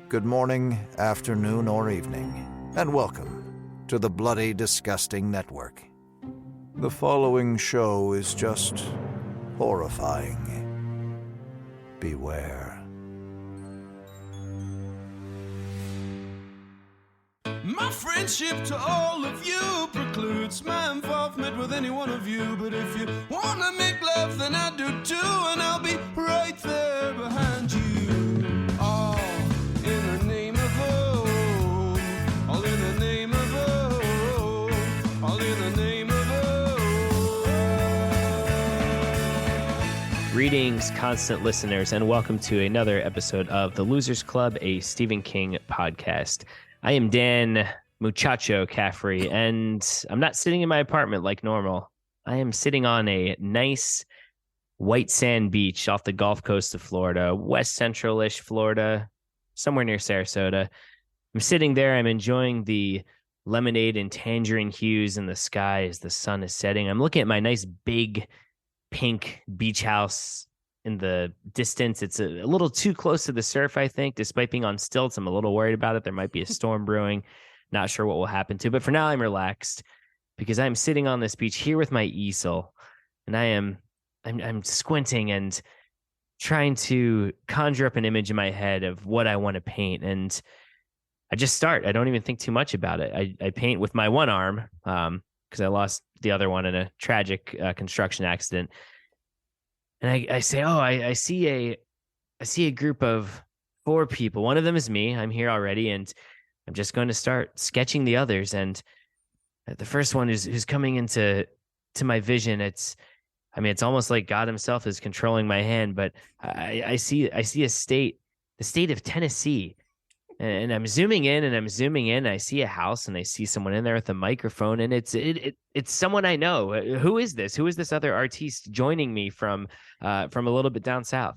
good morning, afternoon, or evening, and welcome to the Bloody Disgusting Network. The following show is just horrifying. Beware. My friendship to all of you precludes my involvement with any one of you. But if you wanna make love, then I do too, and I'll be right there behind you. All in the name of oh, all in the name of oh, all in the name of oh. Greetings, constant listeners, and welcome to another episode of The Losers Club, a Stephen King podcast. I am Dan Muchacho Caffrey, and I'm not sitting in my apartment like normal. I am sitting on a nice white sand beach off the Gulf Coast of Florida, west central-ish Florida, somewhere near Sarasota. I'm sitting there. I'm enjoying the lemonade and tangerine hues in the sky as the sun is setting. I'm looking at my nice big pink beach house in the distance. It's a little too close to the surf, I think, despite being on stilts. I'm a little worried about it. There might be a storm brewing. Not sure what will happen to, but for now I'm relaxed because I'm sitting on this beach here with my easel, and I'm squinting and trying to conjure up an image in my head of what I want to paint. And I just start. I don't even think too much about it. I paint with my one arm because I lost the other one in a tragic construction accident. And I say, I see a group of 4 people. One of them is me. I'm here already, and I'm just going to start sketching the others. And the first one who's coming into my vision. It's almost like God himself is controlling my hand. But I see the state of Tennessee, and I'm zooming in and I'm zooming in. I see a house and I see someone in there with a microphone, and it's someone I know. Who is this? Who is this other artiste joining me from a little bit down south?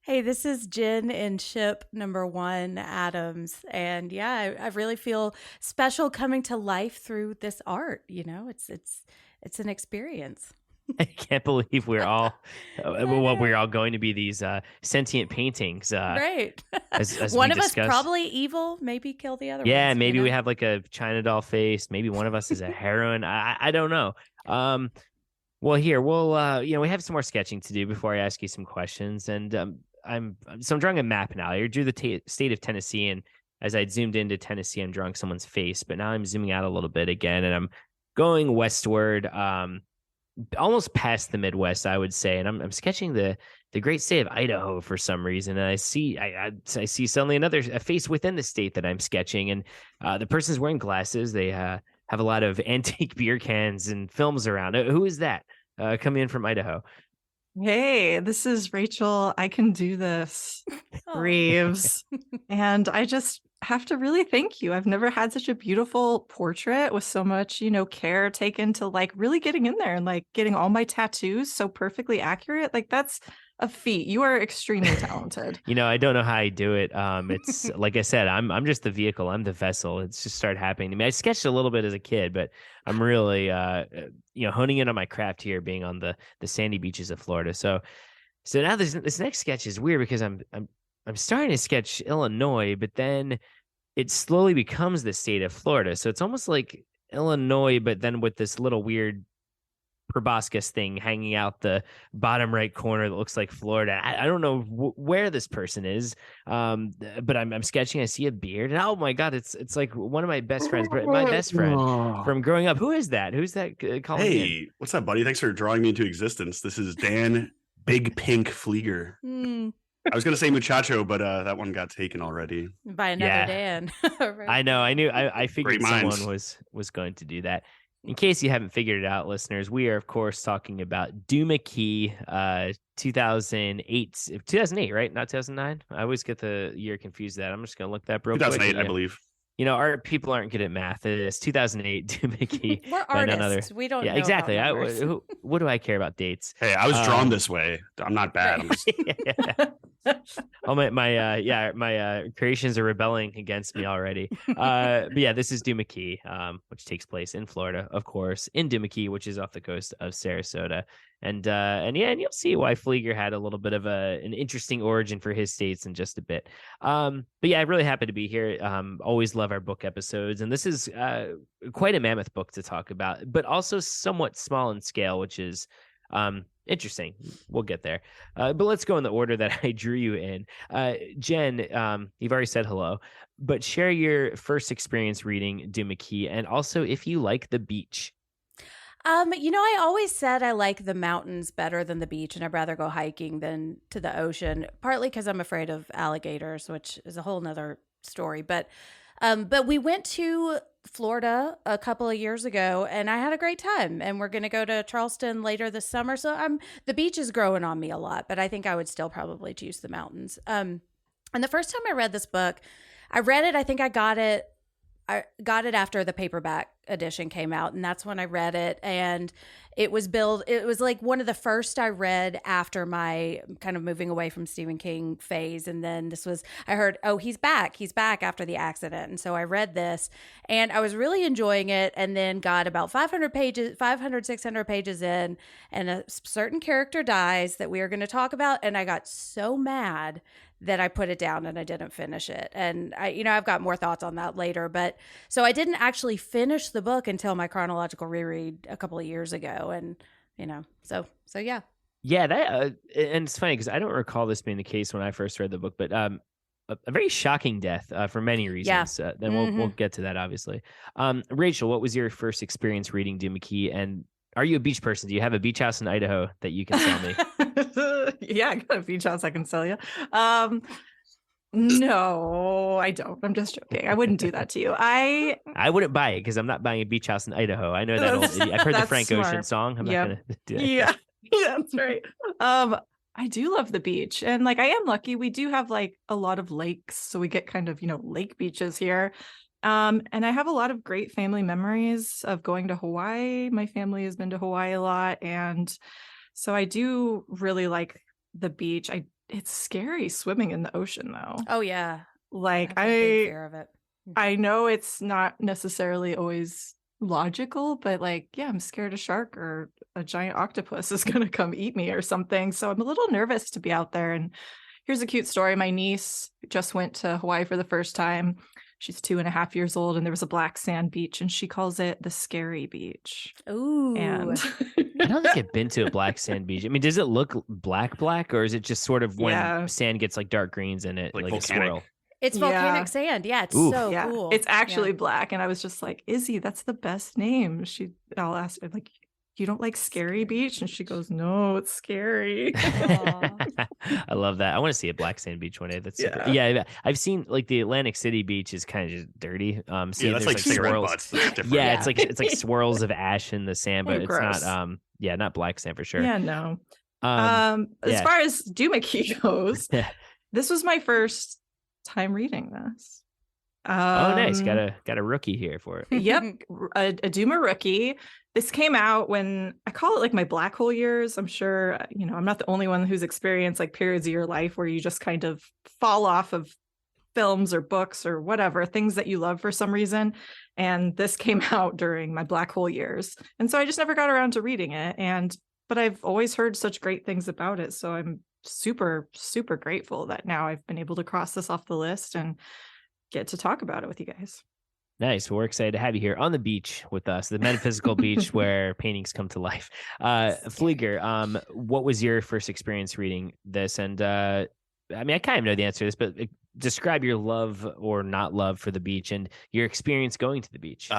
Hey, this is Jenn in ship number 1, Adams. And yeah, I really feel special coming to life through this art. You know, it's an experience. I can't believe we're all going to be these sentient paintings. Right. As one we of us discussed. probably evil, maybe kill the other. Yeah, ones, maybe you know? we have like a China doll face. Maybe one of us is a heroine. I don't know. Well, here we have some more sketching to do before I ask you some questions. And I'm drawing a map now. I drew the state of Tennessee, and as I zoomed into Tennessee, I'm drawing someone's face. But now I'm zooming out a little bit again, and I'm going westward, almost past the Midwest, I would say. And I'm sketching the great state of Idaho for some reason. And I see suddenly a face within the state that I'm sketching, and the person's wearing glasses. They have a lot of antique beer cans and films around. Who is that coming in from Idaho? Hey, this is Rachel. I can do this. Reeves. And I just have to really thank you. I've never had such a beautiful portrait with so much, care taken to like really getting in there and like getting all my tattoos so perfectly accurate. Like that's a feat. You are extremely talented. I don't know how I do it. It's like I said, I'm just the vehicle. I'm the vessel. It's just started happening to me. I sketched a little bit as a kid, but I'm really, honing in on my craft here, being on the sandy beaches of Florida. So now this next sketch is weird because I'm starting to sketch Illinois, but then it slowly becomes the state of Florida. So it's almost like Illinois, but then with this little weird proboscis thing hanging out the bottom right corner that looks like Florida. I don't know where this person is, but I'm sketching. I see a beard, and oh my God, it's like one of my best friends, my best friend from growing up. Who is that? Who's that calling Hey, in? What's up, buddy? Thanks for drawing me into existence. This is Dan Big Pink Pfleegor. I was going to say Muchacho, but that one got taken already. By another Dan. Right. I know. I figured someone was going to do that. In case you haven't figured it out, listeners, we are, of course, talking about Duma Key, 2008, right? Not 2009? I always get the year confused that. I'm just going to look that up real 2008, quick. I believe. Our people aren't good at math. It's 2008, Duma Key. We're artists. We don't know exactly. about What do I care about dates? Hey, I was drawn this way. I'm not bad. Right. my creations are rebelling against me already. But yeah, this is Duma Key, which takes place in Florida, of course, in Duma Key, which is off the coast of Sarasota. And you'll see why Pfleegor had a little bit of an interesting origin for his states in just a bit. But yeah, I'm really happy to be here. Always love our book episodes, and this is quite a mammoth book to talk about, but also somewhat small in scale, which is interesting. We'll get there. But let's go in the order that I drew you in. Jenn, you've already said hello, but share your first experience reading Duma Key, and also if you like the beach. I always said I like the mountains better than the beach, and I'd rather go hiking than to the ocean, partly because I'm afraid of alligators, which is a whole nother story. But we went to Florida a couple of years ago, and I had a great time. And we're going to go to Charleston later this summer. So the beach is growing on me a lot, but I think I would still probably choose the mountains. And the first time I read this book, I think I got it after the paperback edition came out, and that's when I read it. And it was like one of the first I read after my kind of moving away from Stephen King phase. And then I heard, oh, he's back after the accident. And so I read this, and I was really enjoying it, and then got about 600 pages in, and a certain character dies that we are going to talk about. And I got so mad that I put it down and I didn't finish it. And I've got more thoughts on that later, but so I didn't actually finish the book until my chronological reread a couple of years ago. And, so yeah. Yeah. And it's funny because I don't recall this being the case when I first read the book, but, a very shocking death for many reasons. Yeah. Then we'll get to that, obviously. Rachel, what was your first experience reading Duma Key, and are you a beach person? Do you have a beach house in Idaho that you can sell me? Yeah, I got a beach house I can sell you. No, I don't. I'm just joking. I wouldn't do that to you. I wouldn't buy it because I'm not buying a beach house in Idaho. I know that I've heard the Frank smart. Ocean song. I'm not going to do that. Yeah, that's right. I do love the beach, and I am lucky. We do have a lot of lakes, so we get kind of lake beaches here. And I have a lot of great family memories of going to Hawaii. My family has been to Hawaii a lot, and so I do really like the beach. It's scary swimming in the ocean, though. Oh yeah, I have a big fear of it. I know it's not necessarily always logical, but I'm scared a shark or a giant octopus is going to come eat me or something. So I'm a little nervous to be out there. And here's a cute story. My niece just went to Hawaii for the first time. She's 2.5 years old, and there was a black sand beach, and she calls it the scary beach. Ooh. And I don't think I've been to a black sand beach. I mean, does it look black, or is it just sort of when sand gets dark greens in it, like a swirl? It's volcanic sand. Yeah, it's so cool. It's actually black. And I was just like, Izzy, that's the best name. I'll ask her, you don't like Scary Beach? And she goes, no, it's scary. I love that. I want to see a black sand beach one day. That's super. Yeah, I've seen the Atlantic City beach is kind of just dirty. That's like swirls. It's like swirls of ash in the sand, but it's not not black sand for sure. Yeah, no. As far as Duma Key goes, this was my first time reading this. Oh, nice. Got a rookie here for it. Yep. A Duma rookie. This came out when I call it my black hole years. I'm sure, I'm not the only one who's experienced periods of your life where you just kind of fall off of films or books or whatever, things that you love for some reason. And this came out during my black hole years. And so I just never got around to reading it. But I've always heard such great things about it. So I'm super, super grateful that now I've been able to cross this off the list and get to talk about it with you guys. Nice. Well, we're excited to have you here on the beach with us, the metaphysical beach where paintings come to life. Pfleegor, what was your first experience reading this? And I kind of know the answer to this, but describe your love or not love for the beach and your experience going to the beach.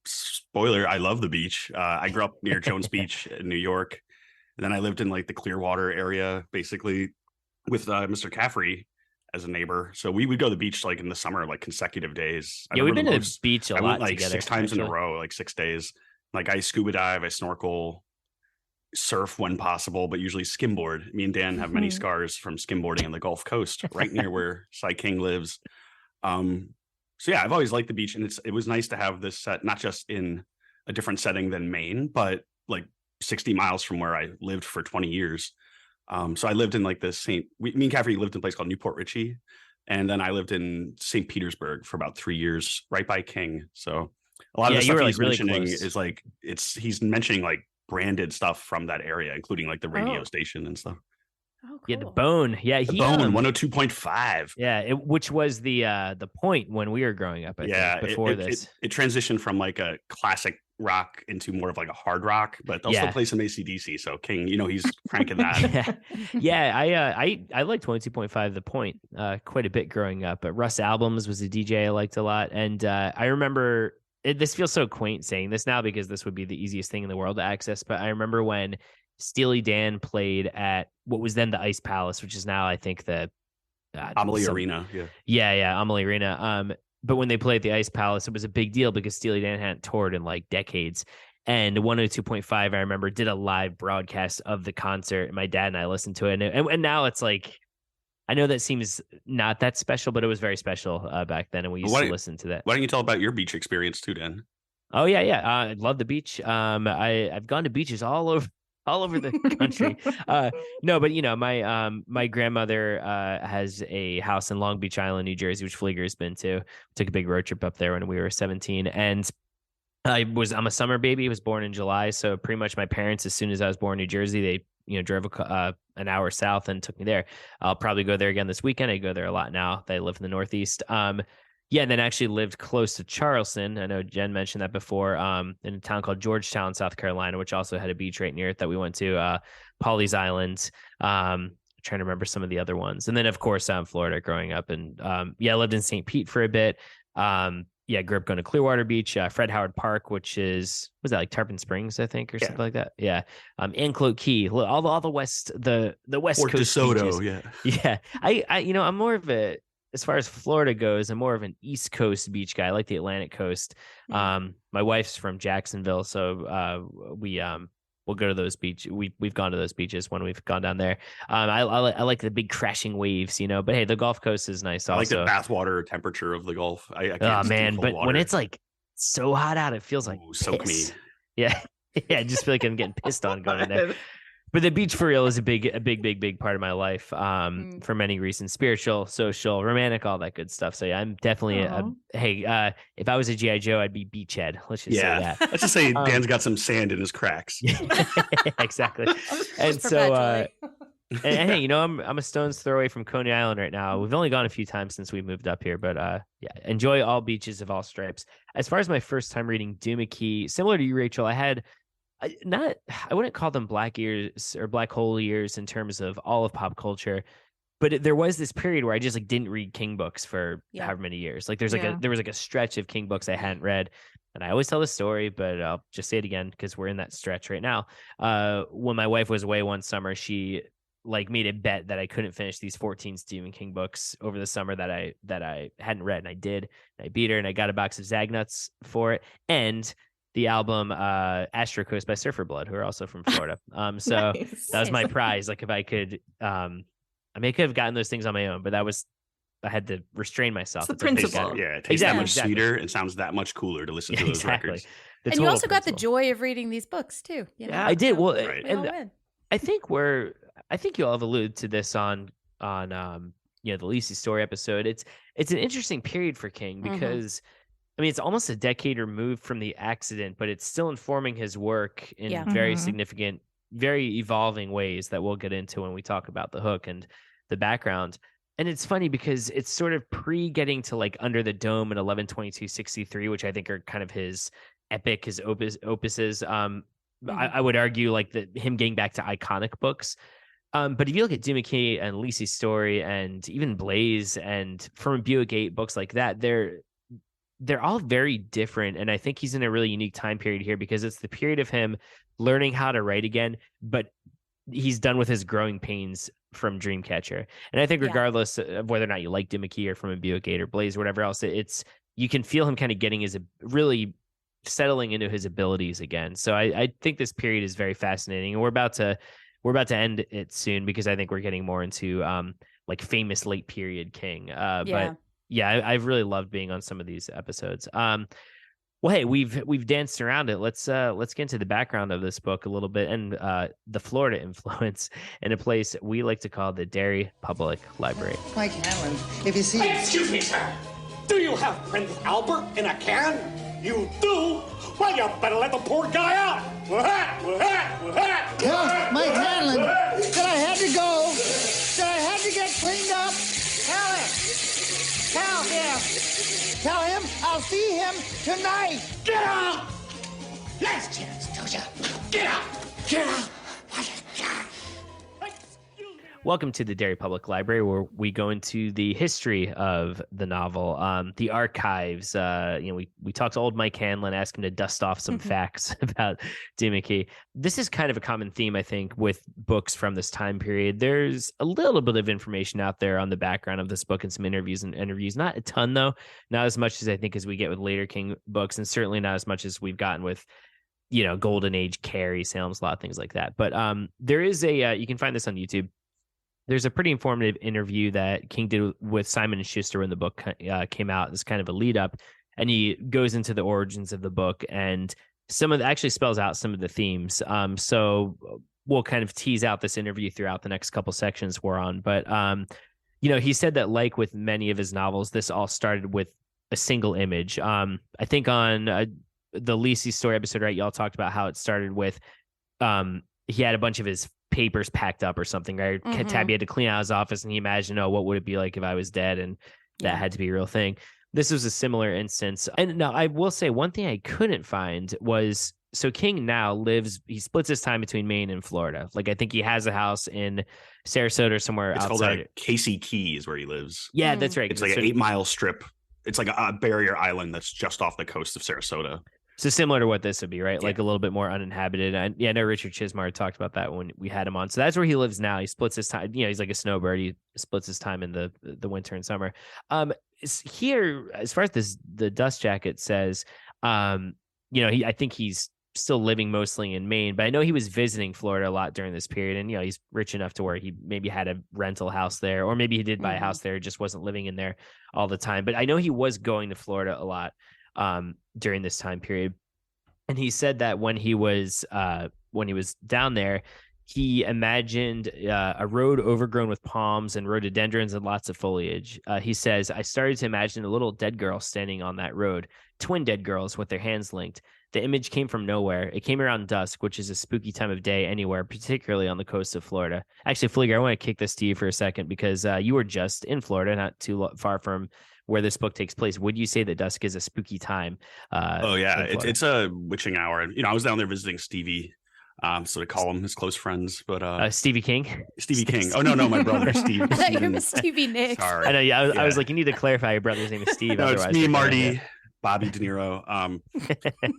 Spoiler, I love the beach. I grew up near Jones Beach in New York. And then I lived in the Clearwater area, basically with Mr. Caffrey as a neighbor. So we would go to the beach in the summer, consecutive days. We've been to the beach a lot went, together. 6 times in a row, 6 days. I scuba dive, I snorkel, surf when possible, but usually skimboard. Me and Dan have many scars from skimboarding on the Gulf Coast, right near where Cy King lives. So yeah, I've always liked the beach, and it was nice to have this set, not just in a different setting than Maine, but 60 miles from where I lived for 20 years. So I lived in like me and Caffrey lived in a place called Newport Richey. And then I lived in St. Petersburg for about 3 years, right by King. So a lot of the stuff he's mentioning is like, he's mentioning like branded stuff from that area, including like the radio station and stuff. Oh, cool. Yeah, the Bone. Yeah, the Bone 102.5. Yeah, which was the point when we were growing up. I think, before this, it transitioned from like a classic rock into more of like a hard rock, but they'll still play some AC/DC. So King, he's cranking that. I liked 22.5 The Point quite a bit growing up. But Russ Albums was a DJ I liked a lot, and I remember this feels so quaint saying this now because this would be the easiest thing in the world to access. But I remember when Steely Dan played at what was then the Ice Palace, which is now I think the Amalie Arena. Yeah, Amalie Arena. But when they played at the Ice Palace, it was a big deal because Steely Dan hadn't toured in like decades. And 102.5, I remember, did a live broadcast of the concert. And my dad and I listened to it. And now it's like, I know that seems not that special, but it was very special back then. And we used to listen to that. Why don't you tell about your beach experience too, Dan? Oh, yeah. I love the beach. I've gone to beaches all over the country. No, but my grandmother has a house in Long Beach Island, New Jersey, which Pfleegor has been to. Took a big road trip up there when we were 17, and I'm a summer baby. I was born in July, so pretty much my parents, as soon as I was born in New Jersey, they drove an hour south and took me there. I'll probably go there again this weekend. I go there a lot now. They live in the Northeast. Yeah, and then actually lived close to Charleston. I know Jen mentioned that before, in a town called Georgetown, South Carolina, which also had a beach right near it that we went to, Pawleys Island. Trying to remember some of the other ones. And then, of course, Florida growing up. And I lived in St. Pete for a bit. Grew up going to Clearwater Beach, Fred Howard Park, was that like Tarpon Springs, I think, or something like that? Yeah. And Cloak Key, all the west, the West Fort Coast DeSoto, beaches. Yeah. I'm more of as far as Florida goes, I'm more of an East Coast beach guy. I like the Atlantic coast. My wife's from Jacksonville, so we'll go to those beaches. We've gone to those beaches when we've gone down there. I like the big crashing waves, but hey, the Gulf Coast is nice also. I like the bathwater temperature of the Gulf. I can't but water. When it's like so hot out, it feels like soak me. Yeah. I just feel like I'm getting pissed on going in there. But the beach for real is a big part of my life, for many reasons: spiritual, social, romantic, all that good stuff. So yeah, I'm definitely if I was a GI Joe, I'd be beachhead. Let's just say that. Let's just say Dan's got some sand in his cracks. Exactly. And so, and hey, I'm a stone's throw away from Coney Island right now. We've only gone a few times since we moved up here, but enjoy all beaches of all stripes. As far as my first time reading Duma Key, similar to you, Rachel, I wouldn't call them black ears or black hole years in terms of all of pop culture, but there was this period where I just didn't read King books for however many years. Like there was a stretch of King books I hadn't read, and I always tell the story, but I'll just say it again because we're in that stretch right now. When my wife was away one summer, she made a bet that I couldn't finish these 14 Stephen King books over the summer that I hadn't read, and I did. And I beat her, and I got a box of Zagnuts for it, and the album Astro Coast by Surfer Blood, who are also from Florida. So that was my prize. Like if I could, I could have gotten those things on my own, but I had to restrain myself. It's the principle. It tastes that much sweeter. It sounds that much cooler to listen to those records. And you also got the joy of reading these books too. Yeah, I did. Well, right. And I think you all have alluded to this on the Lisi story episode. It's an interesting period for King because it's almost a decade removed from the accident, but it's still informing his work in very significant, very evolving ways that we'll get into when we talk about the hook and the background. And it's funny because it's sort of getting to Under the Dome and 11/22/63, which I think are kind of his epic, his opuses. I would argue him getting back to iconic books. But if you look at Duma Key and Lisi's story and even Blaze and From Buick 8, books like that, they're all very different. And I think he's in a really unique time period here because it's the period of him learning how to write again, but he's done with his growing pains from Dreamcatcher. And I think regardless of whether or not you like Duma Key or From a Buick 8 or Blaze or whatever else, you can feel him kind of getting really settling into his abilities again. So I think this period is very fascinating, and we're about to end it soon because I think we're getting more into famous late period King. But yeah, I've really loved being on some of these episodes. Well, hey, we've danced around it. Let's get into the background of this book a little bit and the Florida influence in a place we like to call the Derry Public Library. Mike Hanlon, if you see... Excuse me, sir. Do you have Prince Albert in a can? You do? Well, you better let the poor guy out. Tell Mike Hanlon that I had to go, that I had to get cleaned up. Tell him. Tell him. Tell him I'll see him tonight. Get out! Last chance, Tosha. Get out! Get out! Welcome to the Derry Public Library, where we go into the history of the novel, the archives. We talked to old Mike Hanlon, asked him to dust off some facts about Duma Key. This is kind of a common theme, I think, with books from this time period. There's a little bit of information out there on the background of this book and some interviews. Not a ton, though. Not as much as I think as we get with later King books, and certainly not as much as we've gotten with, Golden Age Carrie, Salem's Lot, things like that. But there is you can find this on YouTube. There's a pretty informative interview that King did with Simon & Schuster when the book came out. It's kind of a lead up, and he goes into the origins of the book and actually spells out some of the themes. So we'll kind of tease out this interview throughout the next couple sections we're on. But, he said that like with many of his novels, this all started with a single image. I think on the Lisi story episode, right, y'all talked about how it started with he had a bunch of his papers packed up or something, right? Tabby had to clean out his office, and he imagined, what would it be like if I was dead? And that had to be a real thing. This was a similar instance. And now I will say one thing I couldn't find was, so King now he splits his time between Maine and Florida. Like, I think he has a house in Sarasota or somewhere it's outside. Called Casey Key is where he lives. Yeah, that's right. It's like an 8-mile strip. It's like a barrier island that's just off the coast of Sarasota. So similar to what this would be, right? Yeah. Like a little bit more uninhabited. And I know Richard Chismar talked about that when we had him on. So that's where he lives now. He splits his time. He's like a snowbird. He splits his time in the winter and summer. Here, as far as the dust jacket says, I think he's still living mostly in Maine, but I know he was visiting Florida a lot during this period. And, he's rich enough to where he maybe had a rental house there, or maybe he did buy a house there, just wasn't living in there all the time. But I know he was going to Florida a lot during this time period. And he said that when he was down there, he imagined a road overgrown with palms and rhododendrons and lots of foliage. He says, I started to imagine a little dead girl standing on that road, twin dead girls with their hands linked. The image came from nowhere. It came around dusk, which is a spooky time of day anywhere, particularly on the coast of Florida. Actually, Pfleegor, I want to kick this to you for a second, because you were just in Florida, not too far from where this book takes place. Would you say that dusk is a spooky time? Oh yeah, it's a witching hour. And I was down there visiting Stevie, so to call him his close friends, but Stevie King. Stevie King. Oh no, my brother Steve. I thought you were Stevie Nicks. Sorry. I know. Yeah, I was like, you need to clarify your brother's name is Steve. No, it's me, Marty, Bobby De Niro.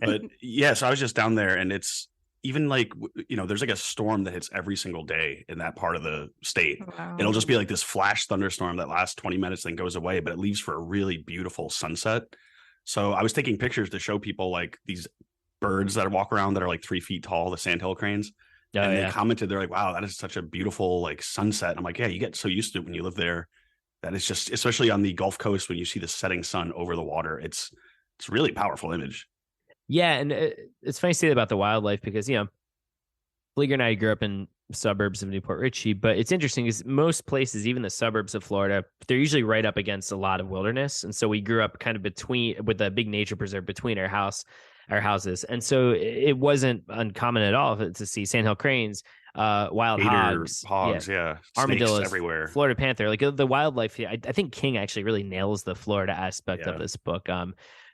But yeah, so I was just down there, and it's even like, there's like a storm that hits every single day in that part of the state. Wow. It'll just be like this flash thunderstorm that lasts 20 minutes, then goes away, but it leaves for a really beautiful sunset. So I was taking pictures to show people like these birds that walk around that are like 3 feet tall, the sandhill cranes. They commented, they're like, wow, that is such a beautiful like sunset. And I'm like, yeah, you get so used to it when you live there. That is just, especially on the Gulf Coast, when you see the setting sun over the water, it's a really powerful image. Yeah, and it's funny to say about the wildlife, because, Pfleegor and I grew up in suburbs of Newport Richey, but it's interesting is most places, even the suburbs of Florida, they're usually right up against a lot of wilderness. And so we grew up kind of with a big nature preserve between our houses. And so it wasn't uncommon at all to see sandhill cranes, wild hogs, armadillos everywhere, Florida panther, like the wildlife here. I think King actually really nails the Florida aspect of this book.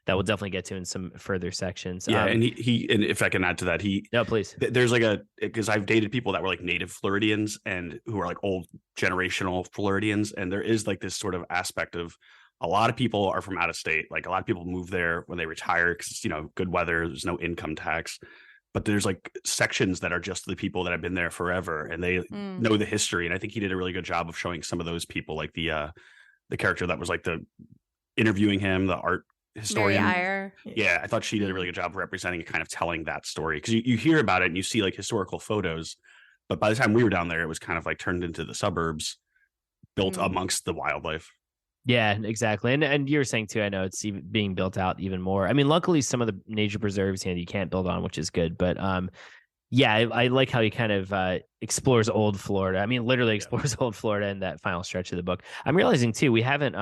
That we'll definitely get to in some further sections. Yeah, and he and if I can add to that, please. There's like because I've dated people that were like native Floridians and who are like old generational Floridians, and there is like this sort of aspect of a lot of people are from out of state. Like a lot of people move there when they retire because it's good weather, there's no income tax. But there's like sections that are just the people that have been there forever, and they know the history. And I think he did a really good job of showing some of those people, like the character that was like the interviewing him, the art historian. Mary Iyer. Yeah, I thought she did a really good job of representing and kind of telling that story, because you hear about it and you see like historical photos, but by the time we were down there, it was kind of like turned into the suburbs built amongst the wildlife. Yeah, exactly. And you were saying too, I know it's even being built out even more. I mean, luckily some of the nature preserves, you can't build on, which is good. But yeah, I like how he kind of explores old Florida. I mean, literally explores old Florida in that final stretch of the book. I'm realizing too, we haven't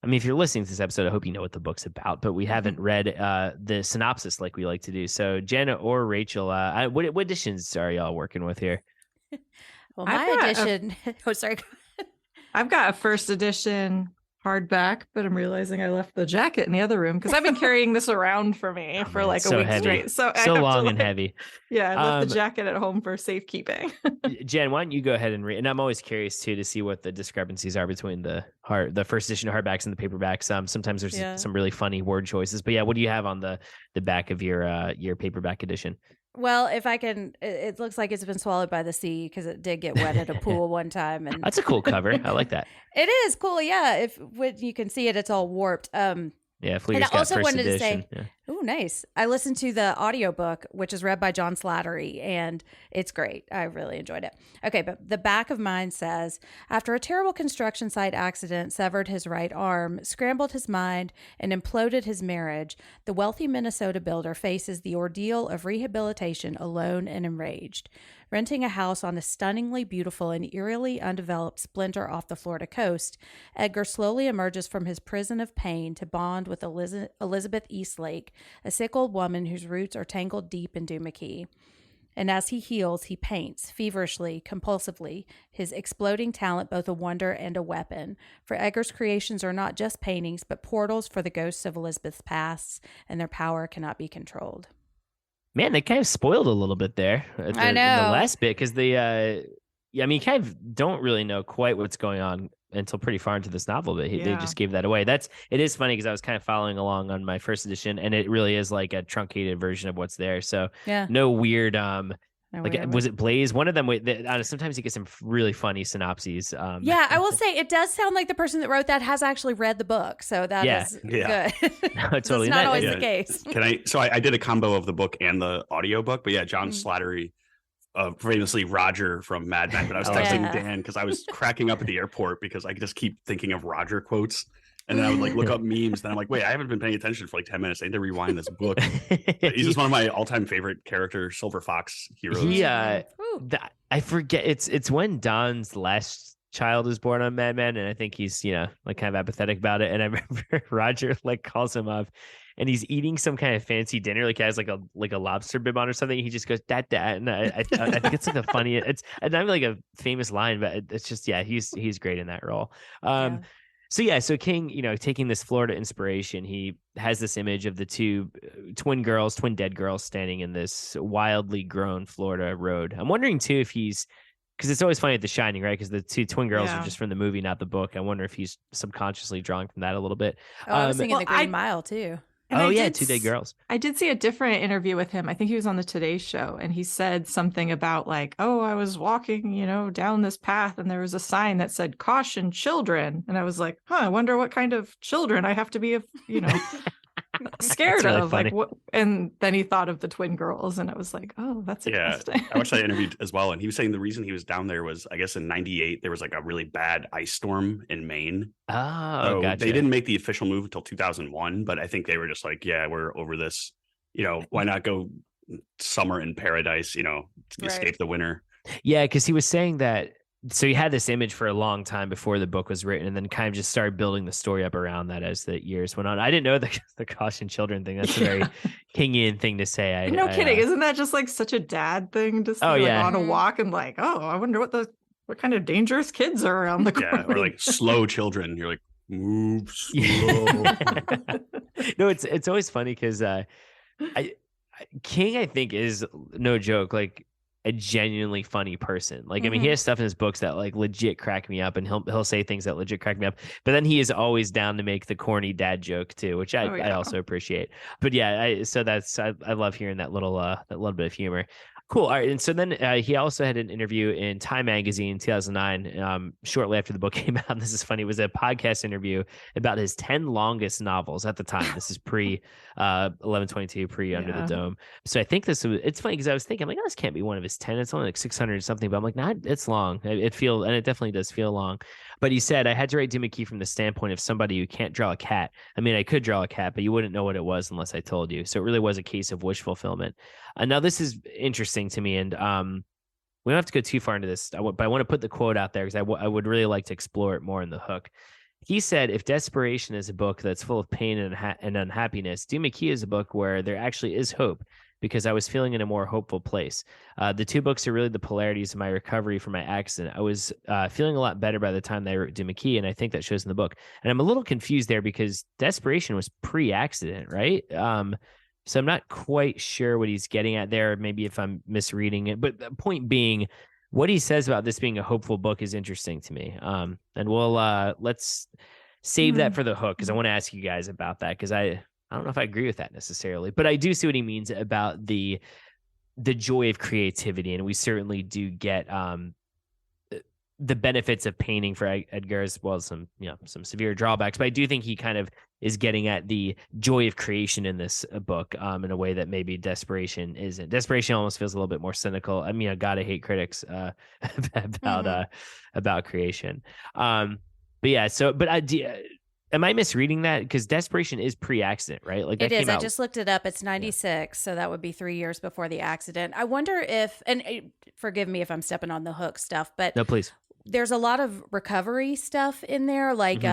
I mean, if you're listening to this episode, I hope you know what the book's about, but we haven't read the synopsis like we like to do. So Jenn or Rachel, what editions are y'all working with here? Well, my edition. Oh, sorry. I've got a first edition hardback, but I'm realizing I left the jacket in the other room because I've been carrying this around for me for like a week straight. So long and heavy. Yeah, I left the jacket at home for safekeeping. Jenn, why don't you go ahead and read? And I'm always curious too to see what the discrepancies are between the first edition hardbacks and the paperbacks. Sometimes there's some really funny word choices. But yeah, what do you have on the back of your paperback edition? Well, if I can, it looks like it's been swallowed by the sea because it did get wet at a pool one time. And that's a cool cover. I like that. It is cool. Yeah. When you can see it, it's all warped. Yeah, Pfleegor's got first edition. To say, oh, nice. I listened to the audiobook, which is read by John Slattery, and it's great. I really enjoyed it. Okay, but the back of mine says, after a terrible construction site accident severed his right arm, scrambled his mind, and imploded his marriage, the wealthy Minnesota builder faces the ordeal of rehabilitation alone and enraged. Renting a house on a stunningly beautiful and eerily undeveloped splinter off the Florida coast, Edgar slowly emerges from his prison of pain to bond with Elizabeth Eastlake, a sick old woman whose roots are tangled deep in Duma Key. And as he heals, he paints, feverishly, compulsively, his exploding talent both a wonder and a weapon. For Edgar's creations are not just paintings, but portals for the ghosts of Elizabeth's past, and their power cannot be controlled. Man, they kind of spoiled a little bit there. I know. In the last bit, because I mean, you kind of don't really know quite what's going on until pretty far into this novel, but they just gave that away. It is funny because I was kind of following along on my first edition, and it really is like a truncated version of what's there. So no weird was it Blaze? One of them. Sometimes you get some really funny synopses. Yeah, I will say it does sound like the person that wrote that has actually read the book, so that is good. No, totally. It's not always the case. I did a combo of the book and the audiobook, but John Slattery, famously Roger from Mad Men. But I was texting Dan because I was cracking up at the airport because I just keep thinking of Roger quotes. And then I would look up memes. Then I'm like, wait, I haven't been paying attention for 10 minutes. I need to rewind this book. He's just one of my all-time favorite character, Silver Fox heroes. I forget. It's when Don's last child is born on Mad Men, and I think he's kind of apathetic about it. And I remember Roger calls him up, and he's eating some kind of fancy dinner, he has like a lobster bib on or something. He just goes that, and I think it's the funniest. It's not like a famous line, but it's just he's great in that role. So King, taking this Florida inspiration, he has this image of the two twin dead girls standing in this wildly grown Florida road. I'm wondering too if because it's always funny at The Shining, right? Because the two twin girls are just from the movie, not the book. I wonder if he's subconsciously drawing from that a little bit. I was thinking The Green Mile too. Two Dead Girls. I did see a different interview with him. I think he was on the Today Show, and he said something about I was walking, down this path, and there was a sign that said "Caution, children," and I was like, I wonder what kind of children I have to be, scared really of. funny. What? And then he thought of the twin girls, and I was like, oh, that's interesting. I watched that interview as well, and he was saying the reason he was down there was, I guess, in '98 there was a really bad ice storm in Maine. Oh, gotcha. They didn't make the official move until 2001, but I think they were just we're over this. Why not go summer in paradise? Escape the winter. Yeah, because he was saying that. So he had this image for a long time before the book was written, and then kind of just started building the story up around that as the years went on. I didn't know the caution children thing. That's a very Kingian thing to say. No kidding. Isn't that just such a dad thing to say on a walk and I wonder what kind of dangerous kids are around the corner. Or slow children. You're like, move slow. No, it's always funny because King, I think, is no joke, a genuinely funny person. I mean, he has stuff in his books that legit crack me up, and he'll say things that legit crack me up. But then he is always down to make the corny dad joke too, which I also appreciate. But I love hearing that little bit of humor. Cool. All right. And so then he also had an interview in Time Magazine in 2009, shortly after the book came out. This is funny. It was a podcast interview about his 10 longest novels at the time. This is pre 1122, pre Under the Dome. So I think it's funny because I was thinking, I'm like, oh, this can't be one of his 10. It's only like 600 or something. But I'm like, nah, it's long. And it definitely does feel long. But he said, I had to write Duma Key from the standpoint of somebody who can't draw a cat. I mean, I could draw a cat, but you wouldn't know what it was unless I told you. So it really was a case of wish fulfillment. Now, this is interesting to me, and we don't have to go too far into this, but I want to put the quote out there because I would really like to explore it more in the hook. He said, if Desperation is a book that's full of pain and unhappiness, Duma Key is a book where there actually is hope, because I was feeling in a more hopeful place. The two books are really the polarities of my recovery from my accident. I was feeling a lot better by the time that I wrote Duma Key, and I think that shows in the book. And I'm a little confused there because Desperation was pre-accident, right? So I'm not quite sure what he's getting at there, maybe if I'm misreading it. But the point being, what he says about this being a hopeful book is interesting to me. And we'll let's save that for the hook, because I want to ask you guys about that, because I don't know if I agree with that necessarily, but I do see what he means about the joy of creativity. And we certainly do get the benefits of painting for Edgar, as well as some severe drawbacks. But I do think he kind of is getting at the joy of creation in this book in a way that maybe Desperation isn't. Desperation almost feels a little bit more cynical. I mean, I gotta hate critics about creation. But yeah, am I misreading that? Because Desperation is pre-accident, right? Like that it is. I just looked it up. It's 96, so that would be 3 years before the accident. I wonder if, and forgive me if I'm stepping on the hook stuff, but no, please. There's a lot of recovery stuff in there, like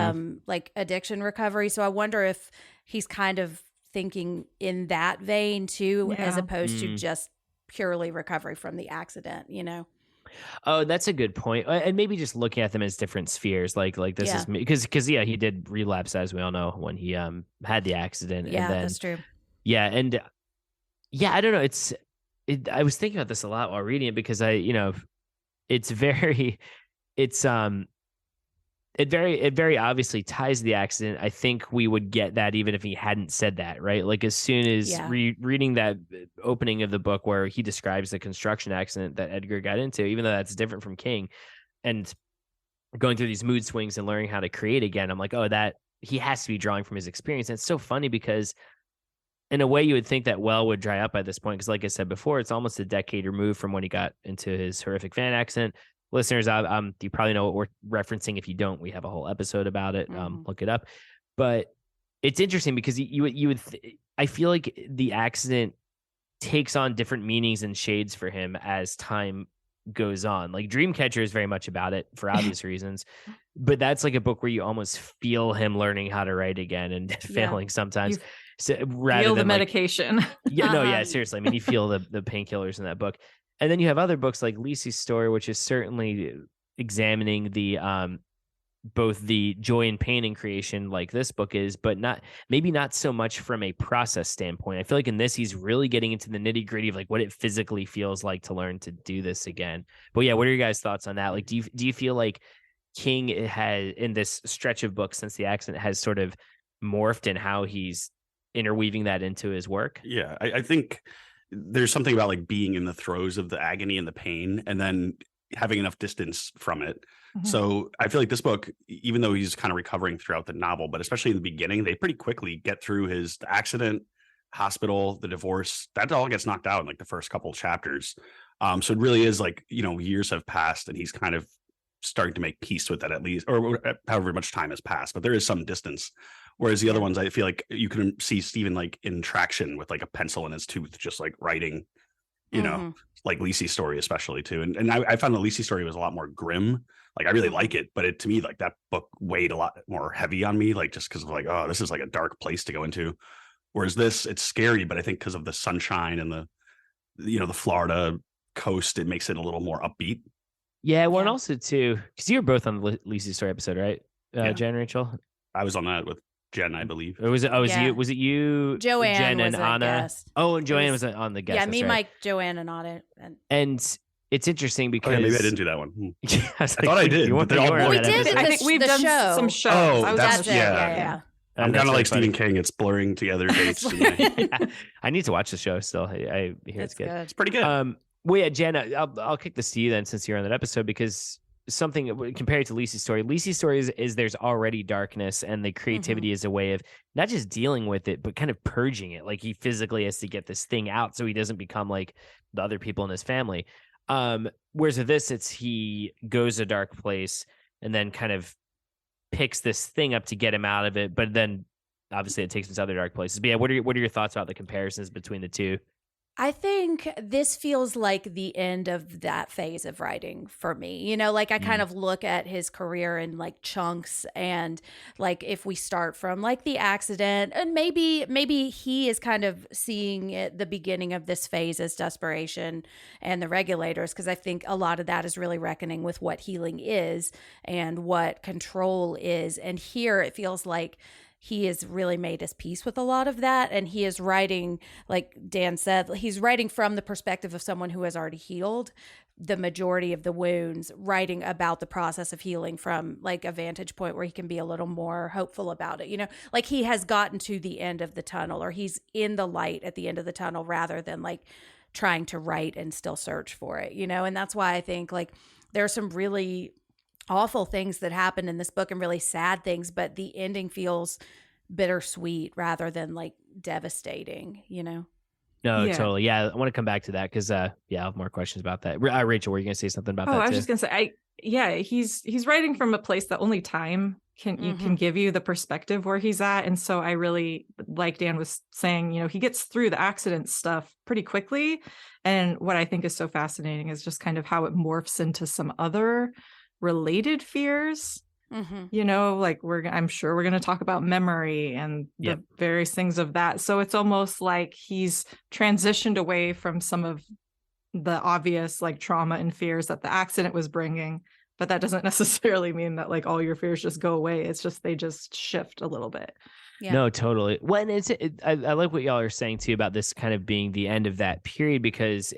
addiction recovery. So I wonder if he's kind of thinking in that vein too, as opposed to just purely recovery from the accident, you know? Oh, that's a good point. And maybe just looking at them as different spheres, like this is me, because he did relapse, as we all know, when he had the accident. Yeah, and then, that's true. Yeah, and I don't know. I was thinking about this a lot while reading it, because it very obviously ties to the accident. I think we would get that even if he hadn't said that, right? Like as soon as reading that opening of the book where he describes the construction accident that Edgar got into, even though that's different from King, and going through these mood swings and learning how to create again, I'm like, oh, that he has to be drawing from his experience. And it's so funny because in a way you would think that well would dry up by this point, because like I said before, it's almost a decade removed from when he got into his horrific van accident. Listeners, you probably know what we're referencing. If you don't, we have a whole episode about it. Look it up. But it's interesting because I feel like the accident takes on different meanings and shades for him as time goes on. Like Dreamcatcher is very much about it for obvious reasons, but that's like a book where you almost feel him learning how to write again and failing sometimes. So rather feel than the medication. Seriously. I mean, you feel the painkillers in that book. And then you have other books like Lisey's Story, which is certainly examining the both the joy and pain in creation, like this book is, but maybe not so much from a process standpoint. I feel like in this, he's really getting into the nitty gritty of like what it physically feels like to learn to do this again. But yeah, what are your guys' thoughts on that? Like, do you feel like King has, in this stretch of books since the accident, has sort of morphed in how he's interweaving that into his work? Yeah, I think there's something about like being in the throes of the agony and the pain and then having enough distance from it. So I feel like this book, even though he's kind of recovering throughout the novel, but especially in the beginning, they pretty quickly get through the accident, hospital, the divorce. That all gets knocked out in like the first couple of chapters. So it really is like, years have passed and he's kind of starting to make peace with that, at least, or however much time has passed, but there is some distance. Whereas the other ones, I feel like you can see Stephen like in traction with like a pencil in his tooth, just like writing, like Lisey's Story, especially too. And I found the Lisey's Story was a lot more grim. Like I really like it, but to me, like that book weighed a lot more heavy on me, like just because of like, oh, this is like a dark place to go into. Whereas this, it's scary, but I think because of the sunshine and the Florida coast, it makes it a little more upbeat. Yeah, well, and also too, because you were both on the Lisey's Story episode, right? Jen, Rachel? I was on that with Jen, I believe. Or was it? Oh, was it you? Joanne, Jen, and Anna. Guest. Oh, and Joanne was on the guest. Yeah, me, right. Mike, Joanne, and Anna. And it's interesting because maybe I didn't do that one. I thought I did. We did. I think we've done some shows. Oh, that's it. Yeah. I'm kind of like Stephen King. It's blurring together dates. I need to watch the show still. I hear it's good. It's pretty good. Well, yeah, Jen, I'll kick this to you then, since you're on that episode, because something compared to Lisi's story is there's already darkness, and the creativity is a way of not just dealing with it, but kind of purging it. Like he physically has to get this thing out so he doesn't become like the other people in his family. Whereas with this, it's he goes a dark place and then kind of picks this thing up to get him out of it, but then obviously it takes him to other dark places. But yeah, what are your thoughts about the comparisons between the two? I think this feels like the end of that phase of writing for me. You know, like I kind of look at his career in like chunks, and like if we start from like the accident, and maybe he is kind of seeing it, the beginning of this phase as desperation and the regulators, because I think a lot of that is really reckoning with what healing is and what control is. And here it feels like he has really made his peace with a lot of that. And he is writing, like Dan said, he's writing from the perspective of someone who has already healed the majority of the wounds, writing about the process of healing from like a vantage point where he can be a little more hopeful about it. You know, like he has gotten to the end of the tunnel, or he's in the light at the end of the tunnel, rather than like trying to write and still search for it, you know? And that's why I think like there are some really awful things that happen in this book and really sad things, but the ending feels bittersweet rather than like devastating, you know? No, Yeah. totally. Yeah, I want to come back to that because I have more questions about that. Rachel, were you going to say something about that? I was too? just gonna say, he's writing from a place that only time can give you the perspective where he's at. And so I really, like Dan was saying, you know, he gets through the accident stuff pretty quickly. And what I think is so fascinating is just kind of how it morphs into some other related fears. You know, like I'm sure we're going to talk about memory and the various things of that. So it's almost like he's transitioned away from some of the obvious like trauma and fears that the accident was bringing, but that doesn't necessarily mean that like all your fears just go away. It's just they just shift a little bit. Yeah. No, totally. Well, and I like what y'all are saying too about this kind of being the end of that period, because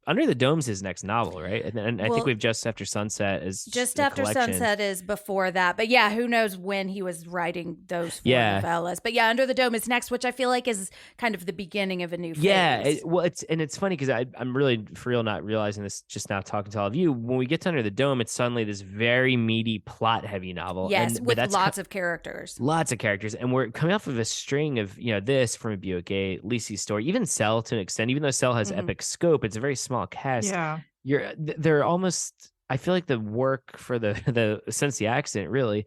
Under the Dome's his next novel, right? And I think we've Just After Sunset is Just After Sunset is before that. But yeah, who knows when he was writing those four novellas. But yeah, Under the Dome is next, which I feel like is kind of the beginning of a new phase. Yeah, it's funny because I'm really for real not realizing this just now talking to all of you. When we get to Under the Dome, it's suddenly this very meaty, plot-heavy novel. Yes, with lots of characters. Lots of characters. And we're coming off of a string of, you know, this from a Buick 8, Lisi's story, even Cell to an extent, even though Cell has epic scope, it's a very small cast. Yeah. They're almost, I feel like the work for the since the accident really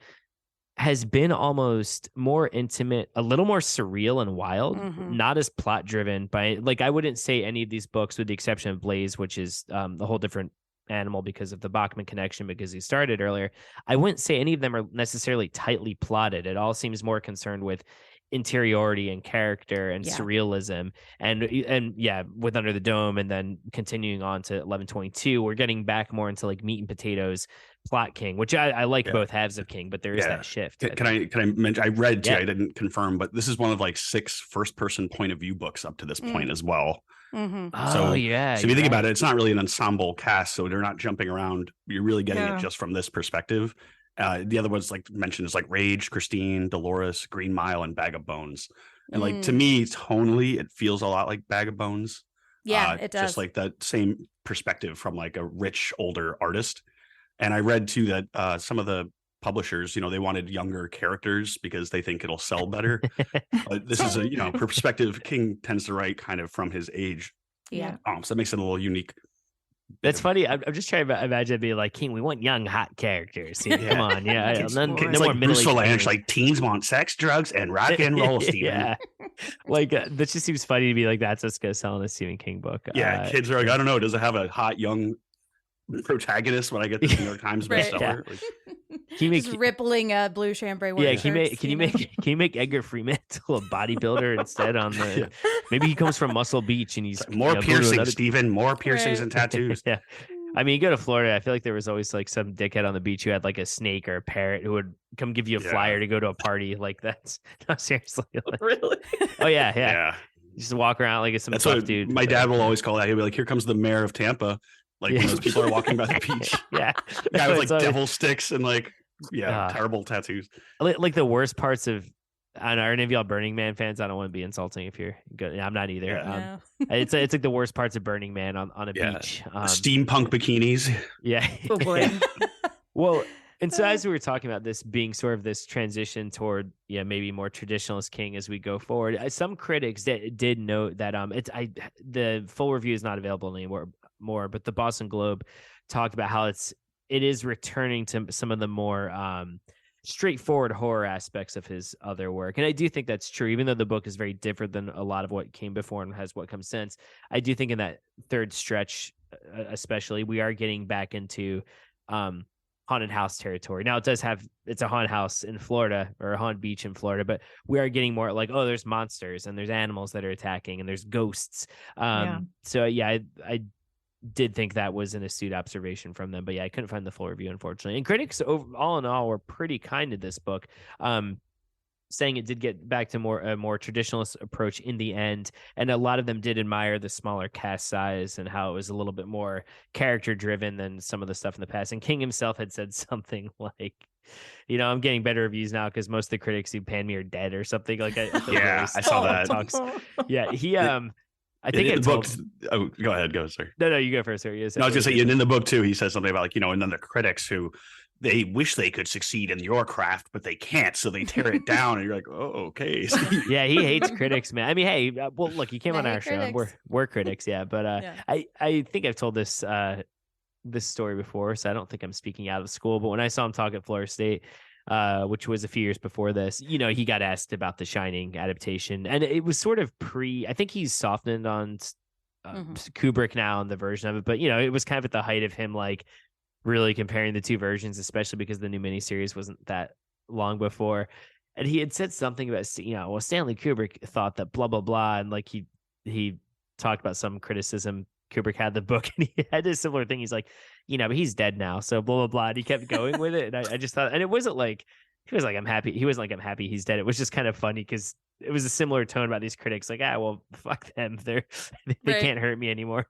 has been almost more intimate, a little more surreal and wild, not as plot driven by, like, I wouldn't say any of these books, with the exception of Blaze, which is a whole different animal because of the Bachman connection, because he started earlier. I wouldn't say any of them are necessarily tightly plotted. It all seems more concerned with interiority and character and surrealism, and with Under the Dome, and then continuing on to 1122, we're getting back more into like meat and potatoes plot King, which I like both halves of King, but there is that shift. Can I mention, I read too, I didn't confirm, but this is one of like 6 first-person point of view books up to this point as well. So if you think about it, it's not really an ensemble cast, so they're not jumping around. You're really getting it just from this perspective. The other ones, like mentioned, is like Rage, Christine, Dolores, Green Mile, and Bag of Bones. And like to me, tonally, it feels a lot like Bag of Bones. Yeah, it does. Just like that same perspective from like a rich older artist. And I read too that some of the publishers, you know, they wanted younger characters because they think it'll sell better. But this is a, you know, perspective King tends to write kind of from his age. Yeah. So that makes it a little unique. That's funny. I'm just trying to imagine it being like, King, we want young, hot characters. Come on. Yeah. No It's more like Bruce Valanche, like teens want sex, drugs, and rock and roll, Stephen. Yeah. Like, that just seems funny to be like, that's what's going to sell in a Stephen King book. Yeah. Kids are like, I don't know. Does it have a hot, young protagonist when I get the New York Times bestseller? Like, just rippling blue chambray. Yeah, can you make Edgar Freeman a bodybuilder instead on the maybe he comes from Muscle Beach and he's more piercings, Stephen, more piercings and tattoos. Yeah. I mean, you go to Florida, I feel like there was always like some dickhead on the beach who had like a snake or a parrot who would come give you a flyer to go to a party. Like, that's not seriously. Like, Really? Oh yeah. You just walk around like it's some tough dude. My dad will always call that. He'll be like, "Here comes the mayor of Tampa." Like when those people are walking by the beach. Guy with like devil sticks and like terrible tattoos. Like the worst parts of Are any of y'all Burning Man fans? I don't want to be insulting if you're good. Yeah, I'm not either. Yeah. No. It's like the worst parts of Burning Man on a beach. Steampunk bikinis. Yeah. Oh boy. Well, and so as we were talking about this being sort of this transition toward maybe more traditionalist king as we go forward, some critics did note that the full review is not available anymore, but the Boston Globe talked about how it is returning to some of the more straightforward horror aspects of his other work. And I do think that's true, even though the book is very different than a lot of what came before and has what comes since. I do think in that third stretch, especially, we are getting back into haunted house territory. Now it's a haunted house in Florida, or a haunted beach in Florida, but we are getting more like, there's monsters and there's animals that are attacking and there's ghosts. So yeah, I did think that was an astute observation from them, but yeah, I couldn't find the full review, unfortunately. And critics all in all were pretty kind to this book, saying it did get back to a more traditionalist approach in the end. And a lot of them did admire the smaller cast size and how it was a little bit more character driven than some of the stuff in the past. And King himself had said something like, I'm getting better reviews now because most of the critics who panned me are dead or something. Like I saw that. Yeah, he I think in the book. Oh, go ahead, sir. No, you go first, sir. No, I was gonna say, in the book too, he says something about and then the critics who they wish they could succeed in your craft, but they can't, so they tear it down. And you're like, oh, okay. Yeah, he hates critics, man. I mean, hey, well, look, he came on our show. And we're critics, yeah. But I think I've told this story before, so I don't think I'm speaking out of school. But when I saw him talk at Florida State, which was a few years before this, he got asked about the Shining adaptation, and it was sort of I think he's softened on Kubrick now in the version of it, but it was kind of at the height of him like really comparing the two versions, especially because the new miniseries wasn't that long before. And he had said something about, Stanley Kubrick thought that blah, blah, blah. And like he talked about some criticism Kubrick had the book, and he had a similar thing. He's like, but he's dead now. So blah, blah, blah. And he kept going with it. And I just thought, and it wasn't like, he was like, I'm happy. He wasn't like, I'm happy he's dead. It was just kind of funny because it was a similar tone about these critics. Like, well, fuck them. They can't hurt me anymore.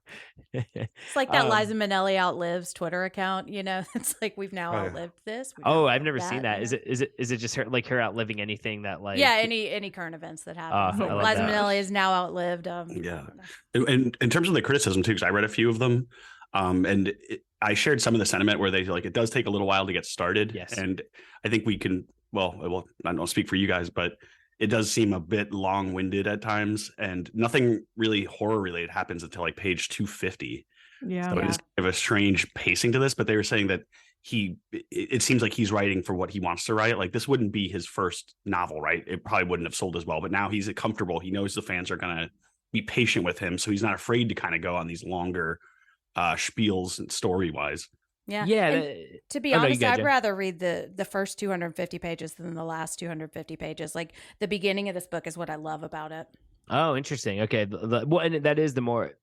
It's like that Liza Minnelli outlives Twitter account. It's like we've now outlived this. I've never seen that. Is it just her outliving anything that like? Yeah, any current events that happen. Liza Minnelli is now outlived. Yeah, and in terms of the criticism too, because I read a few of them, and I shared some of the sentiment where they like it does take a little while to get started. Yes, and I think we can. Well, I don't speak for you guys, but it does seem a bit long-winded at times, and nothing really horror related happens until like page 250. Yeah. So it is kind of a strange pacing to this, but they were saying that it seems like he's writing for what he wants to write. Like this wouldn't be his first novel, right? It probably wouldn't have sold as well, but now he's comfortable. He knows the fans are going to be patient with him. So he's not afraid to kind of go on these longer spiels and story-wise. Yeah. And to be honest, I'd rather read the first 250 pages than the last 250 pages. Like the beginning of this book is what I love about it. Oh, interesting. Okay. Well, and that is the more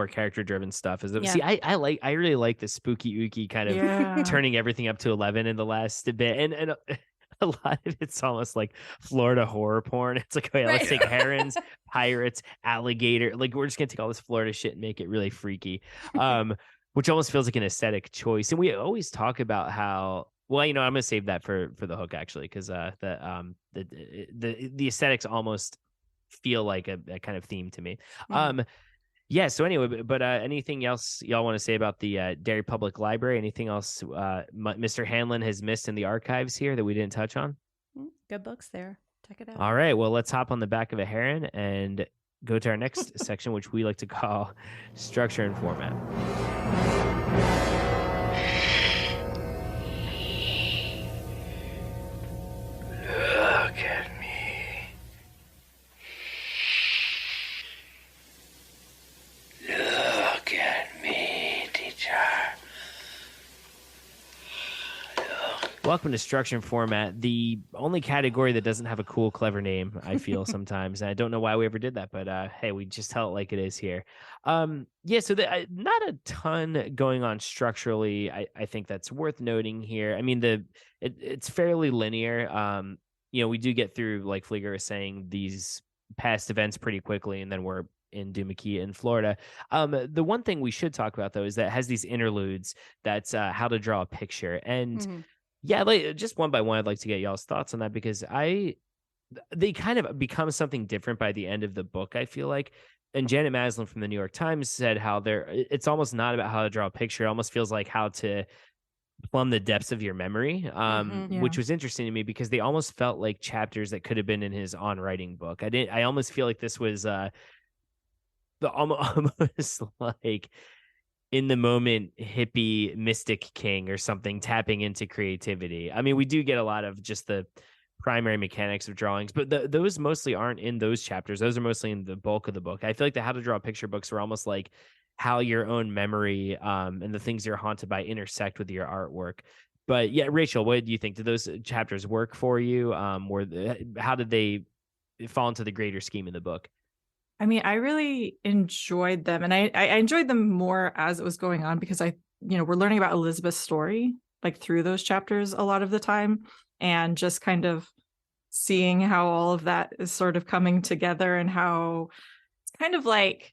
character driven stuff. See, I really like the spooky ooky kind of turning everything up to 11 in the last bit. And a lot of it's almost like Florida horror porn. It's like, okay, let's take herons, pirates, alligator. Like we're just going to take all this Florida shit and make it really freaky. Which almost feels like an aesthetic choice. And we always talk about how, well, I'm going to save that for the hook actually, because the aesthetics almost feel like a kind of theme to me. Yeah. So anyway, but anything else y'all want to say about the Derry Public Library? Anything else Mr. Hanlon has missed in the archives here that we didn't touch on? Good books there. Check it out. All right. Well, let's hop on the back of a heron and go to our next section, which we like to call structure and format. Look at me. Look at me, teacher. Welcome to Structure and Format, the only category that doesn't have a cool, clever name, I feel sometimes. And I don't know why we ever did that, but hey, we just tell it like it is here. So not a ton going on structurally. I think that's worth noting here. I mean, it's fairly linear. We do get through, like Pfleegor is saying, these past events pretty quickly, and then we're in Duma Key in Florida. The one thing we should talk about, though, is that it has these interludes that's how to draw a picture. And yeah, just one by one, I'd like to get y'all's thoughts on that, because they kind of become something different by the end of the book, I feel like. And Janet Maslin from the New York Times said how it's almost not about how to draw a picture. It almost feels like how to plumb the depths of your memory, which was interesting to me because they almost felt like chapters that could have been in his on writing book. I almost feel like this was almost like in the moment hippie mystic king or something, tapping into creativity. I mean, we do get a lot of just the primary mechanics of drawings, but those mostly aren't in those chapters. Those are mostly in the bulk of the book. I feel like the how to draw a picture books were almost like how your own memory and the things you're haunted by intersect with your artwork. But yeah, Rachel, what do you think? Did those chapters work for you? How did they fall into the greater scheme of the book? I mean, I really enjoyed them, and I enjoyed them more as it was going on because we're learning about Elizabeth's story like through those chapters a lot of the time, and just kind of seeing how all of that is sort of coming together and how it's kind of like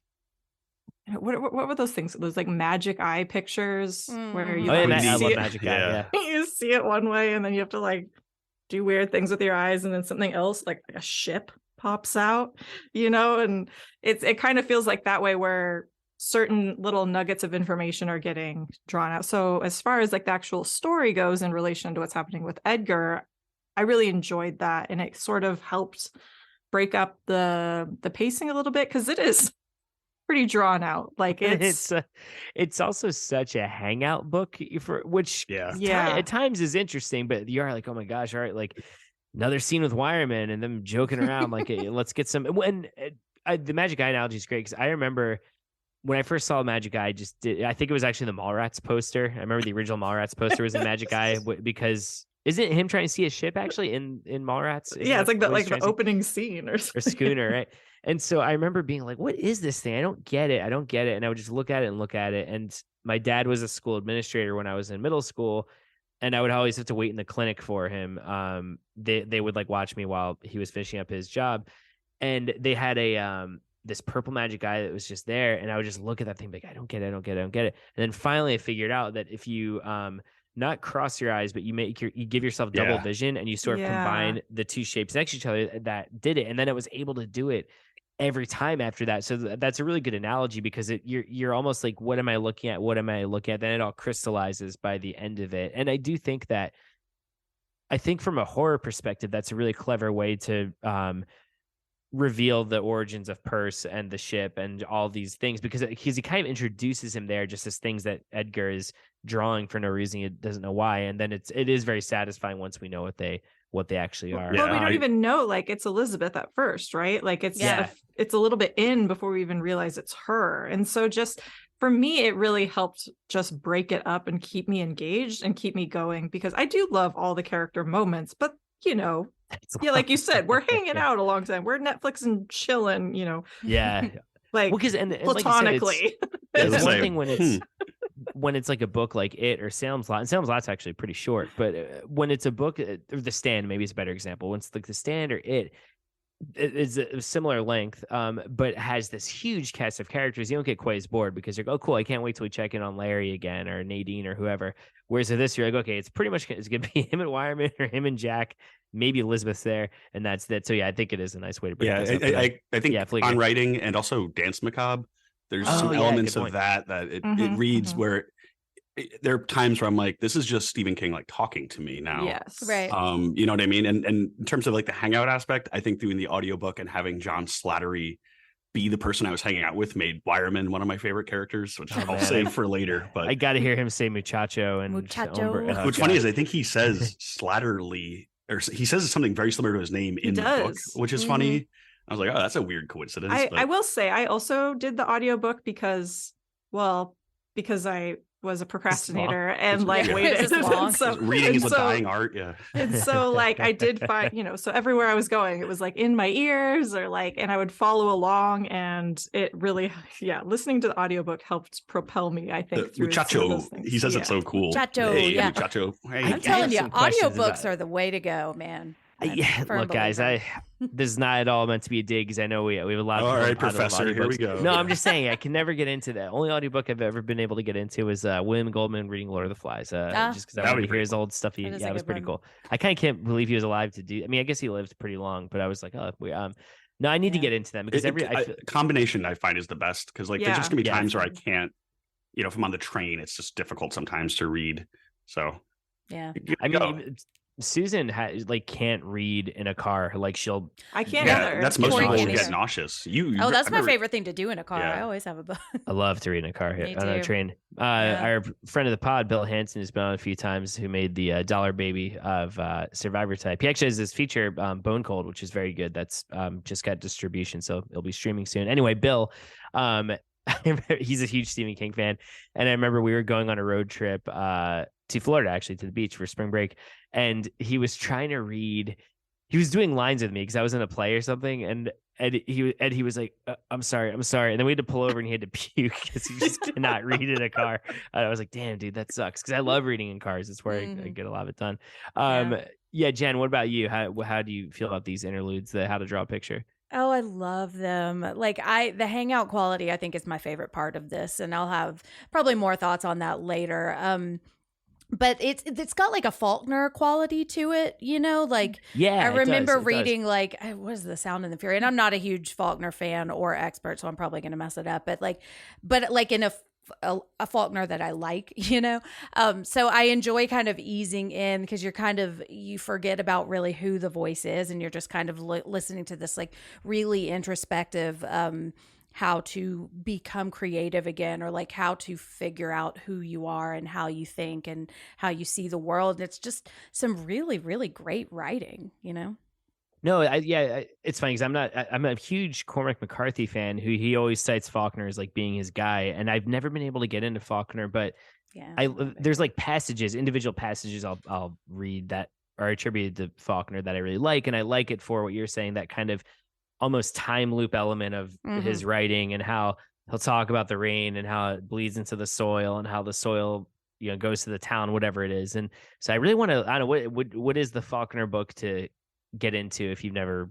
what were those things? Those like magic eye pictures where you I see love it, magic eye. Yeah. you see it one way and then you have to like do weird things with your eyes, and then something else like a ship pops out, and it kind of feels like that way where certain little nuggets of information are getting drawn out. So as far as like the actual story goes in relation to what's happening with Edgar, I really enjoyed that, and it sort of helped break up the pacing a little bit because it is pretty drawn out. Like it's also such a hangout book for which at times is interesting, but you are like, oh my gosh, all right, like another scene with Wireman and them joking around like let's get some. When the magic eye analogy is great because I remember when I first saw Magic Eye, I think it was actually the Mallrats poster. I remember the original Mallrats poster was in Magic Eye because isn't it him trying to see a ship actually in Mallrats? It's like the opening scene or schooner, right? And so I remember being like, what is this thing? I don't get it. And I would just look at it. And my dad was a school administrator when I was in middle school, and I would always have to wait in the clinic for him. They would like watch me while he was finishing up his job, and they had this purple magic eye that was just there, and I would just look at that thing like, I don't get it. And then finally I figured out that if you not cross your eyes, but you give yourself double vision, and you sort of combine the two shapes next to each other, that did it. And then it was able to do it every time after that. So that's a really good analogy because you're almost like, what am I looking at? Then it all crystallizes by the end of it. And I do think that, from a horror perspective, that's a really clever way to reveal the origins of Perse and the ship and all these things because he kind of introduces him there just as things that Edgar is drawing for no reason. He doesn't know why. And then it is very satisfying once we know what they actually are. Well, we don't even know, like, it's Elizabeth at first, right? Like it's a little bit in before we even realize it's her. And so just for me, it really helped just break it up and keep me engaged and keep me going because I do love all the character moments, but like you said, we're hanging out a long time. We're Netflix and chilling, Yeah. Like, and platonically. Like it's one thing when it's like a book like It or Salem's Lot, and Salem's Lot's actually pretty short, but when it's a book, or The Stand, maybe it's a better example. When it's like The Stand or It is a similar length, but has this huge cast of characters. You don't get quite as bored because you're like, oh, cool, I can't wait till we check in on Larry again or Nadine or whoever. Whereas with this, you're like, okay, it's pretty much it's gonna be him and Wireman or him and Jack, maybe Elizabeth's there, and that's that. So yeah, I think it is a nice way to break this up. I think Pfleegor. On writing and also Dance Macabre, there's some elements of that it reads where there are times where I'm like, this is just Stephen King like talking to me now. Yes. Right. You know what I mean? And in terms of like the hangout aspect, I think doing the audiobook and having John Slattery be the person I was hanging out with made Wireman one of my favorite characters, which I'll save for later. But I got to hear him say Muchacho and Muchacho. What's funny is I think he says Slatterly, or he says something very similar to his name in the book, which is funny. I was like, oh, that's a weird coincidence. I will say I also did the audiobook because I was a procrastinator and waited. So, reading is a dying art. Yeah. And so like I did find, so everywhere I was going, it was like in my ears or like, and I would follow along, and it really, listening to the audiobook helped propel me, I think. Through Muchacho, he says it's so cool. Muchacho, Muchacho. Hey, I'm telling you, audiobooks are the way to go, man. Yeah, firm look, guys, believer. this is not at all meant to be a dig because I know we have a lot of All people right, on Potterlove Professor, here we audiobooks. go. No, I'm just saying I can never get into that. Only audiobook I've ever been able to get into is William Goldman reading Lord of the Flies. Just because I That would wanted be to hear his pretty old stuff. That is Yeah, a it was good pretty one. cool. I kind of can't believe he was alive to do. I mean, I guess he lived pretty long, but I was like, oh, no, I need to Yeah. get into them because Combination I find is the best because like there's just gonna be Yeah. times where I can't, if I'm on the train, it's just difficult sometimes to read. So Yeah. I mean, Susan can't read in a car. Like I can't yeah, either. that's most Tori people can't get either. nauseous. Oh, that's I my remember- favorite thing to do in a car. Yeah. I always have a book. I love to read in a car Me on a too. train. Yeah. Our friend of the pod, Bill Hansen, has been on a few times. Who made the Dollar Baby of Survivor Type? He actually has this feature, Bone Cold, which is very good. That's just got distribution, so it'll be streaming soon. Anyway, Bill, he's a huge Stephen King fan, and I remember we were going on a road trip to Florida, actually, to the beach for spring break, and he was trying to read. He was doing lines with me because I was in a play or something, and he was like, I'm sorry. And then we had to pull over and he had to puke because he just cannot read in a car. And I was like, damn, dude, that sucks. Because I love reading in cars. It's where I get a lot of it done. Yeah, Jen, what about you? How do you feel about these interludes, the how to draw a picture? Oh, I love them. The hangout quality, I think, is my favorite part of this, and I'll have probably more thoughts on that later. But it's got like a Faulkner quality to it, Yeah, I remember it does. reading what is The Sound and the Fury, and I'm not a huge Faulkner fan or expert, so I'm probably going to mess it up. But in a Faulkner that I like, so I enjoy kind of easing in because you forget about really who the voice is, and you're just kind of listening to this like really introspective how to become creative again, or like how to figure out who you are and how you think and how you see the world. It's just some really, really great writing, No, it's funny because I'm a huge Cormac McCarthy fan who he always cites Faulkner as like being his guy, and I've never been able to get into Faulkner, but there's like individual passages I'll read that are attributed to Faulkner that I really like, and I like it for what you're saying, that kind of almost time loop element of his writing, and how he'll talk about the rain and how it bleeds into the soil and how the soil goes to the town, whatever it is. And so I really want to, I don't know, what is the Faulkner book to get into if you've never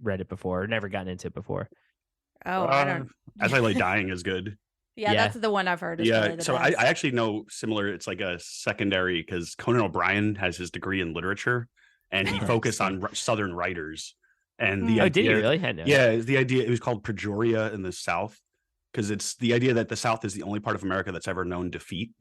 read it before or never gotten into it before? Oh, I don't. As I Lay Dying is good. Yeah, that's the one I've heard. Is really the so best. I actually know similar. It's like a secondary because Conan O'Brien has his degree in literature, and he focused on Southern writers. And the did you really? The idea, it was called Progeria in the South, because it's the idea that the South is the only part of America that's ever known defeat.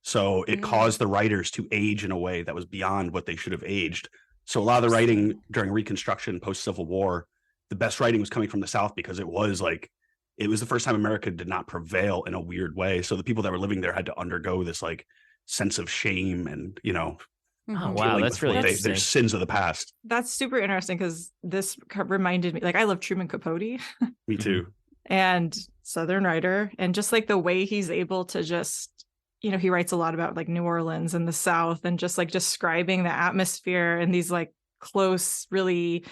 So it caused the writers to age in a way that was beyond what they should have aged. So a lot of the writing during Reconstruction, post-Civil War, the best writing was coming from the South because it was the first time America did not prevail in a weird way. So the people that were living there had to undergo this like sense of shame and, Oh, wow, that's really interesting. There's sins of the past. That's super interesting because this reminded me, I love Truman Capote. Me too. And Southern writer, and just like the way he's able to just, he writes a lot about like New Orleans and the South, and just like describing the atmosphere and these like close, really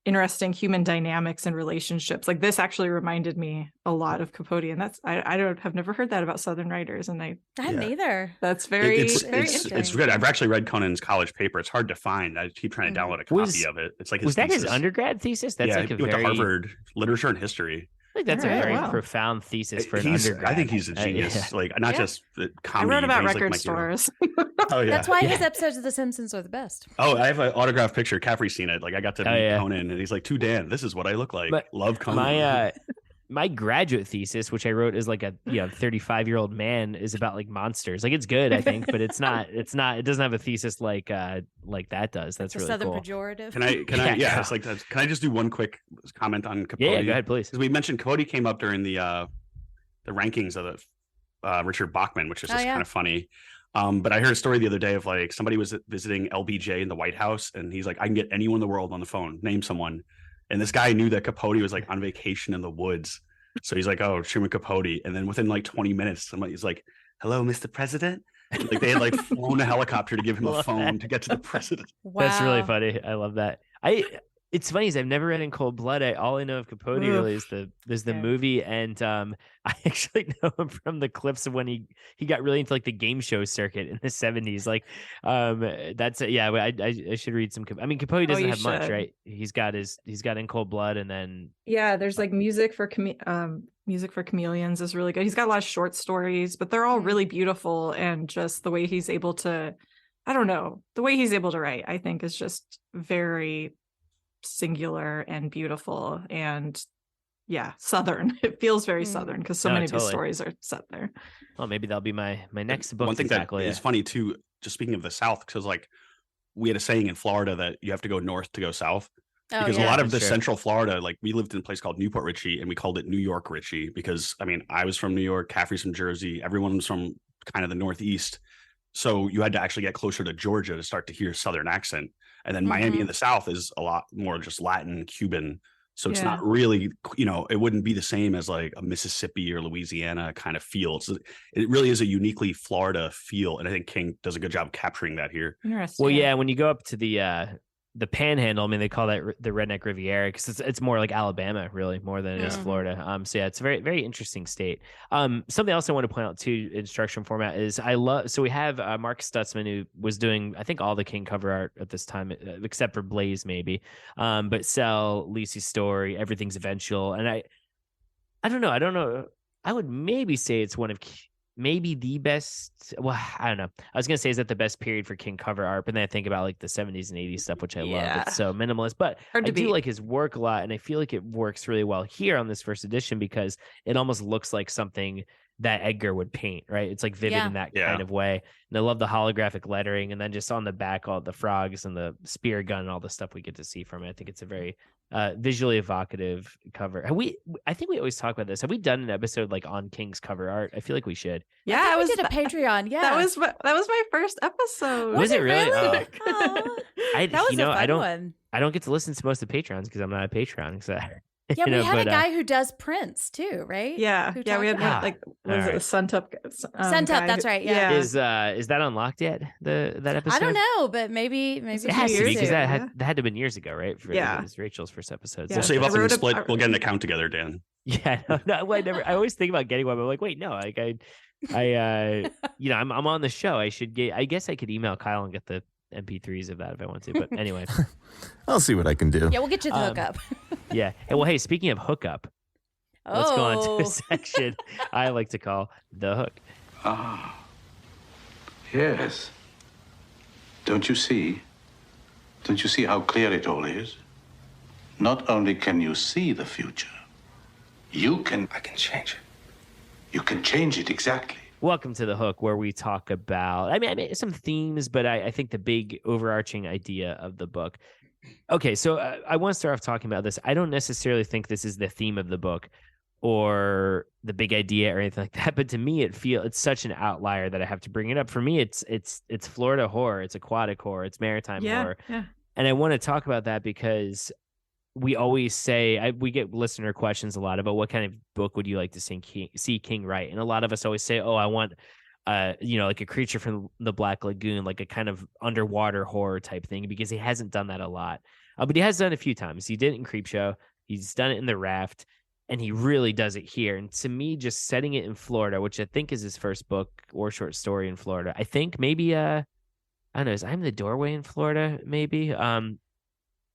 interesting human dynamics and relationships. Like this actually reminded me a lot of Capote, and that's have never heard that about Southern writers, and I haven't either. That's very interesting. It's good. I've actually read Conan's college paper. It's hard to find. I keep trying to download a copy of it. It's like was that his undergrad thesis? That's like he went to Harvard, literature and history. I think that's a very profound thesis for an undergrad. I think he's a genius. Not just the comedy. I wrote about record stores. Oh yeah, that's why his episodes of The Simpsons are the best. Oh, I have an autographed picture. Caffrey's seen it. Like I got to meet Conan, and he's like, "To Dan, this is what I look like. But love Conan." My graduate thesis, which I wrote as like a 35-year-old man, is about like monsters. Like it's good, I think, but it doesn't have a thesis like that does. That's really Southern cool. pejorative. Can I? Yeah, it's like that. Can I just do one quick comment on Capote? Yeah, go ahead, please. Because we mentioned Capote came up during the rankings of the Richard Bachman, which is just kind of funny. But I heard a story the other day of like somebody was visiting LBJ in the White House, and he's like, I can get anyone in the world on the phone, name someone. And this guy knew that Capote was like on vacation in the woods. So he's like, oh, Truman Capote. And then within like 20 minutes, somebody's like, hello, Mr. President. And like they had like flown a helicopter to give him a phone to get to the president. Wow. That's really funny. I love that. It's funny is I've never read In Cold Blood. All I know of Capote really is the movie, and I actually know him from the clips of when he got really into like the game show circuit in the 70s. Like, that's yeah. I should read some. I mean, Capote doesn't have much, right? He's got In Cold Blood, and then there's like Music for Chameleons is really good. He's got a lot of short stories, but they're all really beautiful, and just the way he's able to, I don't know, the way he's able to write, I think is just very singular and beautiful, and Southern. It feels very Southern because so many of his stories are set there. Well, maybe that'll be my next book. One thing that is funny too, just speaking of the South, because like we had a saying in Florida that you have to go north to go south. Because a lot of the central Florida, like we lived in a place called Newport Richey, and we called it New York Richey because I mean I was from New York, Caffrey's from Jersey, everyone was from kind of the Northeast. So you had to actually get closer to Georgia to start to hear Southern accent. And then Miami in the South is a lot more just Latin, Cuban. So it's not really, it wouldn't be the same as like a Mississippi or Louisiana kind of feel. It really is a uniquely Florida feel. And I think King does a good job capturing that here. Interesting. Well, yeah, when you go up to the Panhandle, I mean, they call that the Redneck Riviera because it's more like Alabama, really, more than it is Florida. So yeah, it's a very, very interesting state. Something else I want to point out too, instruction format is so we have Mark Stutzman, who was doing, I think, all the King cover art at this time, except for Blaze, maybe. But Cell, Lisi's Story, Everything's Eventual, and I don't know. I would maybe say it's one of maybe the best. Well, I don't know. I was gonna say, is that the best period for King cover art? But then I think about like the 70s and 80s stuff, which I love. It's so minimalist, but I do like his work a lot, and I feel like it works really well here on this first edition because it almost looks like something that Edgar would paint, right? It's like vivid in that kind of way. And I love the holographic lettering, and then just on the back, all the frogs and the spear gun and all the stuff we get to see from it. I think it's a very visually evocative cover. I think we always talk about this. Have we done an episode like on King's cover art? I feel like we should. Yeah, we did a Patreon. Yeah, that was my first episode. Was it really? That was a fun one. I don't get to listen to most of the Patrons because I'm not a Patreon. So. Yeah, we had a guy who does prints too, right? Yeah, we had was it the Suntup? Suntup, that's right. Yeah. Is that unlocked yet? That episode? I don't know, but maybe it has to be because that had to have been years ago, right? It was Rachel's first episode. We'll save up and split. We'll get an account together, Dan. Yeah, I always think about getting one, but I'm like, wait, no, like I'm on the show. I guess I could email Kyle and get the MP3s of that if I want to, but anyway. I'll see what I can do. Yeah, we'll get you the hookup. Yeah. And well, hey, speaking of hookup, let's go on to a section I like to call The Hook. Ah, yes. Don't you see? Don't you see how clear it all is? Not only can you see the future, I can change it. You can change it, exactly. Welcome to The Hook, where we talk about, I mean some themes, but I think the big overarching idea of the book. Okay, so I want to start off talking about this. I don't necessarily think this is the theme of the book or the big idea or anything like that, but to me, it's such an outlier that I have to bring it up. For me, it's Florida horror, it's aquatic horror, it's maritime horror, and I want to talk about that because we always say we get listener questions a lot about what kind of book would you like to see King write, and a lot of us always say, "Oh, I want, like a Creature from the Black Lagoon, like a kind of underwater horror type thing," because he hasn't done that a lot, but he has done it a few times. He did it in Creepshow, he's done it in The Raft, and he really does it here. And to me, just setting it in Florida, which I think is his first book or short story in Florida, I think maybe I don't know, is I'm the Doorway in Florida, maybe.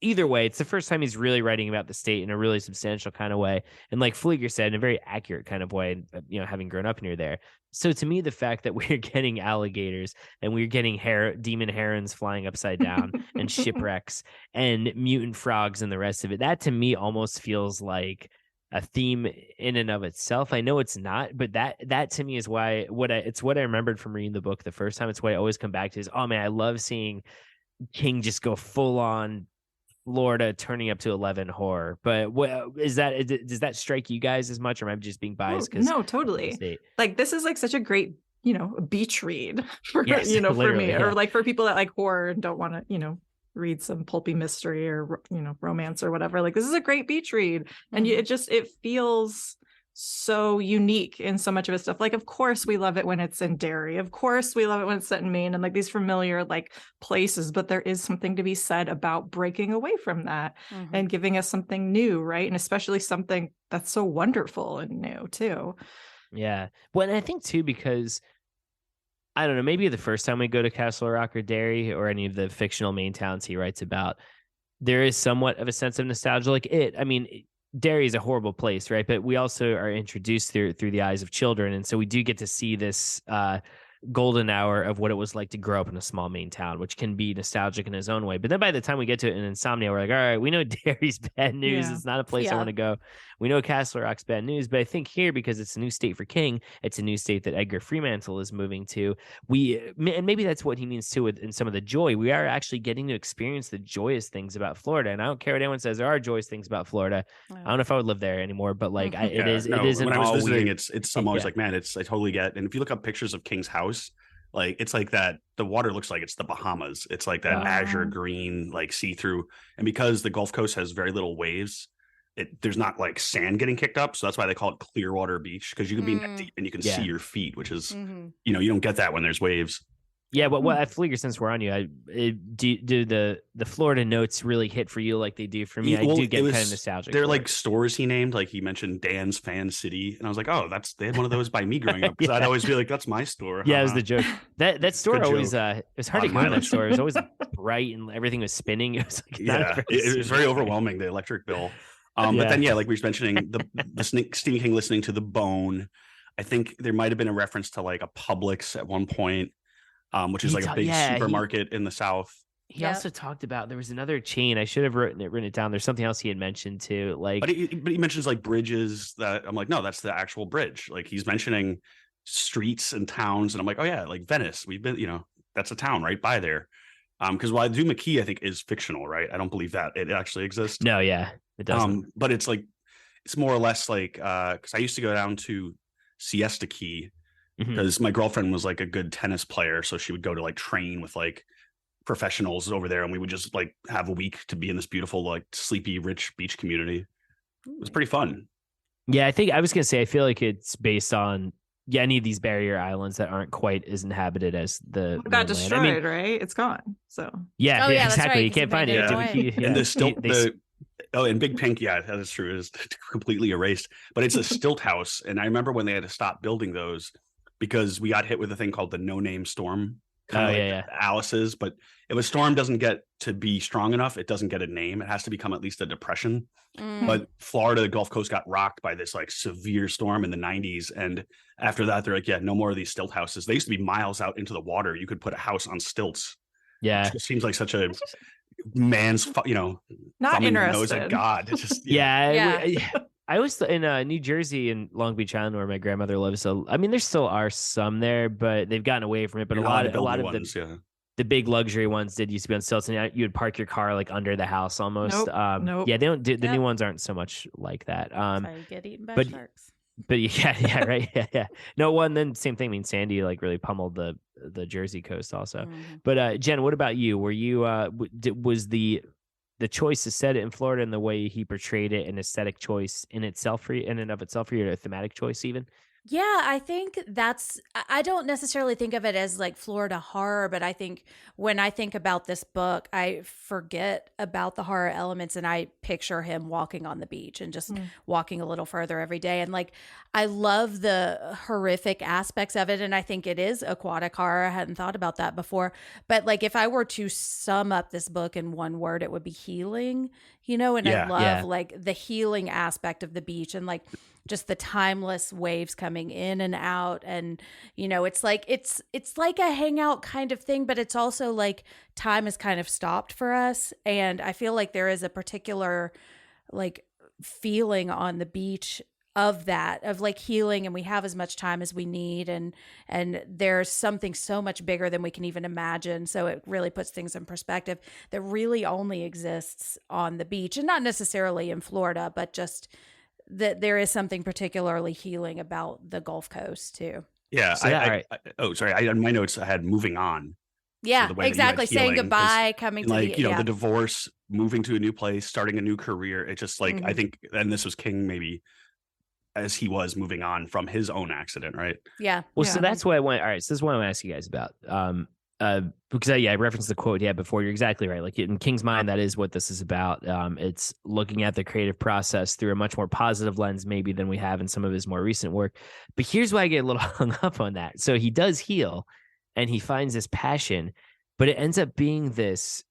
Either way, it's the first time he's really writing about the state in a really substantial kind of way. And like Pfleegor said, in a very accurate kind of way, having grown up near there. So to me, the fact that we're getting alligators and we're getting demon herons flying upside down and shipwrecks and mutant frogs and the rest of it, that to me almost feels like a theme in and of itself. I know it's not, but that to me is why it's what I remembered from reading the book the first time. It's what I always come back to is, oh man, I love seeing King just go full on Florida turning up to 11 horror. But does that strike you guys as much, or am I just being biased? No, totally. Like this is like such a great, beach read for, for me, or like for people that like horror and don't want to, read some pulpy mystery or, romance or whatever. Like this is a great beach read. And it feels so unique in so much of his stuff. Like, of course we love it when it's in Derry. Of course we love it when it's set in Maine and like these familiar like places, but there is something to be said about breaking away from that and giving us something new, right? And especially something that's so wonderful and new too. Yeah. Well, and I think too, because I don't know, maybe the first time we go to Castle Rock or Derry or any of the fictional Maine towns he writes about, there is somewhat of a sense of nostalgia. Like Derry is a horrible place, right? But we also are introduced through the eyes of children. And so we do get to see this golden hour of what it was like to grow up in a small Maine town, which can be nostalgic in his own way. But then by the time we get to it in Insomnia, we're like, all right, we know Derry's bad news. Yeah. It's not a place I want to go. We know Castle Rock's bad news. But I think here, because it's a new state for King, it's a new state that Edgar Fremantle is moving to. And maybe that's what he means too in some of the joy. We are actually getting to experience the joyous things about Florida. And I don't care what anyone says, there are joyous things about Florida. I don't know if I would live there anymore, but like it isn't when I was all visiting, weird. I'm always like, man, I totally get. And if you look up pictures of King's house, like it's like that, the water looks like it's the Bahamas. It's like that azure green, like see-through. And because the Gulf Coast has very little waves, there's not like sand getting kicked up. So that's why they call it Clearwater Beach, because you can be neck deep and you can see your feet, which is, you don't get that when there's waves. Yeah, but at Pfleegor, since we're on you, do the Florida notes really hit for you like they do for me? I do get kind of nostalgic. They're like stores he named, like he mentioned Dan's Fan City, and I was like, oh, they had one of those by me growing up, because I'd always be like, that's my store. Yeah, it was the joke. That store always it was hard to go in that store. It was always bright and everything was spinning. It was like it was very overwhelming, the electric bill. But then like we were mentioning the Stephen King listening to The Bone. I think there might have been a reference to like a Publix at one point. Which is like a big supermarket in the South. He also talked about, there was another chain. I should have written it down. There's something else he had mentioned too. Like, but he mentions like bridges that I'm like, no, that's the actual bridge. Like he's mentioning streets and towns, and I'm like, oh yeah, like Venice. We've been, that's a town right by there. Because while Duma Key, I think, is fictional, right? I don't believe that it actually exists. No, yeah, it doesn't. But it's like, it's more or less like, because I used to go down to Siesta Key, because my girlfriend was like a good tennis player, so she would go to like train with like professionals over there, and we would just like have a week to be in this beautiful, like sleepy, rich beach community. It was pretty fun. Yeah, I think I was gonna say, I feel like it's based on any of these barrier islands that aren't quite as inhabited as the got destroyed, right? It's gone. So yeah, exactly. Right, you can't find it. And and Big Pink, that is true, is completely erased. But it's a stilt house, and I remember when they had to stop building those, because we got hit with a thing called the no-name storm, Alice's. But if a storm doesn't get to be strong enough, it doesn't get a name. It has to become at least a depression. But Florida, the Gulf Coast, got rocked by this like severe storm in the 90s. And after that, they're like, no more of these stilt houses. They used to be miles out into the water. You could put a house on stilts. Yeah. It seems like such a man's, not interested. Nose at God. It's just, I was in New Jersey and Long Beach Island, where my grandmother lives. So I mean, there still are some there, but they've gotten away from it. But a lot of the big luxury ones used to be on stilts, and you would park your car like under the house almost. Nope. Yeah, they don't. The new ones aren't so much like that. That's how you get eaten by sharks. But right, yeah. No one. Then same thing. I mean, Sandy like really pummeled the Jersey coast also. But Jen, what about you? Were you was the choice to set it in Florida and the way he portrayed it an aesthetic choice in and of itself for you, a thematic choice even? Yeah, I think I don't necessarily think of it as like Florida horror, but I think when I think about this book, I forget about the horror elements and I picture him walking on the beach and just walking a little further every day. And like, I love the horrific aspects of it. And I think it is aquatic horror. I hadn't thought about that before. But like, if I were to sum up this book in one word, it would be healing, and I love like the healing aspect of the beach and like just the timeless waves coming in and out. And, it's like a hangout kind of thing, but it's also like time is kind of stopped for us. And I feel like there is a particular like feeling on the beach of like healing, and we have as much time as we need. And there's something so much bigger than we can even imagine. So it really puts things in perspective that really only exists on the beach, and not necessarily in Florida, but just that there is something particularly healing about the Gulf Coast too. Yeah. On my notes, I had moving on. Yeah, so exactly. Saying goodbye, coming to the divorce, moving to a new place, starting a new career. It's just like, I think, and this was King maybe as he was moving on from his own accident, right? Yeah. Well, Yeah. so that's what I want. All right, so this is what I want to ask you guys about. Because I referenced the quote you had before. You're exactly right. Like in King's mind, that is what this is about. It's looking at the creative process through a much more positive lens, maybe than we have in some of his more recent work. But here's why I get a little hung up on that. So he does heal, and he finds this passion, but it ends up being this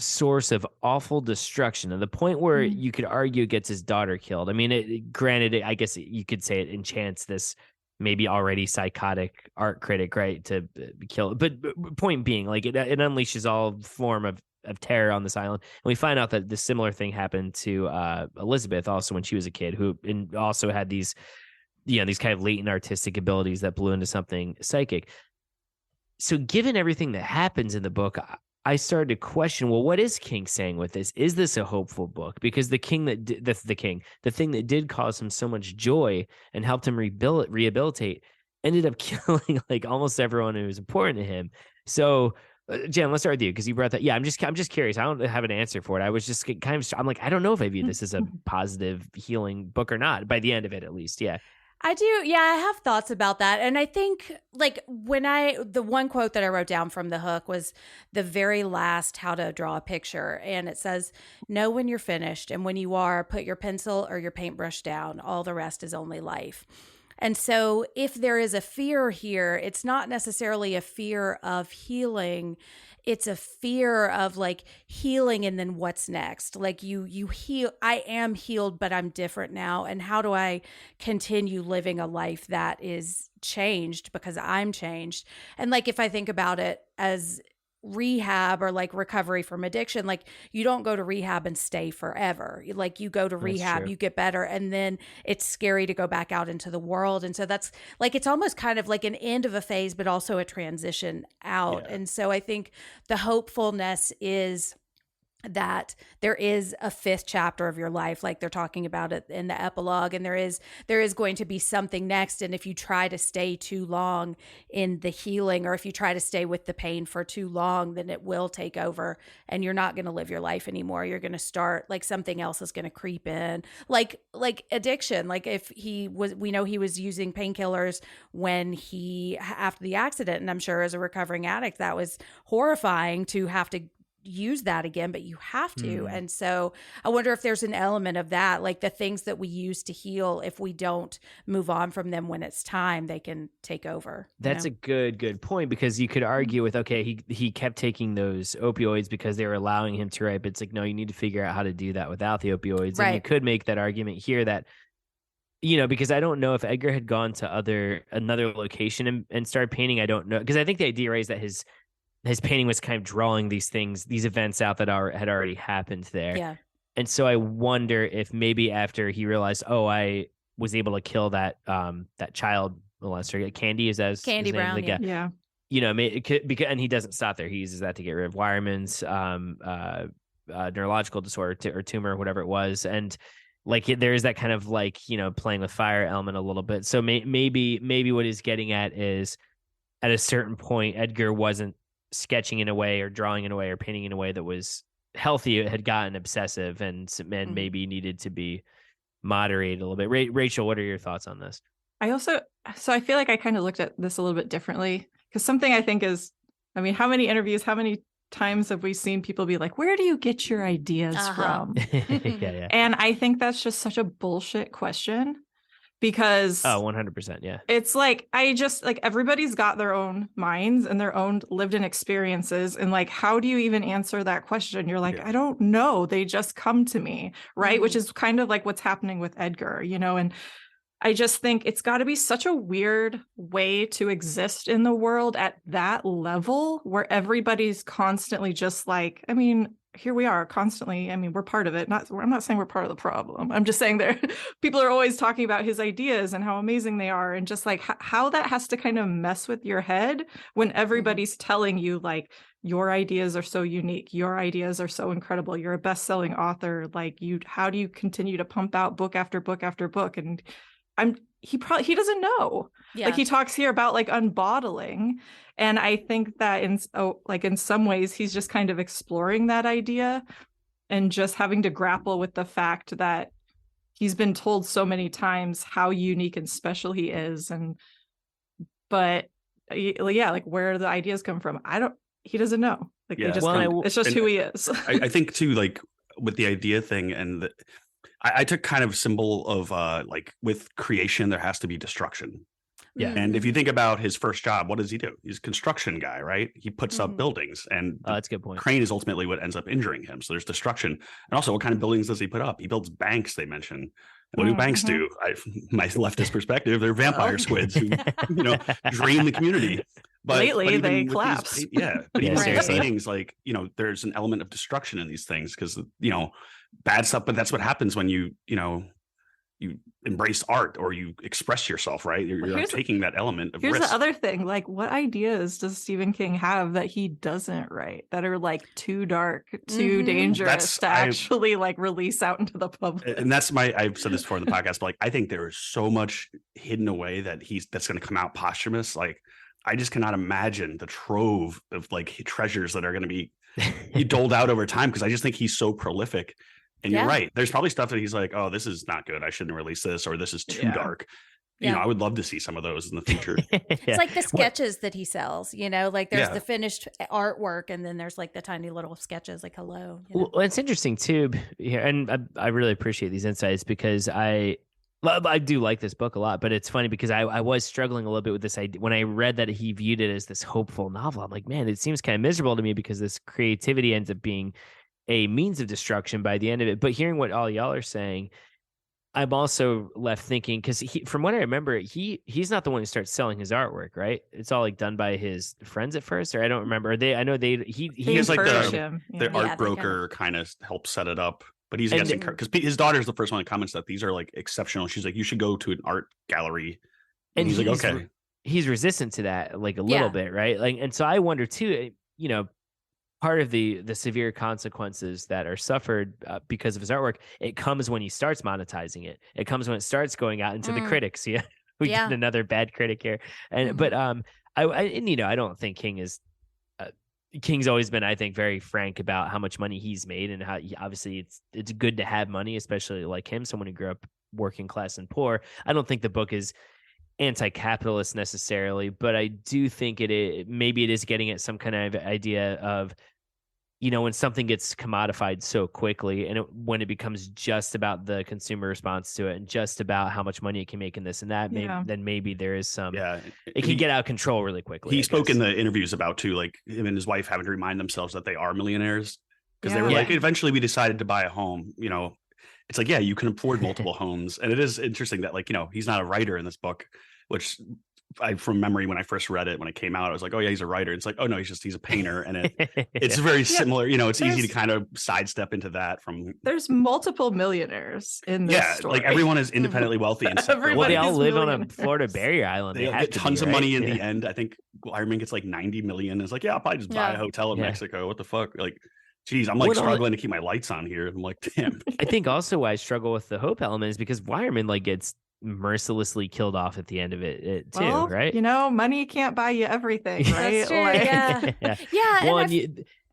source of awful destruction, to the point where you could argue it gets his daughter killed. I mean, granted, I guess you could say it enchants this maybe already psychotic art critic, right, to kill. But point being, like it unleashes all form of terror on this island. And we find out that the similar thing happened to Elizabeth also when she was a kid, who also had these, these kind of latent artistic abilities that blew into something psychic. So given everything that happens in the book, I started to question, well, what is King saying with this? Is this a hopeful book? Because the thing that did cause him so much joy and helped him rehabilitate, ended up killing like almost everyone who was important to him. So, Jen, let's start with you, because you brought that. Yeah, I'm just curious. I don't have an answer for it. I was just kind of, I'm like, I don't know if I view this as a positive healing book or not. By the end of it, at least, yeah. I do. Yeah, I have thoughts about that. And I think like the one quote that I wrote down from the hook was the very last how to draw a picture. And it says, know when you're finished. And when you are, put your pencil or your paintbrush down. All the rest is only life. And so if there is a fear here, it's not necessarily a fear of healing. It's a fear of like healing and then what's next? Like you heal, I am healed, but I'm different now. And how do I continue living a life that is changed because I'm changed? And like, if I think about it as rehab or like recovery from addiction, like you don't go to rehab and stay forever. Like you go to rehab, you get better, and then it's scary to go back out into the world. And so that's like, it's almost kind of like an end of a phase, but also a transition out. Yeah. And so I think the hopefulness is that there is a fifth chapter of your life, like they're talking about it in the epilogue, and there is going to be something next. And if you try to stay too long in the healing, or if you try to stay with the pain for too long, then it will take over and you're not going to live your life anymore. You're going to start, like something else is going to creep in, like addiction. Like if we know he was using painkillers after the accident. And I'm sure as a recovering addict, that was horrifying to have to use that again, but you have to. And so I wonder if there's an element of that, like the things that we use to heal, if we don't move on from them when it's time, they can take over. That's a good point, because you could argue with, okay, he kept taking those opioids because they were allowing him to write, but it's like, no, you need to figure out how to do that without the opioids. Right. And you could make that argument here that, because I don't know if Edgar had gone to another location and started painting. I don't know, because I think the idea is that his painting was kind of drawing these events out that had already happened there. Yeah. And so I wonder if maybe after he realized, I was able to kill that child molester, Candy, is that Candy his name? Brown? Like, yeah. Because and he doesn't stop there. He uses that to get rid of Weiermann's neurological disorder or tumor, or whatever it was. And like there is that kind of like, playing with fire element a little bit. So maybe what he's getting at is, at a certain point, Edgar wasn't sketching in a way or drawing in a way or painting in a way that was healthy. It had gotten obsessive and maybe needed to be moderated a little bit. Rachel, what are your thoughts on this? I feel like I kind of looked at this a little bit differently, because something I think is, I mean, how many times have we seen people be like, where do you get your ideas from? Yeah. And I think that's just such a bullshit question. Because 100%, yeah. It's like, everybody's got their own minds and their own lived-in experiences. And like, how do you even answer that question? You're like, I don't know. They just come to me, right? Which is kind of like what's happening with Edgar, and I just think it's got to be such a weird way to exist in the world at that level, where everybody's constantly just like, I mean, here we are constantly. I mean, we're part of it. I'm not saying we're part of the problem. I'm just saying people are always talking about his ideas and how amazing they are. And just like how that has to kind of mess with your head when everybody's telling you like, your ideas are so unique. Your ideas are so incredible. You're a best-selling author. Like how do you continue to pump out book after book after book? And he doesn't know. Yeah. Like he talks here about like unbottling. And I think that in some ways he's just kind of exploring that idea and just having to grapple with the fact that he's been told so many times how unique and special he is, but yeah, like where the ideas come from, he doesn't know. Like they just it's just who he is. I think too, like with the idea thing, and I took kind of symbol of like with creation there has to be destruction. Yeah. And if you think about his first job, what does he do? He's a construction guy, right? He puts up buildings, and that's a good point. Crane is ultimately what ends up injuring him. So there's destruction. And also, what kind of buildings does he put up? He builds banks, they mention. And what do banks do? My leftist perspective, they're vampire squids who, drain the community. But lately they collapse. But even with these paintings, like, there's an element of destruction in these things because, bad stuff. But that's what happens when you embrace art or you express yourself, right? You're taking that element of risk. Here's the other thing. Like, what ideas does Stephen King have that he doesn't write that are like too dark, too dangerous to actually like release out into the public? And that's I've said this before in the podcast, but like, I think there is so much hidden away that's going to come out posthumous. Like, I just cannot imagine the trove of like treasures that are going to be doled out over time, because I just think he's so prolific. And you're right. There's probably stuff that he's like, oh, this is not good. I shouldn't release this, or this is too dark. I would love to see some of those in the future. It's like the sketches that he sells, like there's the finished artwork, and then there's like the tiny little sketches like hello. Well, it's interesting too here. And I really appreciate these insights, because I do like this book a lot, but it's funny because I was struggling a little bit with this idea. When I read that he viewed it as this hopeful novel, I'm like, man, it seems kind of miserable to me, because this creativity ends up being a means of destruction by the end of it. But hearing what all y'all are saying, I'm also left thinking, because from what I remember, he's not the one who starts selling his artwork, right? It's all like done by his friends at first, or I don't remember. He has like the art broker kind of helps set it up, but he's guessing because his daughter's the first one that comments that these are like exceptional. She's like, you should go to an art gallery, and he's like, okay. He's resistant to that like a little bit, right? Like, and so I wonder too, part of the severe consequences that are suffered because of his artwork, it comes when he starts monetizing it. It comes when it starts going out into the critics. Yeah, we get another bad critic here. And but I don't think King is. King's always been, I think, very frank about how much money he's made, and how obviously it's good to have money, especially like him, someone who grew up working class and poor. I don't think the book is anti-capitalist necessarily, but I do think maybe it is getting at some kind of idea of, when something gets commodified so quickly, and when it becomes just about the consumer response to it and just about how much money it can make in this and that, then maybe there is some, it can get out of control really quickly. He spoke in the interviews about too, like him and his wife having to remind themselves that they are millionaires, because they were like, eventually we decided to buy a home, it's like, you can afford multiple homes. And it is interesting that like, he's not a writer in this book, which from memory, when I first read it, when it came out, I was like, oh yeah, he's a writer. It's like, oh no, he's a painter. And it's very similar, it's easy to kind of sidestep into that there's multiple millionaires in this story. Like everyone is independently wealthy and separate. Well, they all live on a Florida barrier island. They get tons of money in the end. I think Ironman gets like 90 million. It's like, I'll probably just buy a hotel in Mexico. What the fuck? Like, geez, I'm like struggling to keep my lights on here. I'm like, damn. I think also why I struggle with the hope element is because Wireman like gets mercilessly killed off at the end of it too, right? Money can't buy you everything, right? That's true, yeah. Well,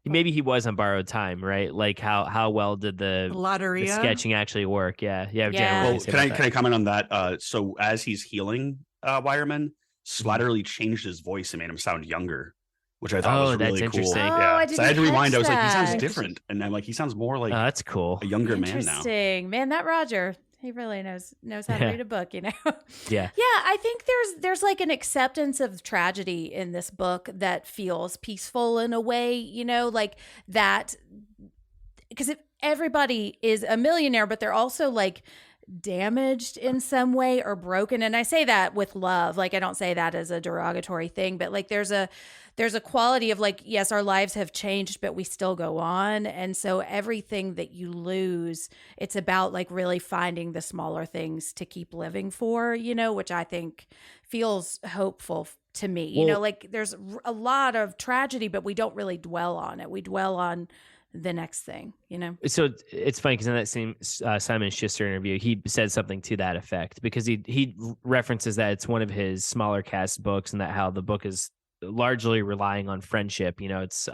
maybe he was on borrowed time, right? Like how well did the sketching actually work? Yeah. Well, can I comment on that? So as he's healing Wireman, Slattery changed his voice and made him sound younger, which I thought was really cool. Interesting. So I had to rewind. I was like, he sounds different, and I'm like, he sounds more like that's cool, a younger man now. Interesting, man. That Roger. He really knows how to read a book, Yeah. Yeah, I think there's like an acceptance of tragedy in this book that feels peaceful in a way, like that, because everybody is a millionaire, but they're also like damaged in some way or broken. And I say that with love. Like, I don't say that as a derogatory thing, but like there's a quality of like, yes, our lives have changed, but we still go on. And so everything that you lose, it's about like really finding the smaller things to keep living for, which I think feels hopeful to me. Well, like there's a lot of tragedy, but we don't really dwell on it. We dwell on the next thing, So it's funny because in that same Simon Schuster interview, he said something to that effect, because he references that it's one of his smaller cast books, and that how the book is largely relying on friendship. It's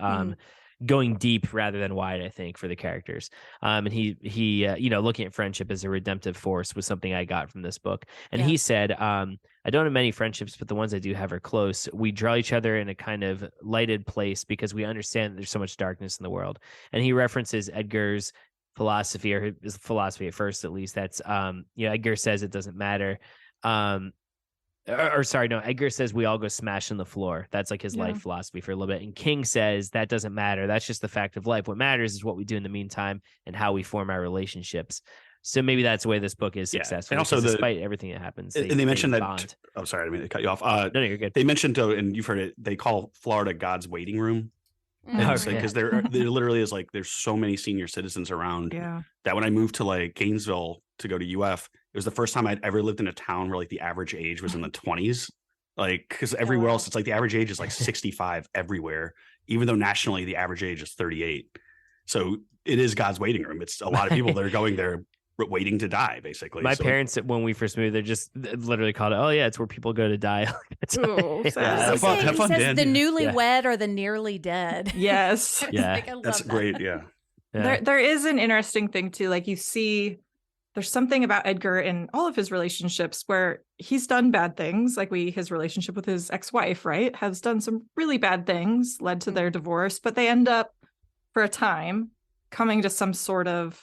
going deep rather than wide, I think, for the characters. And he looking at friendship as a redemptive force was something I got from this book. And he said, I don't have many friendships, but the ones I do have are close. We draw each other in a kind of lighted place because we understand that there's so much darkness in the world. And he references Edgar's philosophy, or his philosophy at first, at least. That's, Edgar says it doesn't matter. Edgar says we all go smash on the floor. That's like his life philosophy for a little bit. And King says that doesn't matter. That's just the fact of life. What matters is what we do in the meantime and how we form our relationships. So maybe that's the way this book is successful. And also, despite everything that happens, they mentioned that. Bond. Oh, sorry, I didn't mean to cut you off. No, you're good. They mentioned, and you've heard it. They call Florida God's waiting room. Because there literally is like there's so many senior citizens around that when I moved to like Gainesville to go to UF, it was the first time I'd ever lived in a town where like the average age was in the 20s. Like, because everywhere else it's like the average age is like 65 everywhere, even though nationally the average age is 38. So it is God's waiting room. It's a lot of people that are going there waiting to die, basically. My parents, when we first moved, they just literally called it, it's where people go to die. Have fun, Dan. The newlywed or the nearly dead. Yes. That's great. Yeah. There is an interesting thing too. Like, you see, there's something about Edgar in all of his relationships where he's done bad things. Like his relationship with his ex-wife, right, has done some really bad things, led to their divorce, but they end up for a time coming to some sort of,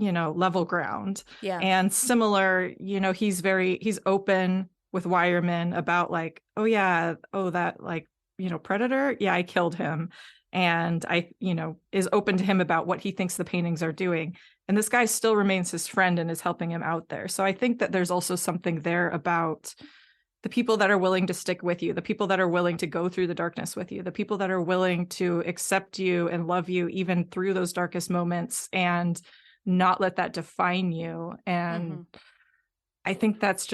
level ground. Yeah. And similar, he's open with Wireman about like, Predator. Yeah, I killed him. And is open to him about what he thinks the paintings are doing. And this guy still remains his friend and is helping him out there. So I think that there's also something there about the people that are willing to stick with you, the people that are willing to go through the darkness with you, the people that are willing to accept you and love you even through those darkest moments and not let that define you. And I think that's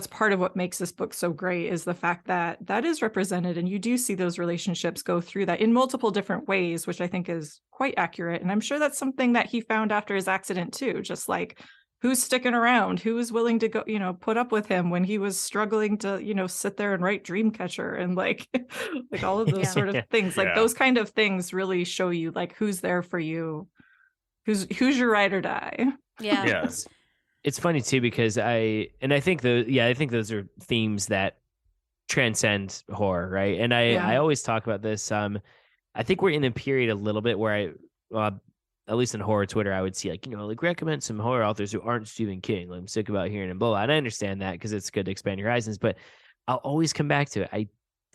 part of what makes this book so great, is the fact that that is represented, and you do see those relationships go through that in multiple different ways, which I think is quite accurate. And I'm sure that's something that he found after his accident too, just like who's sticking around, who was willing to go, put up with him when he was struggling to, sit there and write Dreamcatcher and like all of those sort of things. Like those kind of things really show you like who's there for you, who's your ride or die. Yeah. Yes. It's funny too, because I think those are themes that transcend horror, right? And I always talk about this. I think we're in a period a little bit where at least in horror Twitter, I would see like recommend some horror authors who aren't Stephen King. Like, I'm sick about hearing him blah. And I understand that because it's good to expand your horizons, but I'll always come back to it.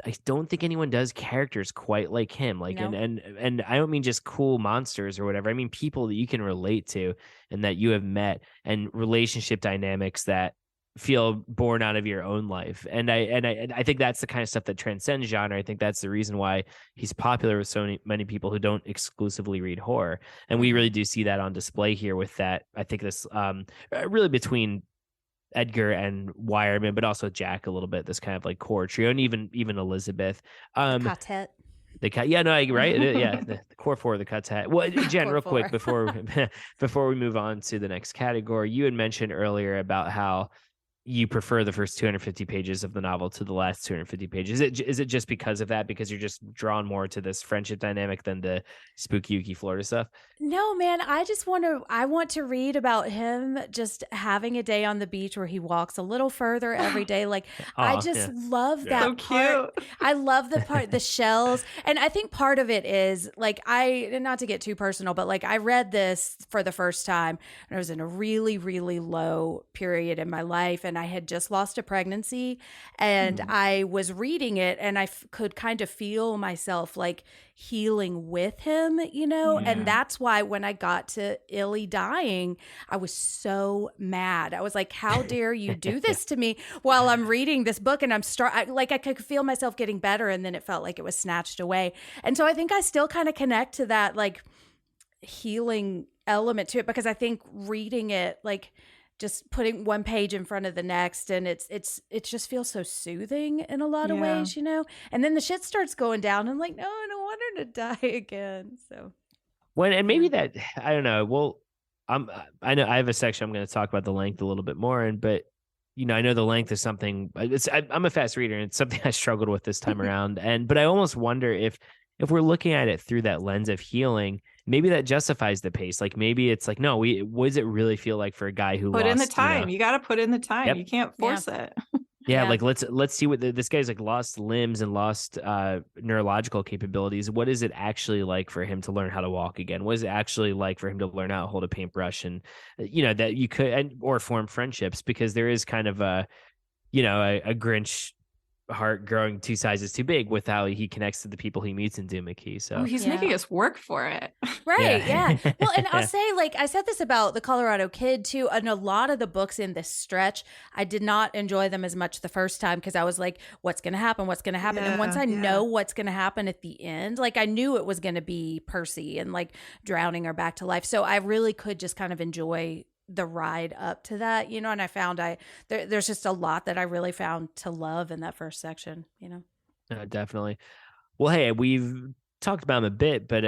I don't think anyone does characters quite like him. Like, no. and I don't mean just cool monsters or whatever. I mean people that you can relate to and that you have met, and relationship dynamics that feel born out of your own life. And I think that's the kind of stuff that transcends genre. I think that's the reason why he's popular with so many people who don't exclusively read horror. And we really do see that on display here with that. I think this really between Edgar and Wireman, but also Jack a little bit, this kind of like core trio, and even Elizabeth. Quartet. The core four of the quartet. Well, Jen, real quick before we move on to the next category, you had mentioned earlier about how you prefer the first 250 pages of the novel to the last 250 pages. Is it just because of that? Because you're just drawn more to this friendship dynamic than the spooky Yuki Florida stuff? No, man. I want to read about him just having a day on the beach where he walks a little further every day. Like, I just love that so part. Cute. I love the part, the shells. And I think part of it is like, not to get too personal, but like I read this for the first time and I was in a really, really low period in my life. And I had just lost a pregnancy and I was reading it and I could kind of feel myself like healing with him, and that's why when I got to Illy dying, I was so mad. I was like, how dare you do this to me while I'm reading this book, and I could feel myself getting better, and then it felt like it was snatched away. And so I think I still kind of connect to that like healing element to it, because I think reading it, like just putting one page in front of the next, and it just feels so soothing in a lot of ways, and then the shit starts going down and like, no, I don't want her to die again. So and maybe that, I don't know. Well, I know I have a section I'm going to talk about the length a little bit more, but I know the length is something. I'm a fast reader, and it's something I struggled with this time around. But I almost wonder if if we're looking at it through that lens of healing, maybe that justifies the pace. Like maybe it's like, no, what does it really feel like for a guy who put lost, in the time? You got to put in the time. Yep. You can't force it. Yeah, like let's see what this guy's like lost limbs and lost neurological capabilities. What is it actually like for him to learn how to walk again? What is it actually like for him to learn how to hold a paintbrush and that you could or form friendships? Because there is kind of a Grinch heart growing 2 sizes too big with how he connects to the people he meets in Duma Key. So he's making us work for it. Right. Yeah. Well, and I'll say, like, I said this about The Colorado Kid too, and a lot of the books in this stretch, I did not enjoy them as much the first time because I was like, what's going to happen? What's going to happen? And once I know what's going to happen at the end, like I knew it was going to be Percy and like drowning her back to life. So I really could just kind of enjoy the ride up to that, and I found there's just a lot that I really found to love in that first section, Definitely. Well, hey, we've talked about him a bit, but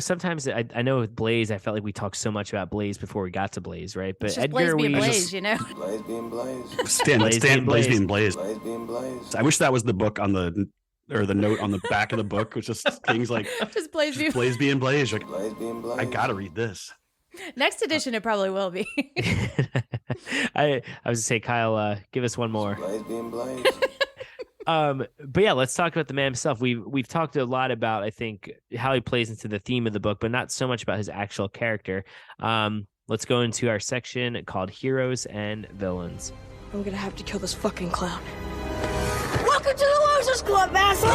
sometimes I know with Blaze, I felt like we talked so much about Blaze before we got to Blaze, right? But Edgar, Blaze being Blaze, Blaze being Blaze. Blaze being Blaze. Blaze being Blaze. I wish that was the book on the note on the back of the book, which just things like just Blaze being Blaze. Like, Blaze being Blaze. I gotta read this. Next edition, it probably will be. I was to say, Kyle, give us one more. Blaze being Blaze. But yeah, let's talk about the man himself. We've talked a lot about, I think, how he plays into the theme of the book, but not so much about his actual character. Let's go into our section called Heroes and Villains. I'm gonna have to kill this fucking clown. Welcome to the Losers Club, asshole!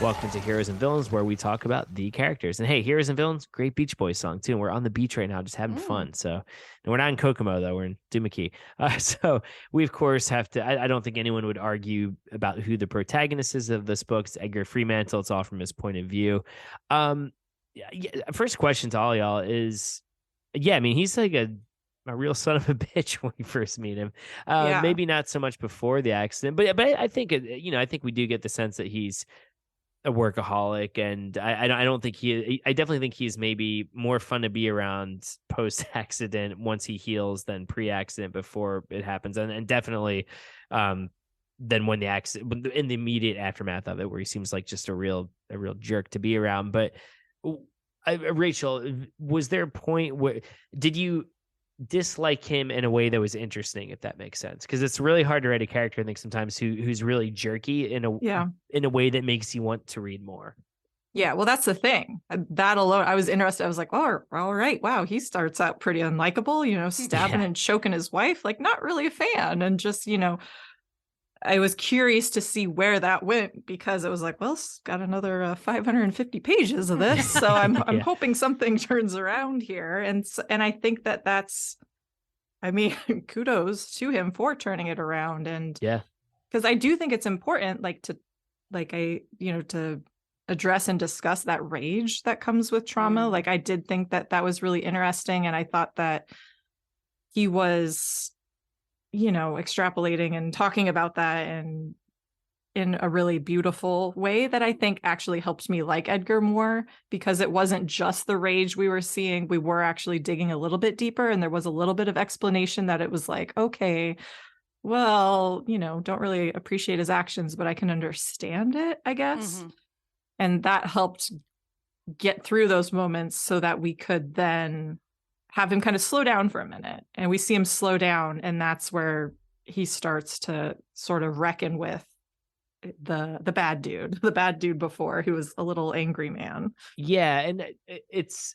Welcome to Heroes and Villains, where we talk about the characters. And hey, Heroes and Villains, great Beach Boys song too. And we're on the beach right now, just having fun. So, and we're not in Kokomo though; we're in Duma Key. So we of course have to. I don't think anyone would argue about who the protagonist is of this book. It's Edgar Fremantle. It's all from his point of view. First question to all y'all is, I mean, he's like a real son of a bitch when we first meet him. Maybe not so much before the accident, but I think I think we do get the sense that he's a workaholic, and I don't think I definitely think he's maybe more fun to be around post accident once he heals than pre-accident before it happens, and definitely than when the accident, in the immediate aftermath of it, where he seems like just a real jerk to be around. But Rachel, was there a point where did you dislike him in a way that was interesting, if that makes sense? Because it's really hard to write a character, I think, sometimes who's really jerky in a way that makes you want to read more. Yeah, well, that's the thing. That alone, I was interested. I was like, oh, all right, wow, he starts out pretty unlikable, stabbing and choking his wife, like not really a fan. And just, I was curious to see where that went, because it was like, well, it's got another 550 pages of this. So I'm hoping something turns around here. And I think that's, I mean, kudos to him for turning it around. And because I do think it's important, to address and discuss that rage that comes with trauma. Like, I did think that was really interesting. And I thought that he was, extrapolating and talking about that and in a really beautiful way that I think actually helped me like Edgar more, because it wasn't just the rage we were seeing. We were actually digging a little bit deeper, and there was a little bit of explanation that it was like, okay, well, don't really appreciate his actions, but I can understand it, I guess. And that helped get through those moments so that we could then have him kind of slow down for a minute, and we see him slow down, and that's where he starts to sort of reckon with the bad dude before, who was a little angry man. Yeah, and it's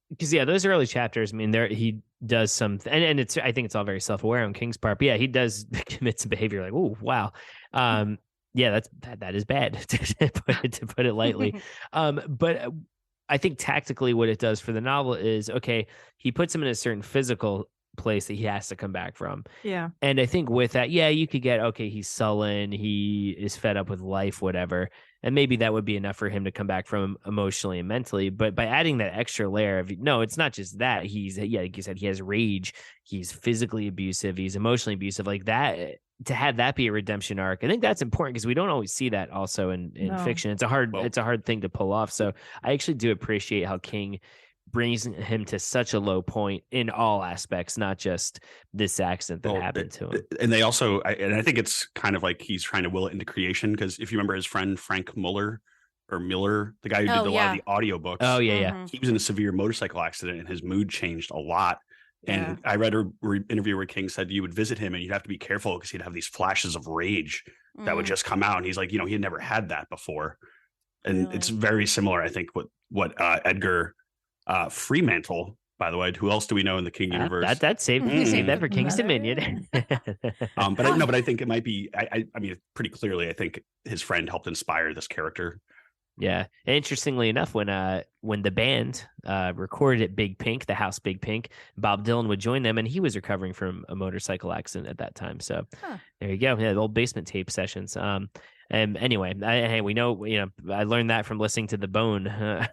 because those early chapters, I mean, he does something, and it's, I think it's all very self-aware on King's part, but he does commit some behavior like, oh wow, that is bad to put it lightly. But I think tactically what it does for the novel is, okay, he puts him in a certain physical place that he has to come back from. Yeah. And I think with that, you could get, okay, he's sullen, he is fed up with life, whatever. And maybe that would be enough for him to come back from emotionally and mentally. But by adding that extra layer of, no, it's not just that. He's, like you said, he has rage, he's physically abusive, he's emotionally abusive, like that. To have that be a redemption arc, I think that's important, because we don't always see that also in fiction. It's a hard thing to pull off. So I actually do appreciate how King brings him to such a low point in all aspects, not just this accident that happened to him. And they also, and I think it's kind of like he's trying to will it into creation, because if you remember his friend Frank Miller, the guy who did a lot of the audiobooks. Oh, yeah. He was in a severe motorcycle accident and his mood changed a lot. And I read an interview where King said you would visit him and you'd have to be careful because he'd have these flashes of rage that would just come out. And he's like, he had never had that before. And it's very similar, I think, what Edgar Fremantle, by the way, who else do we know in the King universe? That saved that for King's Dominion. But I think it might be, I mean, pretty clearly, I think his friend helped inspire this character. Yeah. Interestingly enough, when the band recorded at Big Pink, the house Big Pink, Bob Dylan would join them, and he was recovering from a motorcycle accident at that time. So there you go. Yeah, the old basement tape sessions. And anyway, we know, I learned that from listening to The Bone. The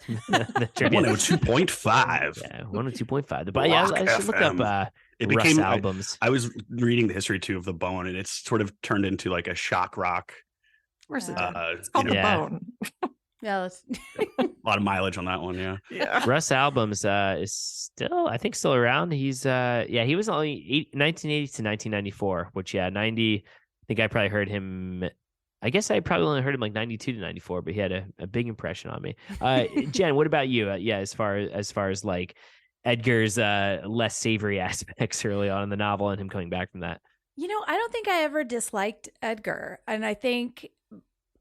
102.5. Yeah, 102.5. But yeah, I should look up Russ albums. I was reading the history too of The Bone, and it's sort of turned into like a shock rock. Where's it? It's called The Bone. Yeah, a lot of mileage on that one. Yeah. Russ Albums is still around. He's he was only 1980 to 1994, which 90. I think I probably heard him. I guess I probably only heard him like 92 to 94, but he had a big impression on me. Jen, what about you? As far as like Edgar's less savory aspects early on in the novel and him coming back from that. I don't think I ever disliked Edgar, and I think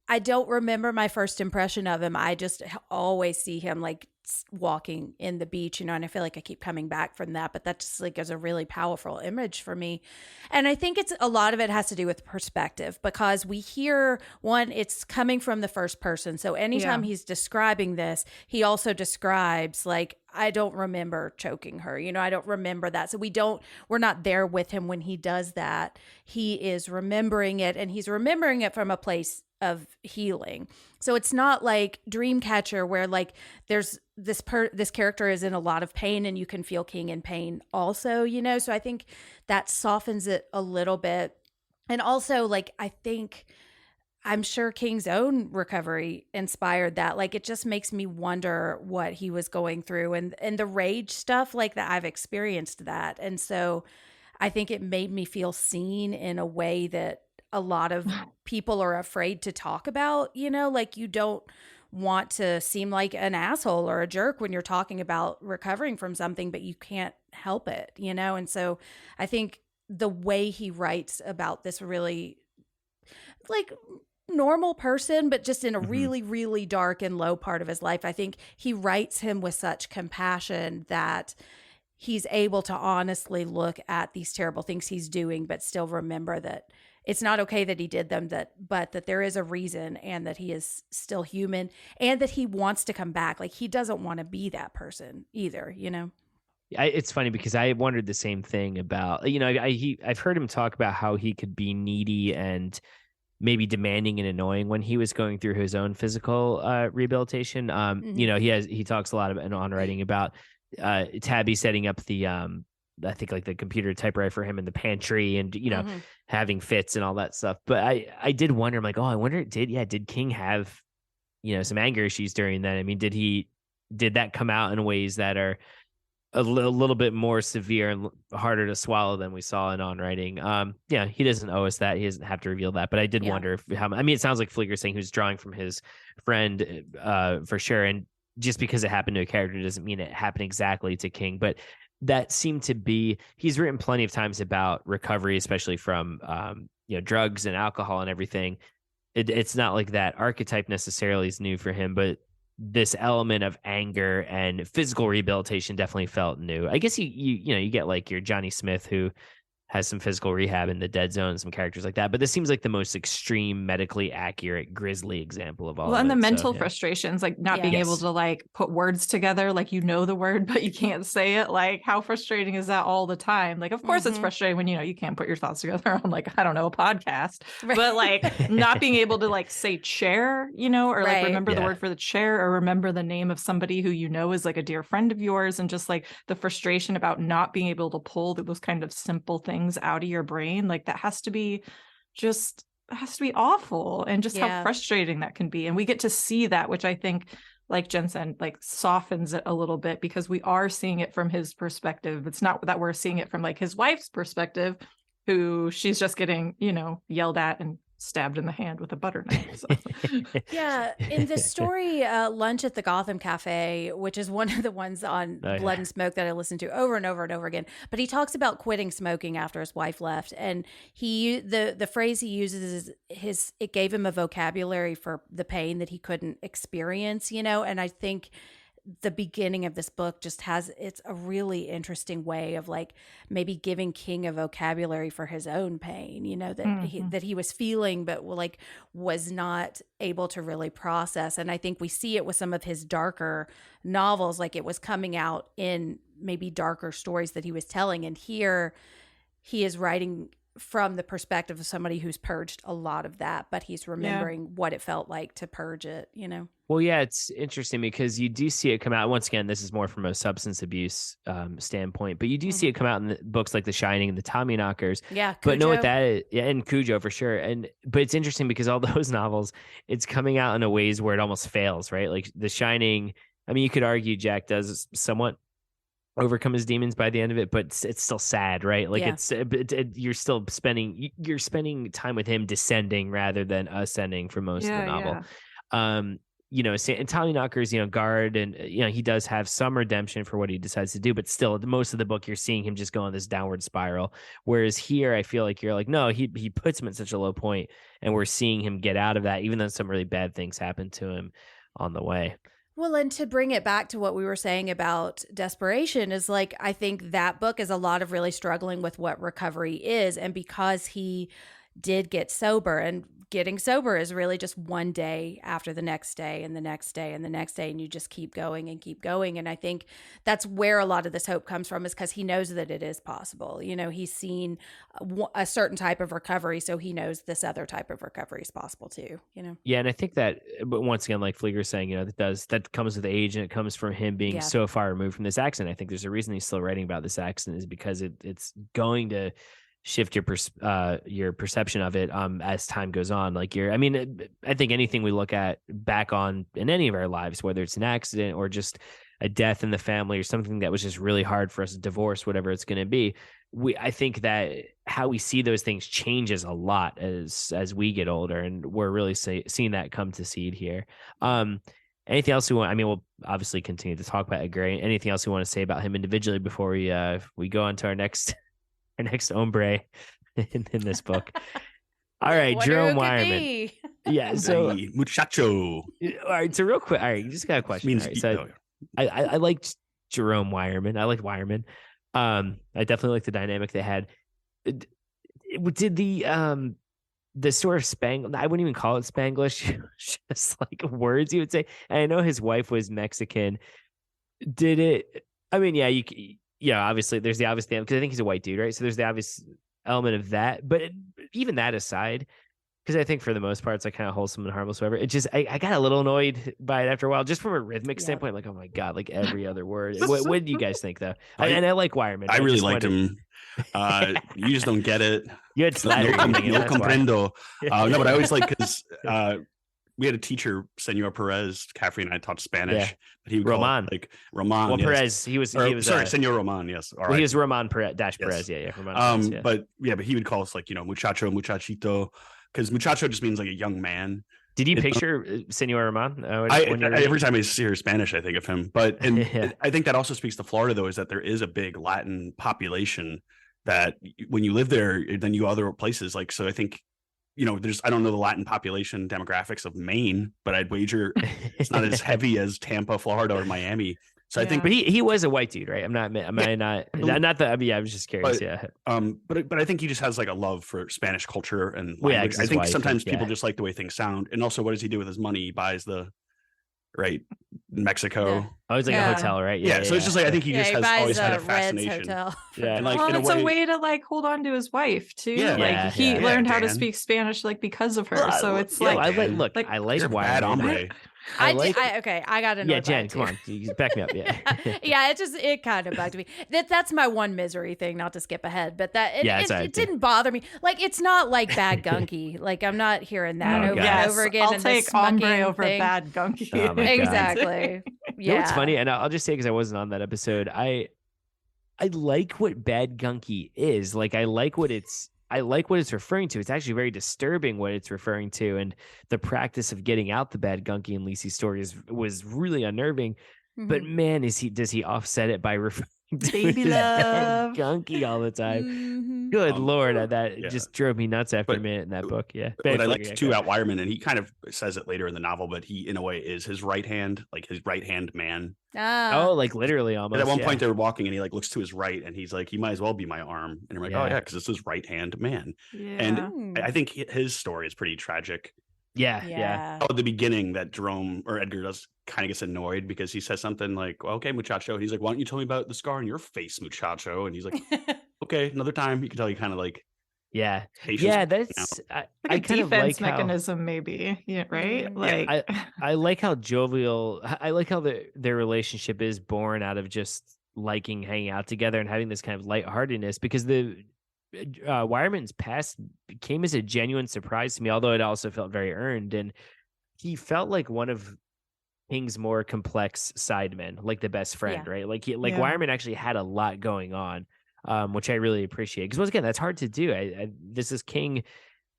I don't remember my first impression of him. I just always see him like walking in the beach, and I feel like I keep coming back from that, but that just like is a really powerful image for me. And I think a lot of it has to do with perspective, because we hear it's coming from the first person. So anytime he's describing this, he also describes like, I don't remember choking her. I don't remember that. So we're not there with him when he does that. He is remembering it, and he's remembering it from a place of healing. So it's not like Dreamcatcher where like there's this character is in a lot of pain and you can feel King in pain also, so I think that softens it a little bit. And also like I'm sure King's own recovery inspired that. Like it just makes me wonder what he was going through, and the rage stuff like that, I've experienced that. And so I think it made me feel seen in a way that a lot of people are afraid to talk about, like you don't want to seem like an asshole or a jerk when you're talking about recovering from something, but you can't help it, And so I think the way he writes about this really like normal person, but just in a really, really dark and low part of his life, I think he writes him with such compassion that he's able to honestly look at these terrible things he's doing, but still remember that it's not okay that he did them, but that there is a reason, and that he is still human, and that he wants to come back. Like he doesn't want to be that person either, It's funny because I wondered the same thing about, I've heard him talk about how he could be needy and maybe demanding and annoying when he was going through his own physical rehabilitation. He talks a lot about on writing about Tabby setting up the I think like the computer typewriter for him in the pantry, and having fits and all that stuff. But I did wonder, I'm like, I wonder, did King have some anger issues during that? I mean, did that come out in ways that are a little bit more severe and harder to swallow than we saw in On Writing? He doesn't owe us that. He doesn't have to reveal that. But I did wonder it sounds like Pfleegor saying he was drawing from his friend for sure. And just because it happened to a character doesn't mean it happened exactly to King. But that seemed to be, he's written plenty of times about recovery, especially from, drugs and alcohol and everything. It's not like that archetype necessarily is new for him, but this element of anger and physical rehabilitation definitely felt new. I guess you get like your Johnny Smith, who has some physical rehab in the Dead Zone, some characters like that. But this seems like the most extreme, medically accurate, grisly example of all. Well, and the mental frustrations, like not being able to like put words together, like the word, but you can't say it. Like how frustrating is that all the time? Like, of course it's frustrating when, you can't put your thoughts together on like, I don't know, a podcast, but like not being able to like say chair, or like remember the word for the chair, or remember the name of somebody who is like a dear friend of yours. And just like the frustration about not being able to pull those kind of simple things out of your brain, like that has to be awful, and just how frustrating that can be. And we get to see that, which I think like Jen said, like softens it a little bit because we are seeing it from his perspective. It's not that we're seeing it from like his wife's perspective, who she's just getting, yelled at and stabbed in the hand with a butter knife. So. Yeah, in the story Lunch at the Gotham Cafe, which is one of the ones on Blood and Smoke that I listened to over and over and over again, but he talks about quitting smoking after his wife left, and the phrase he uses is it gave him a vocabulary for the pain that he couldn't experience, and I think the beginning of this book just it's a really interesting way of like maybe giving King a vocabulary for his own pain, that he was feeling, but like was not able to really process. And I think we see it with some of his darker novels, like it was coming out in maybe darker stories that he was telling. And here he is writing from the perspective of somebody who's purged a lot of that, but he's remembering what it felt like to purge it, Well, yeah, it's interesting because you do see it come out. Once again, this is more from a substance abuse standpoint, but you do see it come out in the books like The Shining and the Tommyknockers. Yeah, Cujo. But know what that is? Yeah, and Cujo for sure. But it's interesting because all those novels, it's coming out in a ways where it almost fails, right? Like The Shining, I mean, you could argue Jack does somewhat overcome his demons by the end of it, but it's still sad, right? Like you're still spending time with him descending rather than ascending for most of the novel. And Tommyknockers, Guard, and he does have some redemption for what he decides to do, but still most of the book you're seeing him just go on this downward spiral. Whereas here I feel like you're like, no, he puts him at such a low point and we're seeing him get out of that, even though some really bad things happen to him on the way. Well, and to bring it back to what we were saying about desperation is like, I think that book is a lot of really struggling with what recovery is. And because he did get sober, and getting sober is really just one day after the next day and the next day and the next day, and you just keep going and keep going. And I think that's where a lot of this hope comes from, is because he knows that it is possible. He's seen a certain type of recovery, so he knows this other type of recovery is possible too. Yeah, and I think that, but once again, like Pfleegor saying, that comes with age, and it comes from him being so far removed from this accident. I think there's a reason he's still writing about this accident, is because it's going to shift your perception of it as time goes on. I think anything we look at back on in any of our lives, whether it's an accident or just a death in the family or something that was just really hard for us, to divorce, whatever it's going to be, I think that how we see those things changes a lot as we get older, and we're really seeing that come to seed here. Anything else we want? I mean, we'll obviously continue to talk about Edgar. Anything else we want to say about him individually before we go on to our next hombre in this book? All right, Jerome Wireman. Yeah, so Muchacho. All right, so real quick. All right, you just got a question. All right, so I liked Jerome Wireman. I liked Wireman. I definitely liked the dynamic they had. Did the sort of Spanglish, I wouldn't even call it Spanglish, just like words you would say. And I know his wife was Mexican. Did it? I mean, obviously there's the obvious thing, because I think he's a white dude, right? So there's the obvious element of that. But even that aside, because I think for the most part it's like kind of wholesome and harmless, whatever. It just I got a little annoyed by it after a while, just from a rhythmic standpoint. Like, oh my god, like every other word. What do you guys think though? I like Wireman. I really liked him. You just don't get it. You had no comprendo. No, but I always like, because we had a teacher, Senor Perez. Caffrey and I taught Spanish, but he would Roman. Call it like Roman. Well, yes. Perez, he was sorry, Senor Roman. Yes, all right. Well, he was Roman Perez. Perez. Yeah. Roman Perez, but he would call us like muchacho, muchachito, because muchacho just means like a young man. Did you picture Senor Roman? Every time I hear Spanish, I think of him. But I think that also speaks to Florida, though, is that there is a big Latin population. That when you live there, then you other places, like, so I think, I don't know the Latin population demographics of Maine, but I'd wager it's not as heavy as Tampa, Florida, or Miami. So I think, but he was a white dude, right? Not that. I mean, I was just curious. But I think he just has like a love for Spanish culture and language. I think sometimes people just like the way things sound. And also, what does he do with his money? He buys Mexico. Oh, it's like a hotel, right? Yeah. So it's just like, I think he just has always had a fascination. Hotel. Yeah. And it's a way to like hold on to his wife too. Yeah. He learned how to speak Spanish because of her. So it's I like Wireman. I like. I got another. Yeah, Jen, come on, you back me up. Yeah, yeah. It kind of bugged me. That's my one misery thing. Not to skip ahead, but it didn't bother me. Like it's not like Bad Gunky. Like I'm not hearing that over and over again. I'll take Ombre over thing. Bad Gunky. Oh Exactly. Yeah. You know what's funny, and I'll just say because I wasn't on that episode, I like what Bad Gunky is. Like I like what it's referring to. It's actually very disturbing what it's referring to, and the practice of getting out the Bad Gunky in Lisi's story was really unnerving. Mm-hmm. But man, does he offset it by referring to baby love Bad Gunky all the time? Mm-hmm. Good Lord, that just drove me nuts after a minute in that book. Yeah, but I liked too about Wireman, and he kind of says it later in the novel, but he in a way is his right hand, like his right hand man. Oh, like literally almost. But at one point they were walking, and he like looks to his right, and he's like, "He might as well be my arm." And I'm like, "Oh yeah, because it's his right hand man." Yeah. And I think his story is pretty tragic. Yeah. Oh, at the beginning, that Jerome or Edgar does kind of gets annoyed because he says something like, well, "Okay, Muchacho." And he's like, "Why don't you tell me about the scar on your face, Muchacho?" And he's like, "Okay, another time." You can tell he kind of like. Yeah, that's like a kind of defense like mechanism, maybe. Yeah, right. Like I like how jovial. I like how their relationship is born out of just liking hanging out together and having this kind of lightheartedness. Because the Wireman's past came as a genuine surprise to me, although it also felt very earned, and he felt like one of King's more complex sidemen, like the best friend, right? Like Wireman actually had a lot going on. Which I really appreciate because once again, that's hard to do. This is King.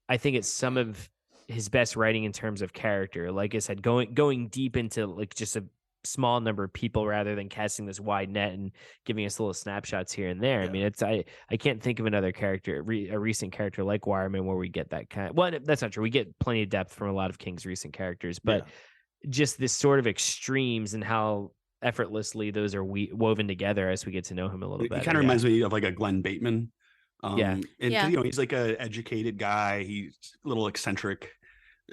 I think it's some of his best writing in terms of character. Like I said, going deep into like just a small number of people rather than casting this wide net and giving us little snapshots here and there. Yeah. I mean, I can't think of another character, a recent character like Wireman where we get that kind of. Well, that's not true. We get plenty of depth from a lot of King's recent characters, but just this sort of extremes and how effortlessly those are woven together as we get to know him a little bit. He kind of reminds me of like a Glenn Bateman. And you know, he's like a educated guy. He's a little eccentric,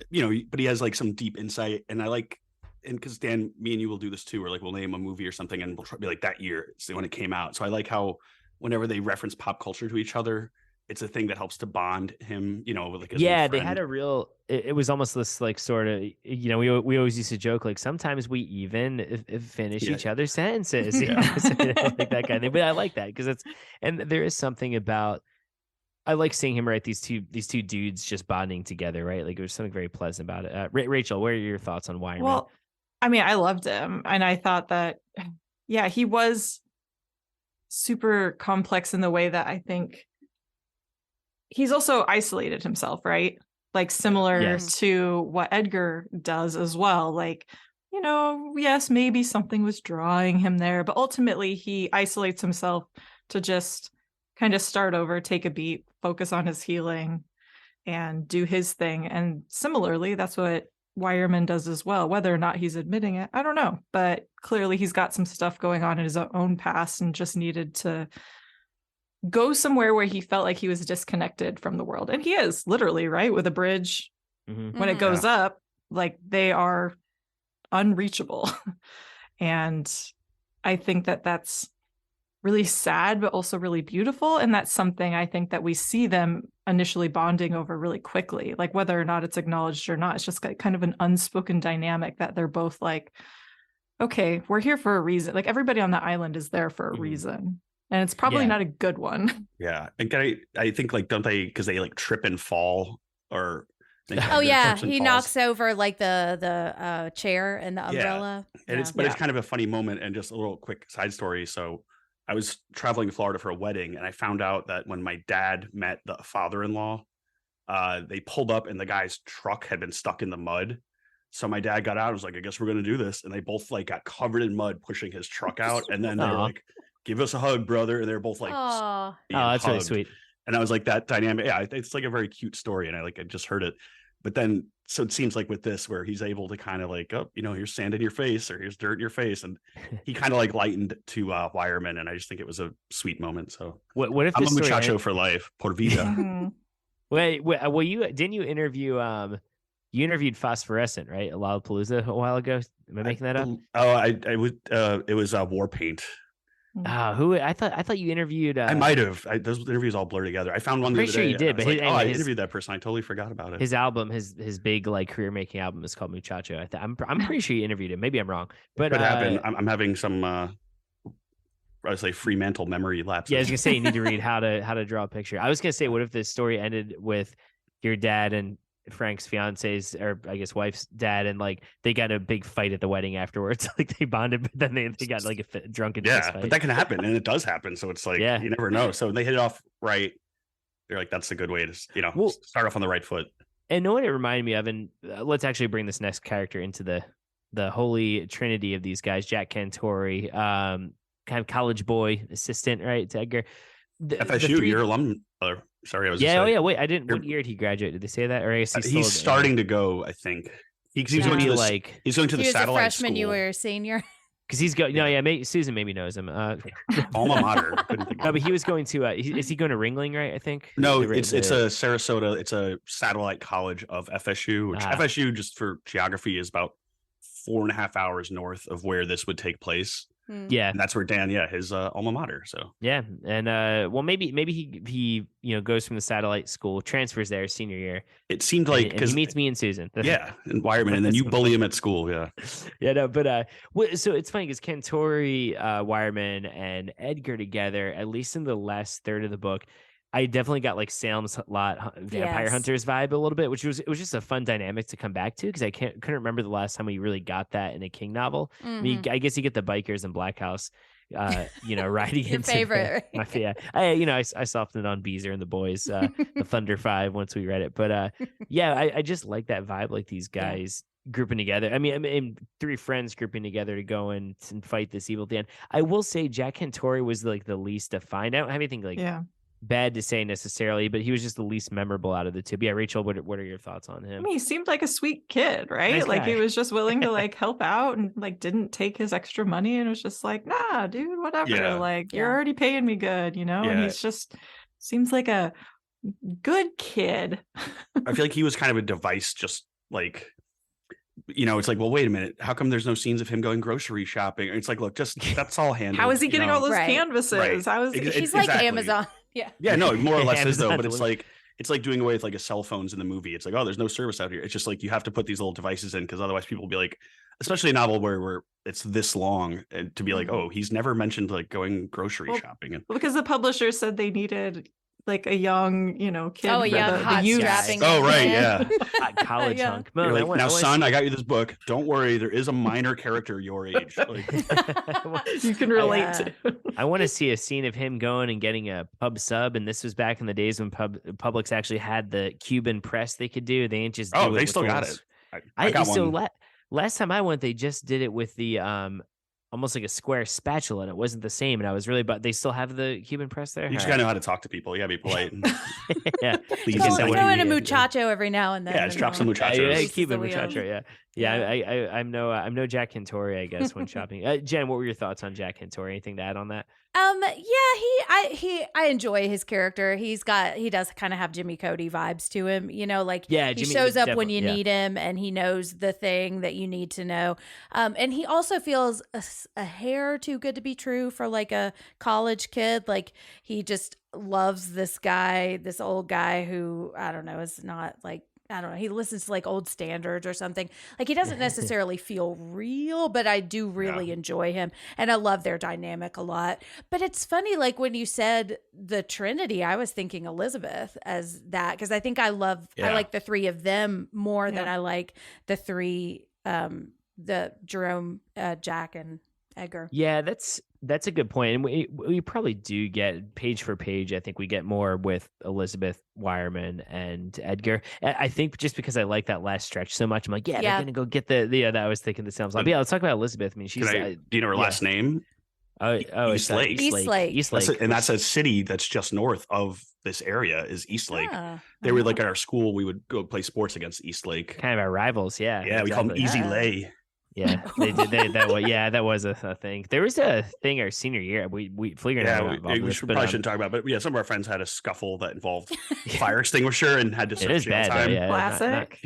you know, but he has like some deep insight. And I like, and because Dan, me and you will do this too, where like we'll name a movie or something and we'll be like that year, it's when it came out. So I like how whenever they reference pop culture to each other, it's a thing that helps to bond him, you know, with like they had a real. It was almost this like sort of, you know, we always used to joke like sometimes we even finish each other's sentences, you know, like that kind of thing. But I like that because and there is something about. I like seeing him write these two dudes just bonding together, right? Like there's something very pleasant about it. Rachel, what are your thoughts on Wireman? Well, I mean, I loved him, and I thought that, he was super complex in the way that I think. He's also isolated himself, right? Like similar to what Edgar does as well. Like, you know, yes, maybe something was drawing him there, but ultimately he isolates himself to just kind of start over, take a beat, focus on his healing and do his thing. And similarly, that's what Wireman does as well. Whether or not he's admitting it, I don't know. But clearly he's got some stuff going on in his own past and just needed to go somewhere where he felt like he was disconnected from the world. And he is literally, right? With a bridge, when it goes up, like they are unreachable. And I think that that's really sad, but also really beautiful. And that's something I think that we see them initially bonding over really quickly, like whether or not it's acknowledged or not. It's just kind of an unspoken dynamic that they're both like, okay, we're here for a reason. Like everybody on the island is there for a reason. And it's probably not a good one. Yeah. And I think like, don't they, because they like trip and fall or. He knocks over like the chair and the umbrella. And it's kind of a funny moment and just a little quick side story. So I was traveling to Florida for a wedding and I found out that when my dad met the father-in-law, they pulled up and the guy's truck had been stuck in the mud. So my dad got out and was like, I guess we're going to do this. And they both like got covered in mud pushing his truck out. And then they were like, give us a hug, brother. And they're both like, oh, that's really sweet. And I was like, that dynamic. Yeah, it's like a very cute story. And I just heard it. But then, so it seems like with this, where he's able to kind of like, oh, you know, here's sand in your face or here's dirt in your face. And he kind of like lightened to Wireman. And I just think it was a sweet moment. So what if I'm a muchacho for life, por vida. Wait, well, didn't you interview, you interviewed Phosphorescent, right? A Lollapalooza a while ago. Am I making that up? Oh, I would, it was War Paint. Who I thought you interviewed. I might have. Those interviews all blur together. I found one. Pretty sure you did, but I interviewed that person. I totally forgot about it. His album, his big like career making album is called Muchacho. I'm pretty sure you interviewed him. Maybe I'm wrong, but could happen. I'm having some. I would say Fremantle memory lapses. Yeah, I was gonna say you need to read how to draw a picture. I was gonna say, what if this story ended with your dad and Frank's fiance's, or I guess wife's dad, and like they got a big fight at the wedding afterwards. Like they bonded, but then they got like a drunken fist fight. But that can happen, and it does happen. So it's like you never know. So they hit it off right. They're like, that's a good way to start off on the right foot. And know what it reminded me of, and let's actually bring this next character into the holy trinity of these guys. Jack Cantori, kind of college boy assistant, right? To Edgar. FSU, your alum. Sorry, I was. Wait, I didn't. What year did he graduate? Did they say that? Or I guess he's starting to go. I think he's going to he's going to the satellite freshman. School. You were a senior. Because he's going. No, yeah. Susan maybe knows him. Alma mater. No, but he was going to. Is he going to Ringling? Right, I think. No, it's a Sarasota. It's a satellite college of FSU. Which FSU, just for geography, is about 4.5 hours north of where this would take place. Yeah, and that's where Dan, his alma mater. So yeah, and well, maybe he goes from the satellite school, transfers there senior year. It seemed like because he meets me and Susan. And Wireman, and then you bully him at school. No, but so it's funny because Cantori, Wireman, and Edgar together, at least in the last third of the book, I definitely got like Salem's Lot Vampire Hunters vibe a little bit, which was just a fun dynamic to come back to because I couldn't remember the last time we really got that in a King novel. I mean, I guess you get the bikers in Black House, riding your into favorite. I softened on Beezer and the boys, the Thunder Five once we read it, but I just like that vibe, like these guys. Grouping together. I mean, three friends grouping together to go and fight this evil Dan. I will say Jack Cantori was like the least defined. I don't have anything like bad to say necessarily, but he was just the least memorable out of the two. But yeah, Rachel, what are your thoughts on him? I mean, he seemed like a sweet kid, right? Nice like guy. he was just willing to like help out and like didn't take his extra money and was just like, nah, dude, whatever. You're already paying me good, And he's just seems like a good kid. I feel like he was kind of a device, just like it's like, well, wait a minute. How come there's no scenes of him going grocery shopping? It's like, look, that's all handled. How is he getting all those canvases? Right. How is he's like Amazon. Yeah, no, more or less is though, but it's like doing away with like a cell phones in the movie. It's like, oh, there's no service out here. It's just like you have to put these little devices in because otherwise people will be like, especially a novel where it's this long, and to be like, oh, he's never mentioned like going grocery shopping. Because the publisher said they needed like a young, kid. Oh, a young hot strapping. Oh, right, yeah. College hunk. You're like, now, son, I got you this book. Don't worry, there is a minor character your age. Like, you can relate to. I want to see a scene of him going and getting a pub sub, and this was back in the days when Publix actually had the Cuban press they could do. They ain't just do they still got it. I got one. Last time I went, they just did it with the almost like a square spatula, and it wasn't the same. And I was really, but they still have the Cuban press there. You just gotta know how to talk to people. You gotta be polite. Yeah, please. Throw in a muchacho every now and then. Yeah, just drop some muchachos. Keep a muchacho. Yeah. I'm no Jack Cantori, I guess, when shopping. Jen, what were your thoughts on Jack Cantori? Anything to add on that? I enjoy his character. He does kind of have Jimmy Cody vibes to him, he shows up when you need him, and he knows the thing that you need to know. And he also feels a hair too good to be true for like a college kid. Like he just loves this guy, this old guy who I don't know is not like. I don't know. He listens to like old standards or something. Like he doesn't necessarily feel real, but I do really enjoy him. And I love their dynamic a lot. But it's funny, like when you said the Trinity, I was thinking Elizabeth as that. Because I think I like the three of them more than I like the three, the Jerome, Jack, and Edgar. Yeah, that's a good point. And we probably do get page for page. I think we get more with Elizabeth, Wireman, and Edgar. I think just because I like that last stretch so much, I'm like, they're gonna go get that I was thinking the sounds like. Let's talk about Elizabeth. I mean, she's. Do you know her last name? East Lake. East Lake. And that's a city that's just north of this area is East Lake. They were like at our school. We would go play sports against East Lake. Kind of our rivals. Yeah. Yeah. We call them Easy Lay. Yeah, they did. That was a thing. There was a thing our senior year. We Pfleegor and I were not involved in this, but, probably shouldn't talk about. But yeah, some of our friends had a scuffle that involved fire extinguisher and had to it serve is jail bad. time. Though, yeah, Classic.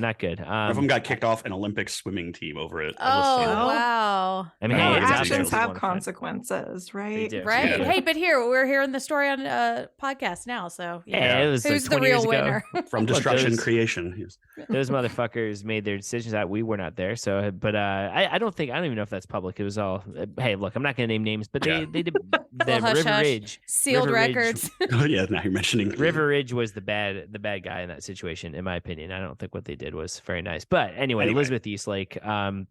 not good. One of them got kicked off an Olympic swimming team over it. Oh, wow. I mean, No, hey, it's actions obviously have one consequences, right? do. Right. Yeah. Hey, but here we're hearing the story on a podcast now. So Yeah, it was who's like 20 the real years ago. winner? From destruction those- creation. Yes. Those motherfuckers made their decisions that we were not there. So, but I don't even know if that's public. It was all. Hey, look, I'm not going to name names, but they did the Well, hush, River hush. Ridge Sealed River Ridge- records. Oh yeah, now you're mentioning River Ridge was the bad guy in that situation, in my opinion. I don't think what they did was very nice. But anyway. Elizabeth Eastlake. I'm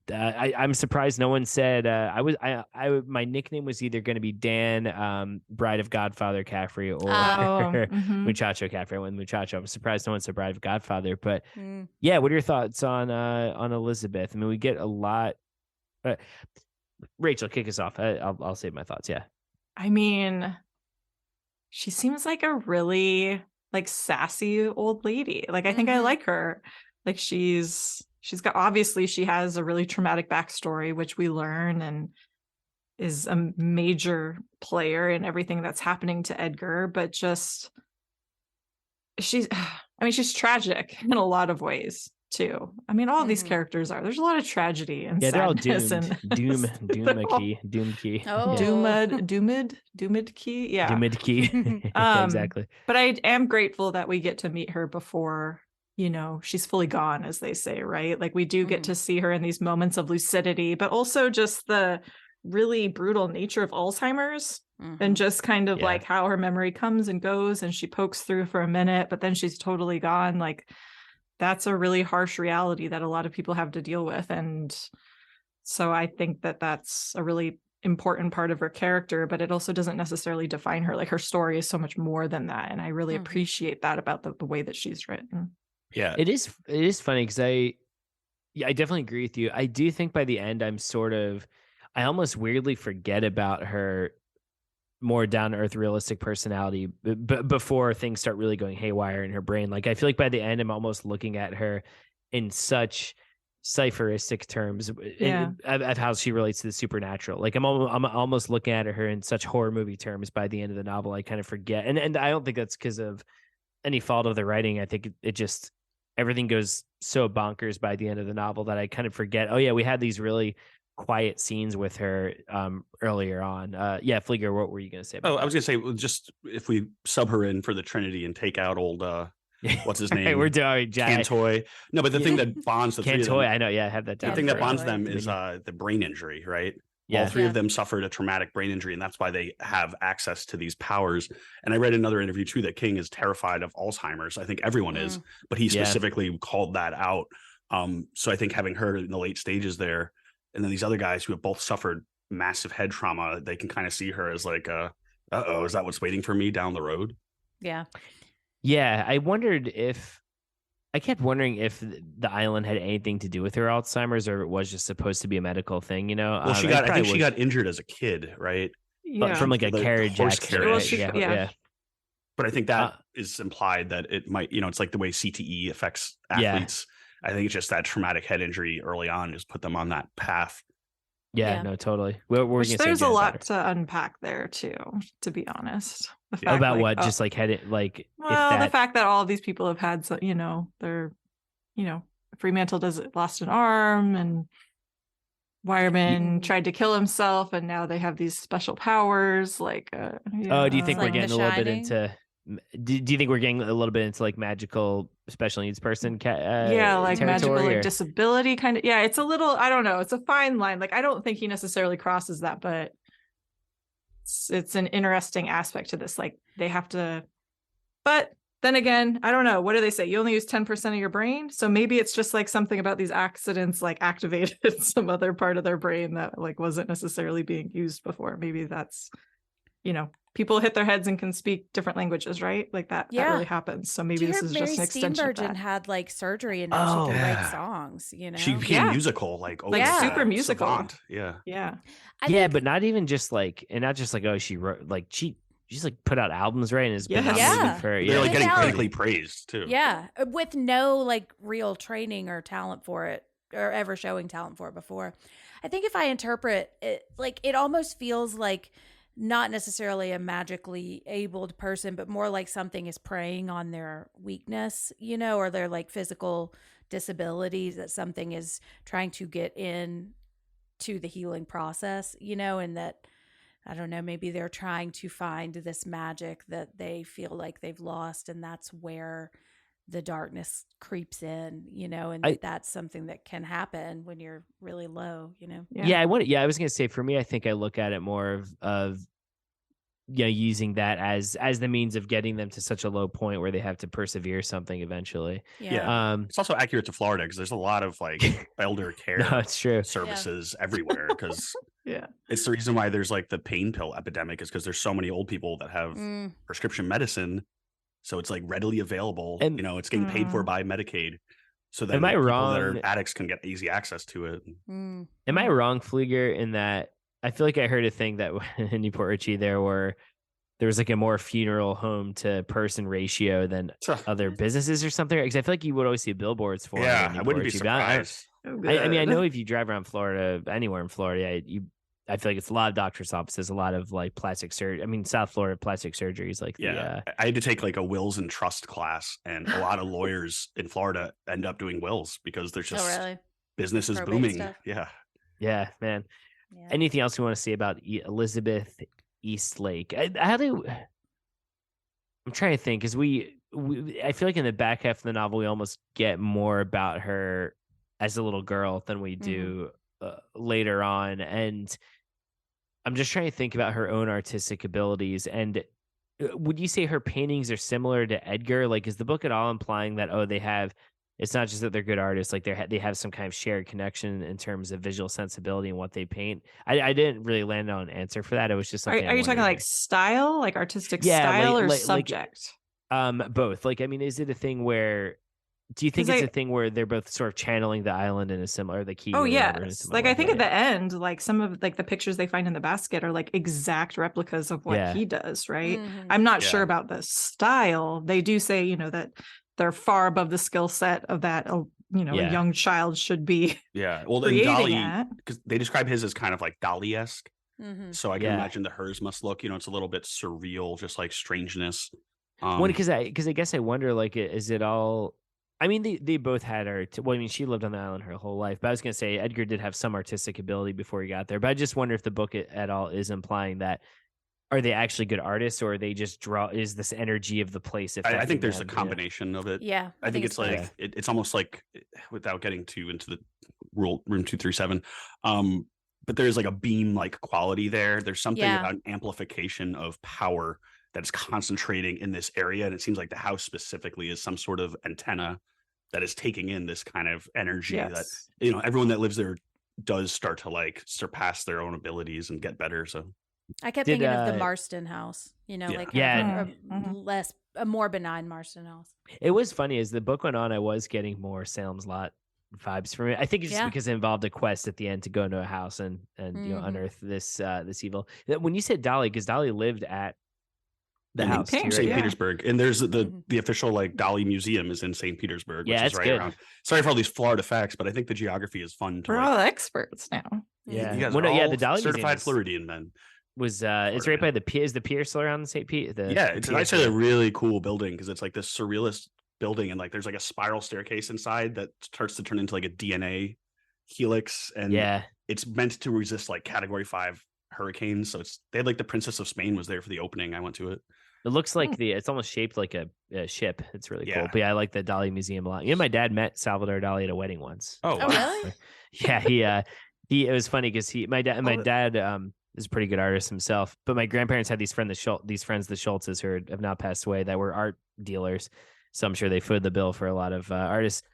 surprised no one said my nickname was either going to be Dan, Bride of Godfather Caffrey, or Muchacho Caffrey. I went Muchacho. I'm surprised no one said Bride of Godfather. But yeah, what are your thoughts on Elizabeth? I mean, we get a lot. Rachel, kick us off. I'll save my thoughts. Yeah. I mean, she seems like a really like sassy old lady. Like I think I like her. Like she's got, obviously she has a really traumatic backstory, which we learn, and is a major player in everything that's happening to Edgar, but just she's tragic in a lot of ways too. I mean, all of these characters there's a lot of tragedy and they're all sadness doomed. and Duma Key. Oh. Duma Key. Yeah. Duma Key. Exactly. But I am grateful that we get to meet her before, she's fully gone, as they say, right? Like we do get to see her in these moments of lucidity, but also just the really brutal nature of Alzheimer's and just kind of like how her memory comes and goes, and she pokes through for a minute, but then she's totally gone. Like that's a really harsh reality that a lot of people have to deal with. And so I think that that's a really important part of her character, but it also doesn't necessarily define her. Like her story is so much more than that. And I really appreciate that about the way that she's written. Yeah. It is funny because I definitely agree with you. I do think by the end, I almost weirdly forget about her more down-to-earth realistic personality before things start really going haywire in her brain. Like I feel like by the end I'm almost looking at her in such cipheristic terms of how she relates to the supernatural. Like I'm almost looking at her in such horror movie terms by the end of the novel. I kind of forget, and I don't think that's because of any fault of the writing. I think it just everything goes so bonkers by the end of the novel that I kind of forget, oh yeah, we had these really quiet scenes with her earlier on. Pfleegor, what were you going to say about that? I was going to say, well, just if we sub her in for the Trinity and take out old what's his name? We're doing Cantoy. No, but the thing that bonds the three of them, I know, I have that down. The thing that bonds them is the brain injury, right? All three of them suffered a traumatic brain injury, and that's why they have access to these powers. And I read another interview too that King is terrified of Alzheimer's. I think everyone is, but he specifically called that out. So I think having her in the late stages there, and then these other guys who have both suffered massive head trauma, they can kind of see her as like, is that what's waiting for me down the road? Yeah. Yeah. I kept wondering if the island had anything to do with her Alzheimer's, or it was just supposed to be a medical thing, Well, I think she got injured as a kid, right? Yeah. From like a carriage accident. Well, But I think that is implied that it might, it's like the way CTE affects athletes. I think it's just that traumatic head injury early on just put them on that path. Yeah. No, totally. There's a lot to unpack there too, to be honest. About what? Just like head it, like the fact that all of these people have had, Fremantle lost an arm, and Wireman tried to kill himself, and now they have these special powers. Like, do you think we're getting a little bit into? Do you think we're getting a little bit into like magical special needs person? Like magical like disability kind of. Yeah, it's a little. I don't know. It's a fine line. Like I don't think he necessarily crosses that, but it's an interesting aspect to this. Like they have to, but then again, I don't know. What do they say? You only use 10% of your brain, so maybe it's just like something about these accidents like activated some other part of their brain that like wasn't necessarily being used before. Maybe that's, people hit their heads and can speak different languages, right? Like that really happens. So maybe this is just an extension of that. Had like surgery and now she can write songs, She became musical, like super musical. Savant. Yeah. But not even just like, and not just like, oh, she wrote like she's like put out albums, right? And has been nominated for they're like getting critically praised too. Yeah. With no like real training or talent for it. or ever showing talent for before. I think if I interpret it, like it almost feels like not necessarily a magically abled person, but more like something is preying on their weakness, or their like physical disabilities, that something is trying to get in to the healing process, and that, I don't know, maybe they're trying to find this magic that they feel like they've lost. And that's where the darkness creeps in, and that's something that can happen when you're really low, Yeah, I was going to say, for me, I think I look at it more of using that as the means of getting them to such a low point where they have to persevere something eventually. It's also accurate to Florida because there's a lot of like elder care No, it's true. services everywhere, because it's the reason why there's like the pain pill epidemic, is because there's so many old people that have prescription medicine, so it's like readily available, and it's getting paid for by Medicaid, so that am I people wrong that are addicts can get easy access to it. Am I wrong, Pfleegor, in that I feel like I heard a thing that in Newport Richie there was like a more funeral home to person ratio than other businesses or something? Because I feel like you would always see billboards for it. I wouldn't be surprised. I mean, I know if you drive around Florida, anywhere in Florida, I feel like it's a lot of doctor's offices, a lot of like plastic surgery. I mean, South Florida plastic surgeries, like I had to take like a wills and trust class, and a lot of lawyers in Florida end up doing wills because there's just business is booming. Stuff. Yeah, man. Yeah. Anything else you want to say about Elizabeth Eastlake? I'm trying to think, because I feel like in the back half of the novel we almost get more about her as a little girl than we do later on, and I'm just trying to think about her own artistic abilities. And would you say her paintings are similar to Edgar? Like, is the book at all implying that it's not just that they're good artists, like they have some kind of shared connection in terms of visual sensibility and what they paint? I didn't really land on an answer for that. It was just something. Are you talking like style, like artistic style, or subject? Both. Like, I mean, is it a thing where? Do you think it's a thing where they're both sort of channeling the island in a similar, the key? Oh yes, like I think at the end, like some of like the pictures they find in the basket are like exact replicas of what he does, right? I'm not sure about the style. They do say, that they're far above the skill set of that, a young child should be. Yeah. Well, then Dali, because they describe his as kind of like Dali-esque. So I can imagine that hers must look, it's a little bit surreal, just like strangeness. Because I guess I wonder, like, is it all? I mean, they both had art. Well, I mean, she lived on the island her whole life. But I was going to say Edgar did have some artistic ability before he got there. But I just wonder if the book at all is implying that. Are they actually good artists, or are they just is this energy of the place? I think there's a combination of it. Yeah. I think it's like, it's almost like, without getting too into the room 237, but there's like a beam like quality there. There's something about an amplification of power that is concentrating in this area. And it seems like the house specifically is some sort of antenna that is taking in this kind of energy that, everyone that lives there does start to like surpass their own abilities and get better. So I kept thinking of the Marston house, like a more benign Marston house. It was funny as the book went on, I was getting more Salem's Lot vibes from it. I think it's just because it involved a quest at the end to go into a house and unearth this evil. When you said Dali, because Dali lived at the house too, St. Petersburg, and there's the official like Dali Museum is in St. Petersburg, which is right around. Sorry for all these Florida facts, but I think the geography is fun. We're all experts now. Yeah, you guys are all the Dali certified Floridian men. Was it's right by the pier? Is the pier still around the St. Pete? It's actually a really cool building because it's like this surrealist building, and like there's like a spiral staircase inside that starts to turn into like a DNA helix, and it's meant to resist like Category 5 hurricanes. So they had like the Princess of Spain was there for the opening. I went to it. It looks like it's almost shaped like a ship. It's really cool. But I like the Dali Museum a lot. My dad met Salvador Dali at a wedding once. Oh, wow. Really? Yeah, it was funny because my dad is a pretty good artist himself, but my grandparents had these friends, the Schultzes, who have now passed away, that were art dealers. So I'm sure they footed the bill for a lot of artists.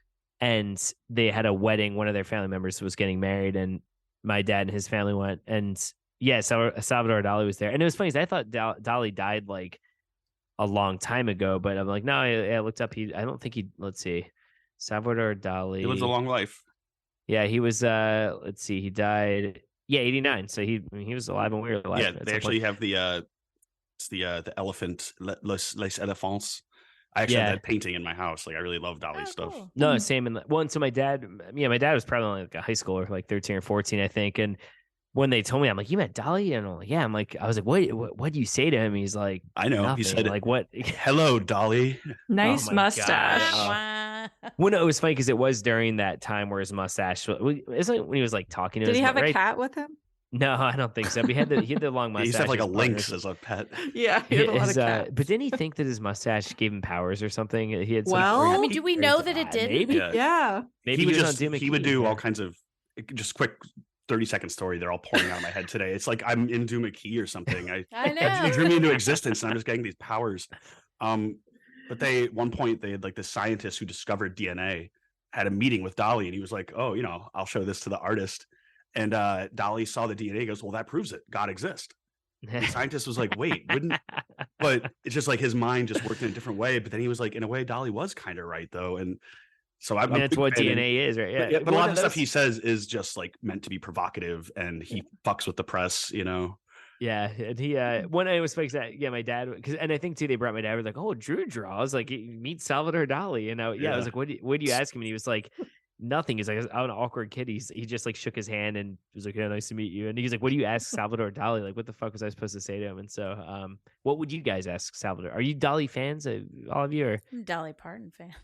And they had a wedding. One of their family members was getting married, and my dad and his family went. And Salvador Dali was there. And it was funny because I thought Dali died like a long time ago, but I'm like, no, I looked up. Let's see. Salvador Dali. He lives a long life. Yeah, he was, he died. Yeah, 89. So he was alive when we were alive. Yeah, they actually have the elephant, les elephants, I actually have that painting in my house. Like I really love Dolly's stuff. Cool. No, same. And so my dad, my dad was probably only like a high schooler, like 13 or 14, I think. And when they told me, I'm like, you met Dolly? And I'm like, yeah. I was like, what do you say to him? He's like, I know. nothing. He said, like, what? Hello, Dolly. Nice mustache. Well, no, it was funny because it was during that time where his mustache, isn't it when he was like talking to Did his he have a right? cat with him? No, I don't think so. But he had the long mustache. He used to have like a lynx as a pet. Yeah, he had a lot of cats. But didn't he think that his mustache gave him powers or something? He had Well, I mean, do we know that it didn't? Maybe. Yeah. Maybe he would do all kinds of just quick 30-second story. They're all pouring out of my head today. It's like I'm in Duma Key or something. I know. It drew me into existence, and I'm just getting these powers. But at one point they had like this scientist who discovered DNA had a meeting with Dolly, and he was like, "Oh, I'll show this to the artist." And Dolly saw the DNA, goes, "Well, that proves it. God exists." The scientist was like, "Wait, wouldn't?" But it's just like his mind just worked in a different way. But then he was like, "In a way, Dolly was kind of right, though." And so I mean, that's what DNA is, right? Yeah. But a lot of stuff he says is just like meant to be provocative, and he fucks with the press, Yeah, and he when I was fixed that, my dad, and I think too they brought my dad, was like, "Oh, Drew draws, like meet Salvador Dali," and I was like, what do you ask him? And he was like, nothing. He's like, I'm an awkward kid. He just like shook his hand and was like, "Yeah, nice to meet you." And he's like, "What do you ask Salvador Dali? Like, what the fuck was I supposed to say to him?" And so, what would you guys ask Salvador? Are you Dali fans, all of you? Or I'm Dolly Parton fan.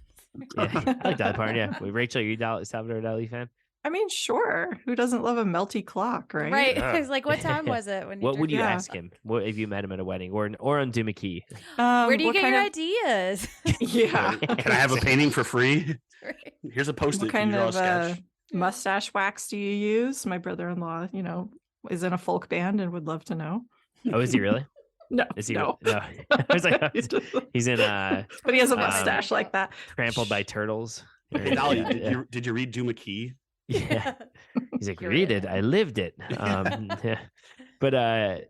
Yeah, I like Dolly Parton. Yeah, wait, Rachel, are you Salvador Dali fan? I mean, sure. Who doesn't love a melty clock, right? Right. I was like, what time was it when? What would you ask him? What if you met him at a wedding or on Duma Key? Where do you get your ideas? Yeah. Can I have a painting for free? Here's a post-it. What kind draw a of sketch. mustache wax do you use? My brother-in-law, is in a folk band and would love to know. Oh, is he really? No, is he? No. No. I was like, he's in but he has a mustache like that. Trampled by turtles. Hey, Dolly, did you read Duma Key? Yeah. He's like, read it. I lived it. Yeah. But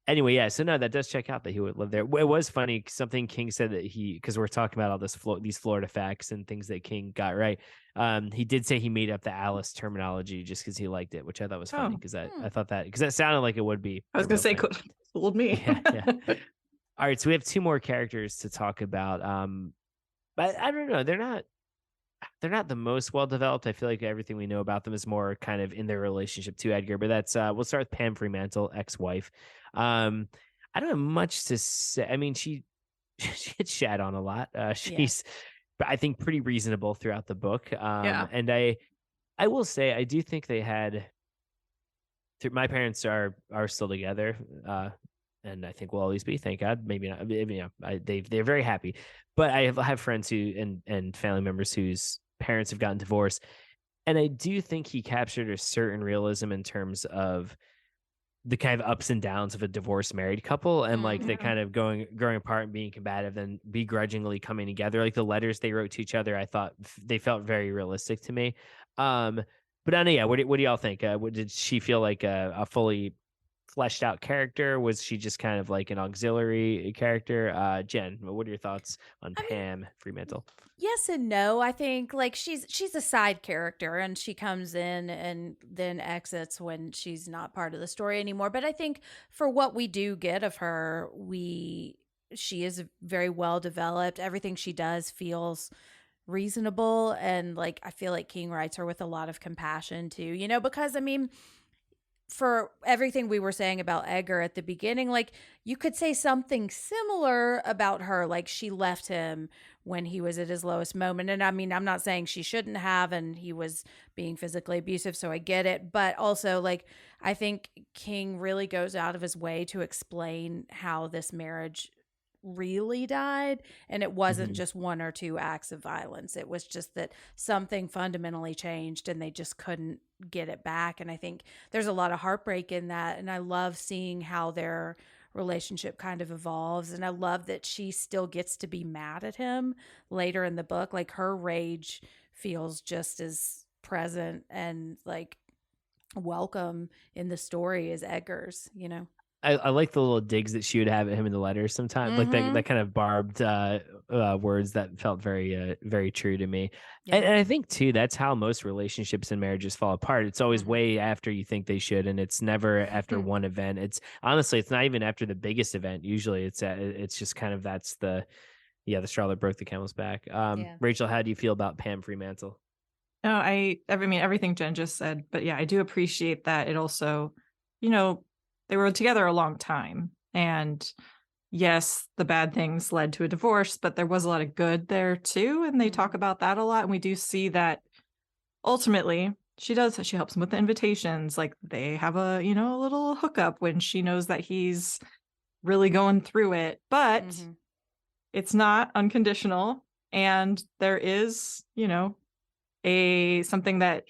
anyway, yeah. So no, that does check out that he would live there. It was funny. Something King said that because we're talking about all these Florida facts and things that King got right. He did say he made up the Alice terminology just because he liked it, which I thought was funny because I thought that sounded like it would be. I was going to say, fooled me. Yeah. All right. So we have two more characters to talk about. But I don't know. They're not the most well developed. I feel like everything we know about them is more kind of in their relationship to Edgar. But that's we'll start with Pam Fremantle, ex-wife. I don't have much to say. I mean, she gets shat on a lot. She's, I think, pretty reasonable throughout the book. And I will say I do think they had. My parents are still together. And I think we'll always be, thank God. Maybe not. They're very happy. But I have friends who and family members whose parents have gotten divorced, and I do think he captured a certain realism in terms of the kind of ups and downs of a divorced married couple, and like the kind of growing apart and being combative, and begrudgingly coming together. Like the letters they wrote to each other, I thought they felt very realistic to me. But Anna, yeah, what do y'all think? Did she feel like a fully fleshed out character? Was she just kind of like an auxiliary character? Jen, what are your thoughts on Pam Fremantle? Yes and no. I think like she's a side character, and she comes in and then exits when she's not part of the story anymore. But I think for what we do get of her, she is very well developed. Everything she does feels reasonable, and like I feel like King writes her with a lot of compassion too, because I mean, for everything we were saying about Edgar at the beginning, like you could say something similar about her. Like she left him when he was at his lowest moment. And I mean, I'm not saying she shouldn't have, and he was being physically abusive, so I get it. But also, like, I think King really goes out of his way to explain how this marriage really died, and it wasn't just one or two acts of violence. It was just that something fundamentally changed and they just couldn't get it back. And I think there's a lot of heartbreak in that, and I love seeing how their relationship kind of evolves. And I love that she still gets to be mad at him later in the book. Like her rage feels just as present and like welcome in the story as Edgar's, I like the little digs that she would have at him in the letters sometimes, like that kind of barbed words that felt very, very true to me. Yeah. And I think too, that's how most relationships and marriages fall apart. It's always way after you think they should, and it's never after one event. It's honestly, it's not even after the biggest event. Usually, it's just kind of that's the Yeah, the straw that broke the camel's back. Rachel, how do you feel about Pam Fremantle? No, I mean, everything Jen just said, but yeah, I do appreciate that. It also, you know, they were together a long time, and yes, the bad things led to a divorce, but there was a lot of good there too. And they talk about that a lot. And we do see that ultimately she helps him with the invitations. Like they have a little hookup when she knows that he's really going through it, but it's not unconditional. And there is, something that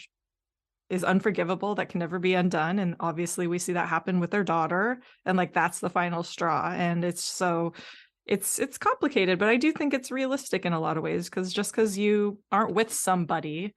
is unforgivable that can never be undone. And obviously we see that happen with their daughter, and like that's the final straw. And it's complicated, but I do think it's realistic in a lot of ways, because just because you aren't with somebody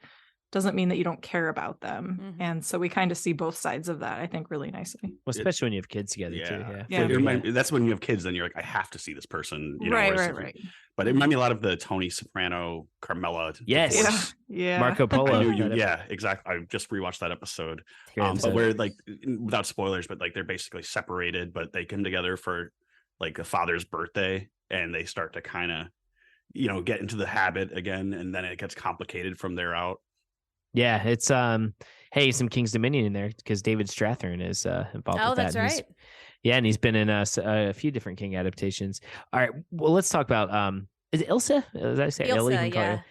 doesn't mean that you don't care about them. And so we kind of see both sides of that, I think, really nicely. Well, especially when you have kids together too. That's when you have kids, then you're like, I have to see this person. Right. But it reminded me a lot of the Tony Soprano, Carmela. Yes. Yeah. Marco Polo. Yeah, exactly. I just rewatched that episode. But where, like, without spoilers, but like they're basically separated, but they come together for like a father's birthday, and they start to kind of, get into the habit again, and then it gets complicated from there out. Yeah, it's hey, some King's Dominion in there, because David Strathairn is involved with that. That's right. Yeah, and he's been in a few different King adaptations. All right, well, let's talk about is it Ilsa? Did I say Ilsa?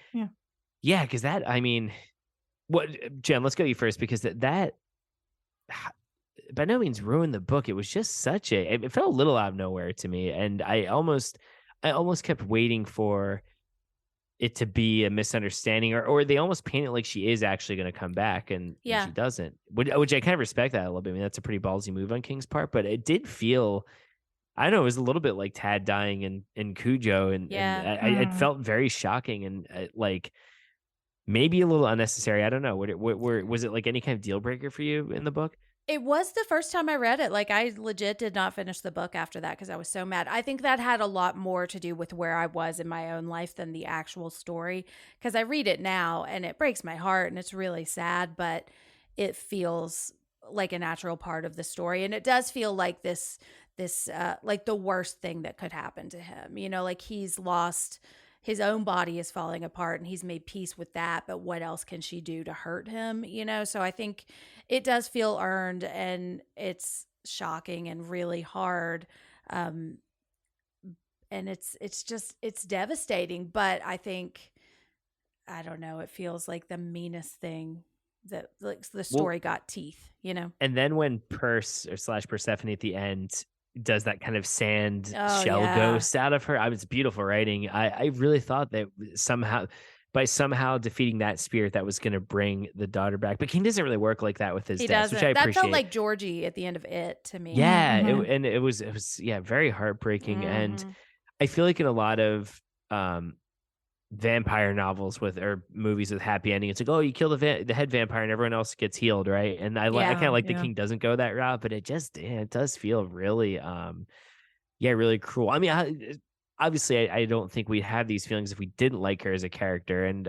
Yeah, because that, I mean, what, Jen? Let's go to you first, because that by no means ruined the book. It was just it felt a little out of nowhere to me, and I almost kept waiting for it to be a misunderstanding, or they almost paint it like she is actually going to come back, and she doesn't, which I kind of respect that a little bit. I mean, that's a pretty ballsy move on King's part, but it did feel, I don't know, it was a little bit like Tad dying in Cujo, and it felt very shocking, and like maybe a little unnecessary. I don't know. Was it like any kind of deal breaker for you in the book? It was the first time I read it. Like, I legit did not finish the book after that because I was so mad. I think that had a lot more to do with where I was in my own life than the actual story, because I read it now and it breaks my heart and it's really sad, but it feels like a natural part of the story. And it does feel like this like the worst thing that could happen to him. Like he's lost, his own body is falling apart and he's made peace with that, but what else can she do to hurt him? So I think it does feel earned, and it's shocking and really hard. And it's devastating, but I think, I don't know, it feels like the meanest thing that, like, the story got teeth, And then when Persephone at the end does that kind of sand shell ghost out of her, it's beautiful writing. I really thought that by somehow defeating that spirit, that was going to bring the daughter back. But King doesn't really work like that with his death, which I appreciate. That felt like Georgie at the end of It to me. Yeah, it was very heartbreaking. And I feel like in a lot of vampire novels or movies with happy ending, it's like, oh, you kill the head vampire and everyone else gets healed, right? And I kind of like the King doesn't go that route, but it does feel really really cruel. I mean, obviously I don't think we'd have these feelings if we didn't like her as a character, and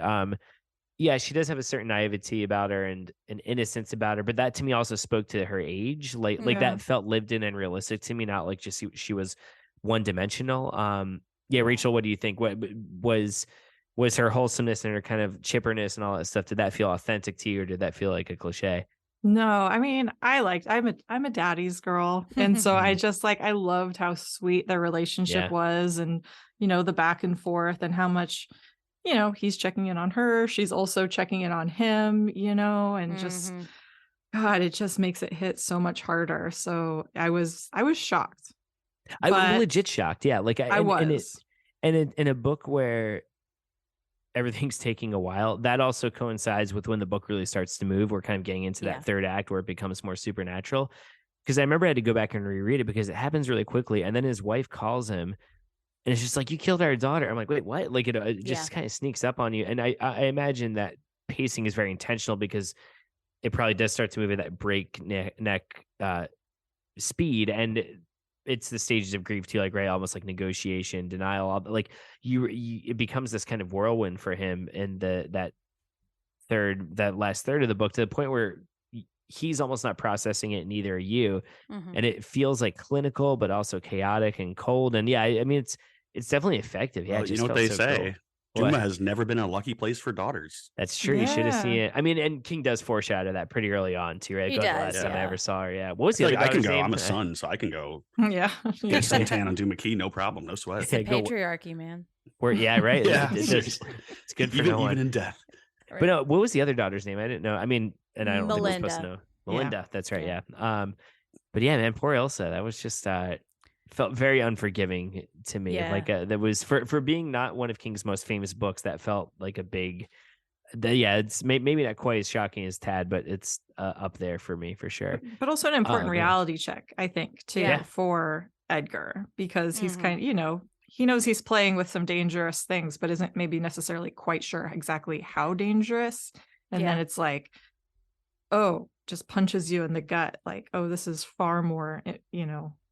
she does have a certain naivety about her and an innocence about her, but that to me also spoke to her age, like that felt lived in and realistic to me, not like just she was one dimensional. Rachel, what do you think? What was her wholesomeness and her kind of chipperness and all that stuff, did that feel authentic to you, or did that feel like a cliche? No, I mean, I'm a daddy's girl. And so I loved how sweet their relationship was, and, the back and forth, and how much, he's checking in on her. She's also checking in on him, and just, God, it just makes it hit so much harder. So I was shocked. I was legit shocked. Yeah. Like I was. In a book where everything's taking a while, that also coincides with when the book really starts to move. We're kind of getting into that third act where it becomes more supernatural, because I remember I had to go back and reread it because it happens really quickly, and then his wife calls him and it's just like, you killed our daughter. I'm like, wait, what? Like it just kind of sneaks up on you, and I imagine that pacing is very intentional, because it probably does start to move at that breakneck speed, and it's the stages of grief too, like, right, almost like negotiation, denial, like it becomes this kind of whirlwind for him in that last third of the book, to the point where he's almost not processing it, neither are you. And it feels like clinical but also chaotic and cold. And I mean, it's definitely effective. Yeah, Well, it you just know what felt they so say. cool. Duma What? has never been a lucky place for daughters. That's true. You should have seen Yeah. it. I mean, and King does foreshadow that pretty early on too, right? He Go the does, last time I yeah. ever saw her. Yeah. What was I the feel other like I can daughter's go. name? I'm a son, so I can go Yeah. get suntan on Duma Key, no problem, no sweat. It's the go- patriarchy, man. Yeah, right. Yeah, It's seriously. it's good for even, no one. even in death. But no, what was the other daughter's name? I didn't know. I mean, and I don't think we're supposed to Melinda. know. Melinda. That's right. Yeah. But yeah, man, poor Elsa. That was just felt very unforgiving to me. Yeah. Like that was for being not one of King's most famous books. That felt like a big. Yeah, it's maybe not quite as shocking as Tad, but it's up there for me for sure. But also an important yeah. reality check, I think, too, Yeah. for Edgar, because he's Mhm. kind of, he knows he's playing with some dangerous things, but isn't maybe necessarily quite sure exactly how dangerous. And then Yeah. it's like, oh, just punches you in the gut. Like, oh, this is far more,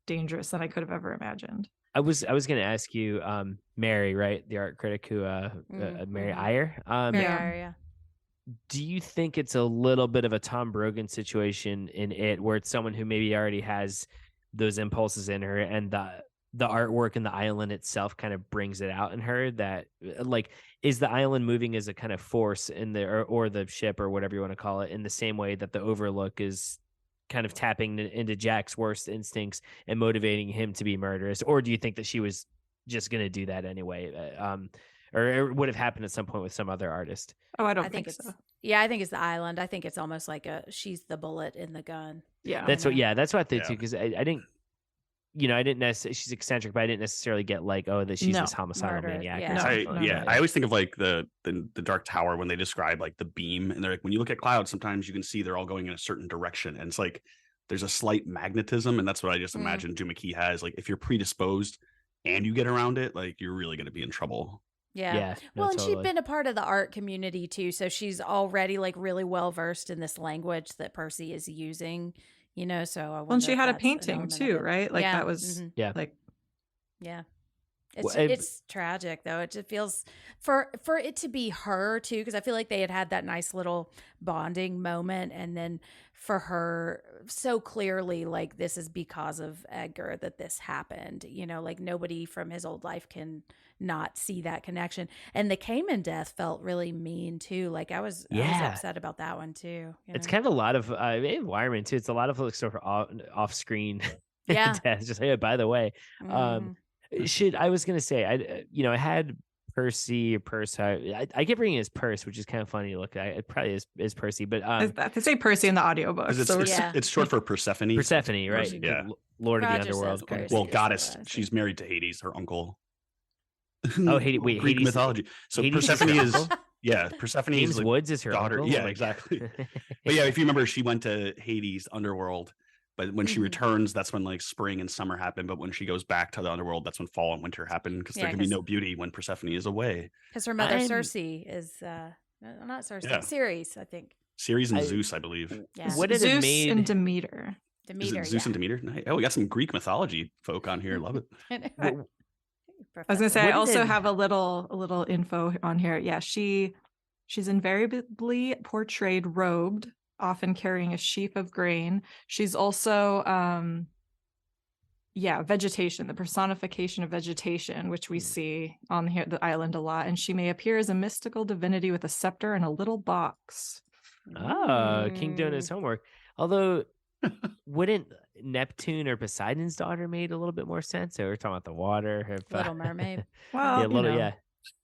dangerous than I could have ever imagined. I was going to ask you, Mary, right, the art critic who, Mary Iyer. Mary Yeah. Iyer, yeah. Do you think it's a little bit of a Tom Brogan situation in it, where it's someone who maybe already has those impulses in her, and the artwork and the island itself kind of brings it out in her? That like, is the island moving as a kind of force in the or the ship or whatever you want to call it, in the same way that the Overlook is kind of tapping into Jack's worst instincts and motivating him to be murderous? Or do you think that she was just going to do that anyway, or it would have happened at some point with some other artist? Oh, I don't I think think so. Yeah, I think it's the island. I think it's almost like she's the bullet in the gun. Yeah. That's what I thought too, Yeah. because I didn't, I didn't necessarily, she's eccentric, but I didn't necessarily get like, oh, that she's No. this homicidal Murderous, maniac. yeah. Or No, something. I always think of like the Dark Tower when they describe like the beam, and they're like, when you look at clouds, sometimes you can see they're all going in a certain direction, and it's like there's a slight magnetism, and that's what I just imagine Duma Key has. Like, if you're predisposed and you get around it, like, you're really going to be in trouble. Yeah. Yeah, no, Well, and totally. she'd been a part of the art community too, so she's already like really well versed in this language that Percy is using. So I Well, and she wonder if had a that's an painting element of too, it. right? Like Yeah, that was mhm. Yeah. like, Yeah. Well, It's tragic though. It just feels for it to be her too, because I feel like they had that nice little bonding moment, and then for her so clearly, like, this is because of Edgar that this happened. Like nobody from his old life can not see that connection. And the Cayman death felt really mean too. Like I was upset about that one too. It's kind of a lot of Wireman too. It's a lot of like sort of off screen. Yeah. deaths. Just, hey, by the way, Mhm. I was gonna say, I had Percy or Perse. I kept reading it as Purse, which is kind of funny to look at. It probably is Percy, but they say Percy in the audiobook. 'Cause So it's short for Persephone. Persephone, right? Percy, yeah. Lord of the Roger Underworld. says kind of. Percy. Well, Perseus, goddess. so I see. She's married to Hades, her uncle. Oh, Hades. Wait, Greek Hades- mythology. So Hades is Persephone her is uncle? Persephone James is the Woods is her daughter. uncle? Yeah, Like- exactly. But yeah, if you remember, she went to Hades underworld, but when she Mhm. returns, that's when like spring and summer happen. But when she goes back to the underworld, that's when fall and winter happen, because Yeah, there can be 'cause- no beauty when Persephone is away. Because her mother I'm- Cersei is not Cersei, Yeah. Ceres, I think. Ceres and Zeus, I believe. Yeah. What did it Zeus made? and Demeter. Is Demeter. it Zeus yeah. and Demeter? Nice. Oh, we got some Greek mythology folk on here. Love it. I was gonna say, I What did also it- have a little info on here. Yeah, she's invariably portrayed robed, often carrying a sheaf of grain. She's also vegetation, the personification of vegetation, which we see on here the island a lot. And she may appear as a mystical divinity with a scepter and a little box. Oh, King doing his homework. Although, wouldn't Neptune or Poseidon's daughter made a little bit more sense? So we're talking about the water. If, Little Mermaid. Well, yeah, little, you know. yeah.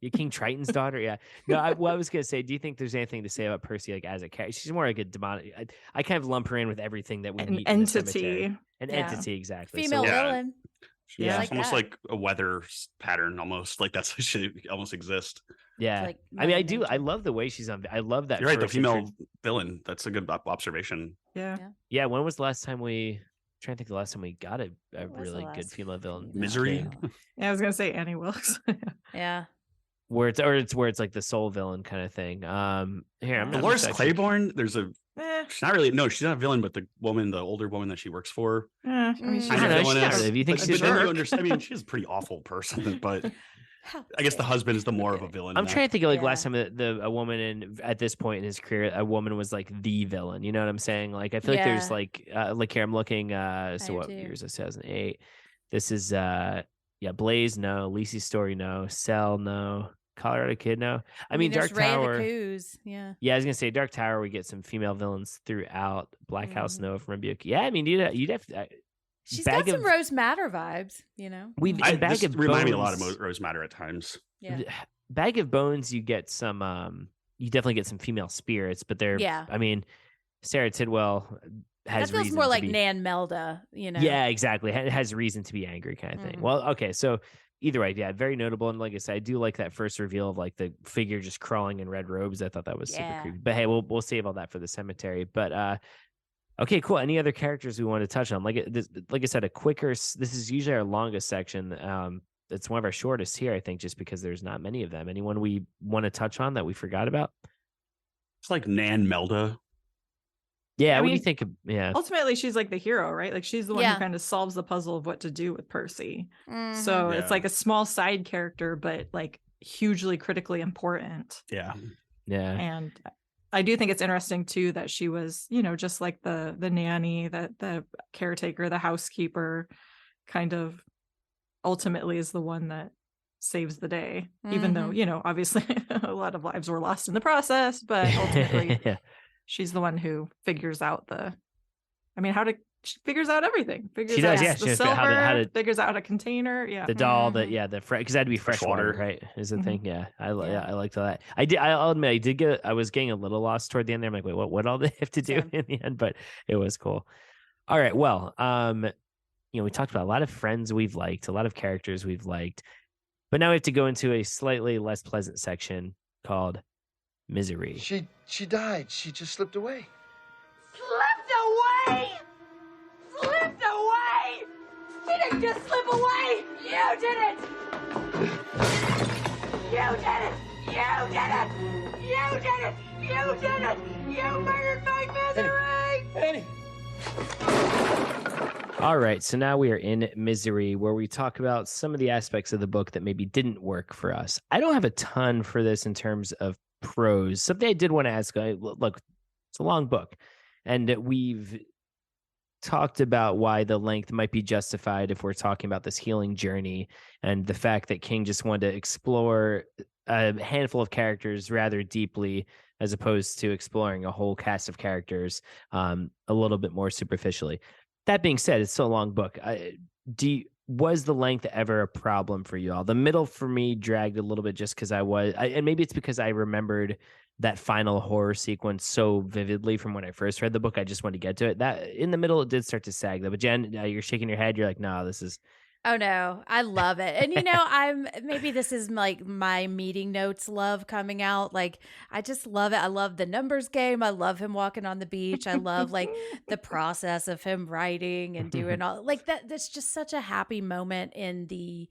Your King Triton's daughter, yeah. No, I was gonna say, do you think there's anything to say about Percy, like as a character? She's more like a demonic. I kind of lump her in with everything that we An meet in the cemetery. entity. An Yeah. entity, exactly. Female Yeah. villain. Yeah, like it's almost that. like a weather pattern, almost like that's should almost exist. yeah. Like I mean, Mother I do. I Nature. love the way she's on. I love that. You're right. The first intro- female villain. That's a good observation. Yeah. Yeah. When was the last time I'm trying to think the last time we got a What was the really good last female villain? female Misery? villain? Yeah, I was gonna say Annie Wilkes. Yeah. Where it's like the soul villain kind of thing. Here, I'm gonna Dolores just actually- Claiborne. There's a. Eh, She's not really. No, she's not a villain, but the older woman that she works for. I mean, she's I don't know, villainous. she's not really- you think But she's a then you jerk? understand. I mean, she's a pretty awful person, but How I guess the dare husband is the more of a villain. I'm in that. trying to think of like Yeah. last time a woman at this point in his career, a woman was like the villain. You know what I'm saying? Like I feel like there's Yeah. like here I'm looking. So I what do. years? 2008. This is Blaze, no. Lacey's Story, no. Cell, no. Colorado Kid, no. I mean there's Dark Tower. Coos, yeah. Yeah, I was gonna say Dark Tower. We get some female villains throughout. Black House, no, from Rebuke. Yeah, I mean you'd have to, she's got some Rose Madder vibes, We've this remind me a lot of Rose Madder at times. Yeah. Bag of Bones, you get some. You definitely get some female spirits, but they're. Yeah. I mean, Sarah Tidwell has. That feels reason more to like be, Nan Melda, Yeah, exactly. Has reason to be angry, kind of thing. Well, okay, so either way, yeah, very notable. And like I said, I do like that first reveal of like the figure just crawling in red robes. I thought that was super creepy. But hey, we'll save all that for the cemetery. But okay, cool. Any other characters we want to touch on? Like I said, a quicker. This is usually our longest section. It's one of our shortest here, I think, just because there's not many of them. Anyone we want to touch on that we forgot about? It's like Nan Melda. Yeah, what do you think? Yeah, ultimately she's like the hero, right? Like she's the one who kind of solves the puzzle of what to do with Percy. So it's like a small side character, but like hugely critically important. Yeah. And I do think it's interesting too that she was, just like the nanny, that the caretaker, the housekeeper, kind of ultimately is the one that saves the day, even though, obviously a lot of lives were lost in the process, but ultimately she's the one who figures out she figures out everything. Figures she does, out yeah. the silver, how to figures out a container. Yeah. The doll, because that'd be fresh water, right? Is the thing. Yeah. I liked that. I'll admit I was getting a little lost toward the end there. I'm like, wait, what all they have to do in the end? But it was cool. All right. Well, we talked about a lot of friends we've liked, a lot of characters we've liked, but now we have to go into a slightly less pleasant section called Misery. She died. She just slipped away. Slipped away? Slipped away? She didn't just slip away. You did it. You did it. You did it. You did it. You did it. You murdered my Misery. Annie. All right, so now we are in Misery, where we talk about some of the aspects of the book that maybe didn't work for us. I don't have a ton for this in terms of prose. Something I did want to ask, look, it's a long book, and we've talked about why the length might be justified if we're talking about this healing journey and the fact that King just wanted to explore a handful of characters rather deeply as opposed to exploring a whole cast of characters a little bit more superficially. That being said, it's still a long book. Was the length ever a problem for you all? The middle for me dragged a little bit just because and maybe it's because I remembered that final horror sequence so vividly from when I first read the book. I just wanted to get to it. That in the middle, it did start to sag though. But Jen, you're shaking your head. You're like, no, this is. Oh no, I love it. And maybe this is like my meeting notes love coming out. Like I just love it. I love the numbers game. I love him walking on the beach. I love like the process of him writing and doing all like that. That's just such a happy moment in the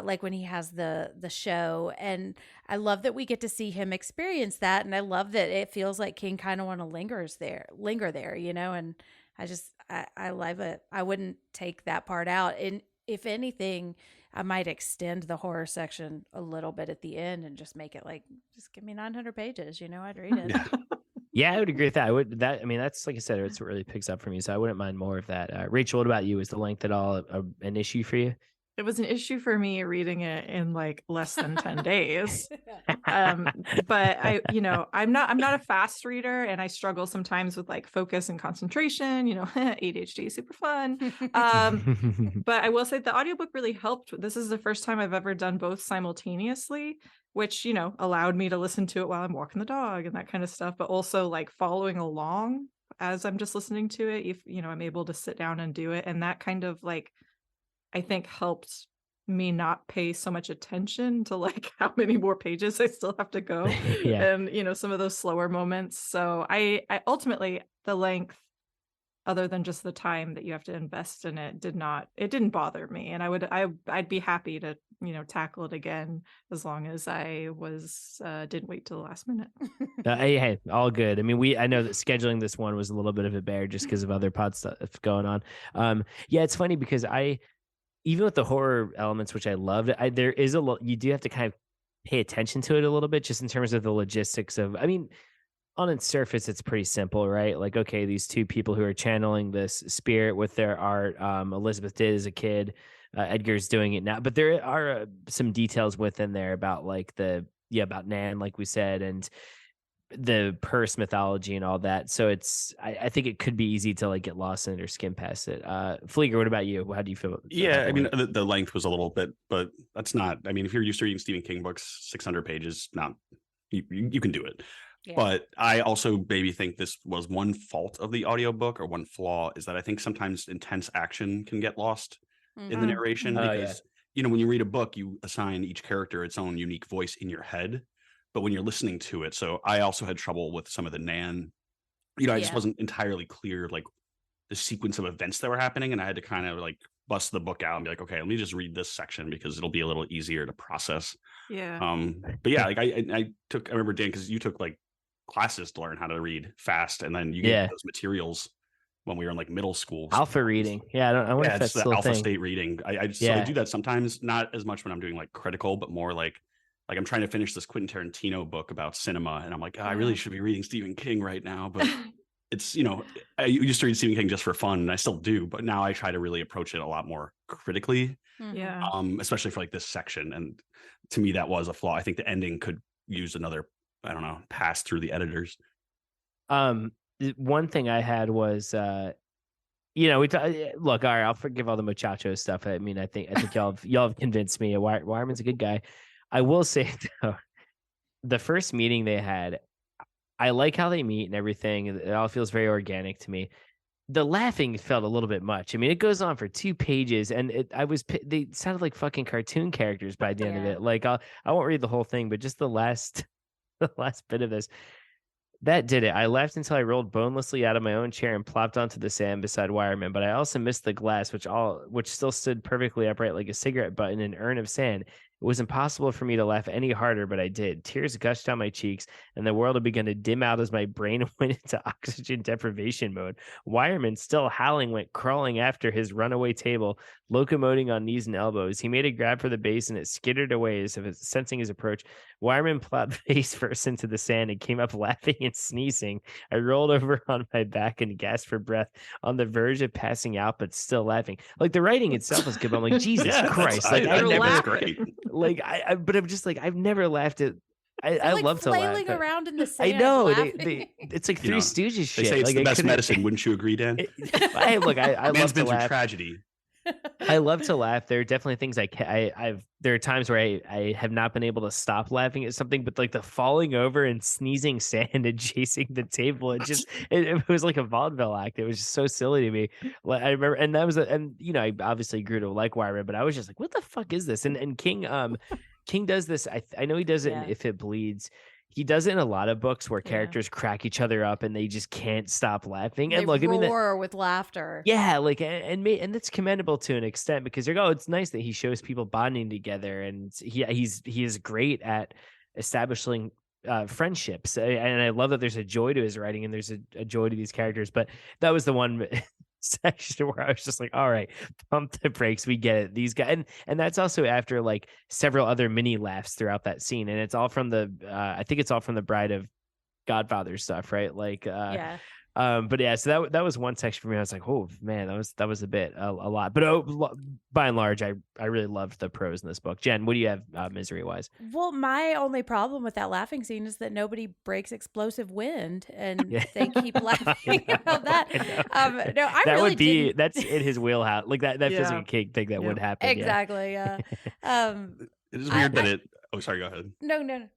like when he has the show. And I love that we get to see him experience that. And I love that it feels like King kind of want to linger there, and I love it. I wouldn't take that part out. And if anything, I might extend the horror section a little bit at the end and just make it like, just give me 900 pages, I'd read it. Yeah, I would agree with that. That's like I said, it's what really picks up for me. So I wouldn't mind more of that. Rachel, what about you? Is the length at all an issue for you? It was an issue for me reading it in like less than 10 days. But I'm not a fast reader, and I struggle sometimes with like focus and concentration, ADHD is super fun. But I will say the audiobook really helped. This is the first time I've ever done both simultaneously, which, allowed me to listen to it while I'm walking the dog and that kind of stuff, but also like following along as I'm just listening to it. If, I'm able to sit down and do it. And that kind of like, I think helped me not pay so much attention to like how many more pages I still have to go and, some of those slower moments. So I ultimately the length, other than just the time that you have to invest in it, didn't bother me. And I'd be happy to, tackle it again as long as I didn't wait till the last minute. Hey, all good. I mean, I know that scheduling this one was a little bit of a bear just because of other pod stuff going on. It's funny because even with the horror elements, which I loved, there is you do have to kind of pay attention to it a little bit just in terms of the logistics of, on its surface, it's pretty simple, right? Like, okay, these two people who are channeling this spirit with their art, Elizabeth did as a kid, Edgar's doing it now. But there are some details within there about like about Nan, like we said, and the purse mythology and all that. So I think it could be easy to like get lost in it or skim past it. Pfleegor, what about you? How do you feel? Yeah, I mean, the length was a little bit, but that's not, I mean, if you're used to reading Stephen King books, 600 pages, not, you can do it. Yeah. But I also maybe think this was one fault of the audiobook, or one flaw, is that I think sometimes intense action can get lost in the narration because, you know, when you read a book, you assign each character its own unique voice in your head. But when you're listening to it, so I also had trouble with some of the Nan, you know, I just wasn't entirely clear, like the sequence of events that were happening. And I had to kind of like bust the book out and be like, okay, let me just read this section because it'll be a little easier to process. Yeah. But yeah, like I remember, Dan, because you took like classes to learn how to read fast. And then you get those materials when we were in like middle school. Alpha reading. Yeah. I wonder if that's the still alpha thing. state reading. I do that sometimes, not as much when I'm doing like critical, but more like I'm trying to finish this Quentin Tarantino book about cinema. And I'm like, I really should be reading Stephen King right now. But it's, you know, I used to read Stephen King just for fun, and I still do. But now I try to really approach it a lot more critically. Yeah. Especially for like this section. And to me, that was a flaw. I think the ending could use another, I don't know, pass through the editors. One thing I had was, you know, look, all right, I'll forgive all the Muchacho stuff. I mean, I think y'all have convinced me. Wireman's a good guy. I will say though, the first meeting they had, I like how they meet and everything. It all feels very organic to me. The laughing felt a little bit much. I mean, it goes on for 2 pages, and they sounded like fucking cartoon characters by the end of it. Like I won't read the whole thing, but just the last bit of this. That did it. I laughed until I rolled bonelessly out of my own chair and plopped onto the sand beside Wireman, but I also missed the glass, which still stood perfectly upright like a cigarette butt in an urn of sand. It was impossible for me to laugh any harder, but I did. Tears gushed down my cheeks, and the world had begun to dim out as my brain went into oxygen deprivation mode. Wireman, still howling, went crawling after his runaway table, locomoting on knees and elbows. He made a grab for the base, and it skittered away as if sensing his approach. Wireman plopped face first into the sand and came up laughing and sneezing. I rolled over on my back and gasped for breath, on the verge of passing out, but still laughing. Like, the writing itself is good, but I'm like, Jesus Christ. Like, I never... great. Like but I'm just like, I've never laughed at. I like love to laugh. flailing around in the sand. I know it's like Three Stooges shit. They say it's like, the best medicine. Wouldn't you agree, Dan? I love Man's to been laugh. through tragedy. I love to laugh. There are definitely things there are times where I have not been able to stop laughing at something, but like the falling over and sneezing sand and chasing the table, it was like a vaudeville act. It was just so silly to me. Like, I remember, and that was and you know, I obviously grew to like Wireman, but I was just like, what the fuck is this? And King does this. I know he does it in If It Bleeds. He does it in a lot of books where characters crack each other up and they just can't stop laughing. And look, roar with laughter. Yeah, like and that's commendable to an extent, because you're it's nice that he shows people bonding together, and he is great at establishing friendships. And I love that there's a joy to his writing and there's a joy to these characters. But that was the one section where I was just like, all right, pump the brakes, we get it, these guys. And that's also after like several other mini laughs throughout that scene, and it's all from the I think it's all from the Bride of Godfather stuff, right? Like but yeah, so that was one section for me. I was like, oh man, that was a lot, but by and large, I really loved the prose in this book. Jen, what do you have misery wise? Well, my only problem with that laughing scene is that nobody breaks explosive wind, and they keep laughing about that. No, I that really would be didn't. That's in his wheelhouse. Like that feels like a King thing that would happen. Exactly. It is weird that it. Oh, sorry. Go ahead. No.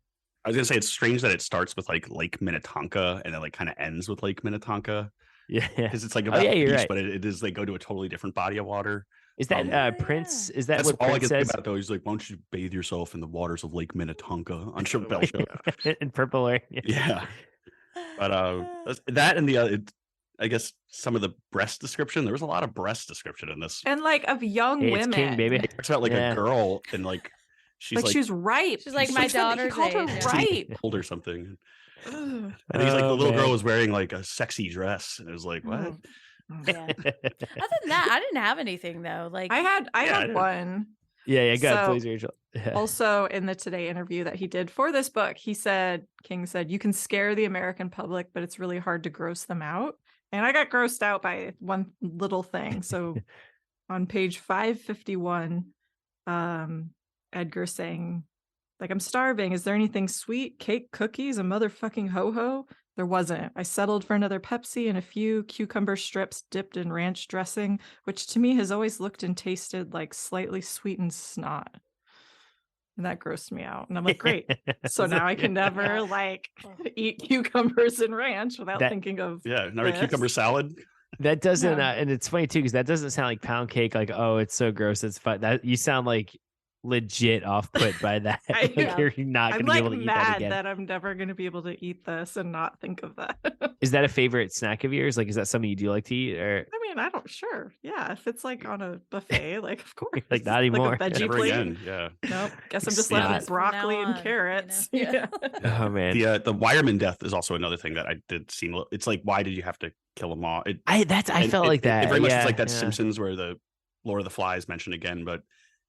I was gonna say it's strange that it starts with like Lake Minnetonka and it like kind of ends with Lake Minnetonka. Yeah, because it's like about you're peace, right. but it is they go to a totally different body of water. Is that Prince? Is that that's what all Prince I says? get about though? He's like, why don't you bathe yourself in the waters of Lake Minnetonka on Chappelle Show? In Purple Rain. Yeah, but that and the I guess some of the breast description. There was a lot of breast description in this, and like of young women. King, baby. It talks about like a girl and like. She's ripe. She's like my daughter's called her ripe. Told her something. And he's like, the little girl was wearing like a sexy dress, and it was like, what? Yeah. Other than that, I didn't have anything though. Like I had one. Yeah, go ahead, please, Rachel. Also, in the Today interview that he did for this book, King said, you can scare the American public, but it's really hard to gross them out. And I got grossed out by one little thing. So on page 551, Edgar saying, like, I'm starving. Is there anything sweet? Cake, cookies, a motherfucking ho-ho? There wasn't. I settled for another Pepsi and a few cucumber strips dipped in ranch dressing, which to me has always looked and tasted like slightly sweetened snot. And that grossed me out. And I'm like, great. So now I can never like eat cucumbers and ranch without thinking of another cucumber salad. That doesn't, and it's funny too, because that doesn't sound like pound cake. Like, oh, it's so gross. It's fun. That you sound like legit off put by that. Like, you're not going to be able to eat that again. That I'm never going to be able to eat this and not think of that. Is that a favorite snack of yours? Like, is that something you do like to eat? Or I mean, I don't. Sure, yeah. If it's like on a buffet, like of course, like not anymore. Like a veggie Never plate. again. Yeah. Nope. Guess I'm just left with broccoli and carrots. You know? Yeah. Oh man. The Wireman death is also another thing that I did see. It's like, why did you have to kill them all? I felt like that. It very much is like that Simpsons where the Lord of the Flies mentioned again, but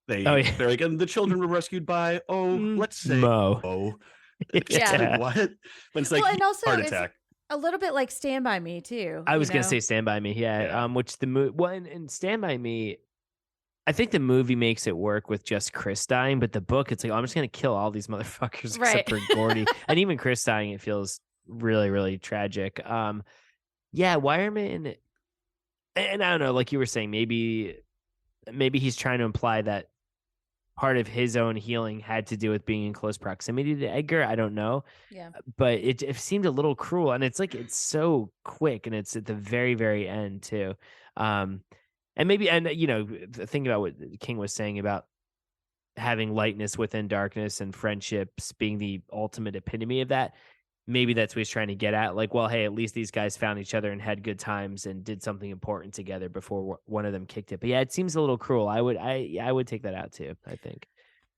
they're like, and the children were rescued by let's say Mo. Yeah. What? But it's like and also heart attack. A little bit like Stand By Me too. I was gonna say Stand By Me, yeah. Which the movie, and Stand By Me, I think the movie makes it work with just Chris dying, but the book, it's like, I'm just gonna kill all these motherfuckers except for Gordy, and even Chris dying, it feels really, really tragic. Wireman, and I don't know, like you were saying, maybe he's trying to imply that part of his own healing had to do with being in close proximity to Edgar. I don't know. Yeah. But it seemed a little cruel, and it's like, it's so quick, and it's at the very, very end too. And maybe, and you know, thinking about what King was saying about having lightness within darkness and friendships being the ultimate epitome of that. Maybe that's what he's trying to get at. Like, well, hey, at least these guys found each other and had good times and did something important together before one of them kicked it. But yeah, it seems a little cruel. I would take that out too, I think.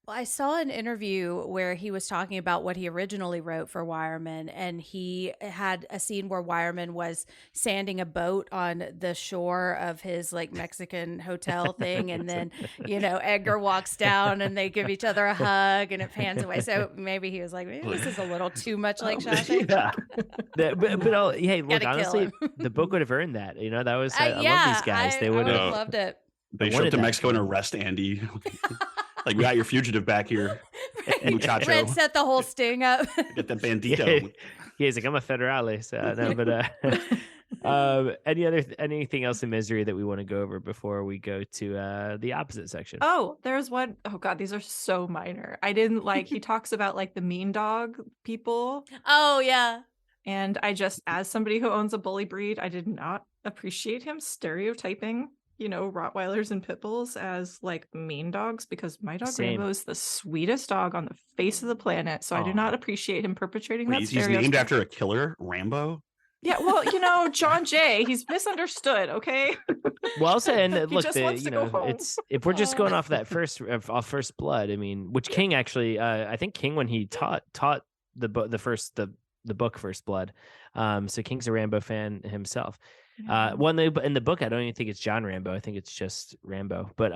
Well, I saw an interview where he was talking about what he originally wrote for Wireman, and he had a scene where Wireman was sanding a boat on the shore of his like Mexican hotel thing, and then Edgar walks down and they give each other a hug and it pans away. So maybe he was like, maybe this is a little too much like Shawshank. Yeah. Hey, look, honestly, the book would have earned that. You know, that was I love these guys. They would have loved it. They show up to Mexico and arrest Andy. Like, we got your fugitive back here, Muchacho. Red set the whole sting up. Get that bandito. Yeah, he's like, I'm a federale. So no, but anything else in Misery that we want to go over before we go to the opposite section? Oh, there's one. Oh God, these are so minor. I didn't like. He talks about like the mean dog people. Oh yeah. And I just, as somebody who owns a bully breed, I did not appreciate him stereotyping, Rottweilers and pit bulls as like mean dogs, because my dog Rambo is the sweetest dog on the face of the planet. So I do not appreciate him perpetrating that stereotype. He's named after a killer, Rambo. Yeah, well, John Jay, he's misunderstood. Okay. Well, also, and look, it's if we're just going off that first blood, I mean, which King actually, I think King, when he taught the book First Blood, so King's a Rambo fan himself. In the book, I don't even think it's John Rambo. I think it's just Rambo. But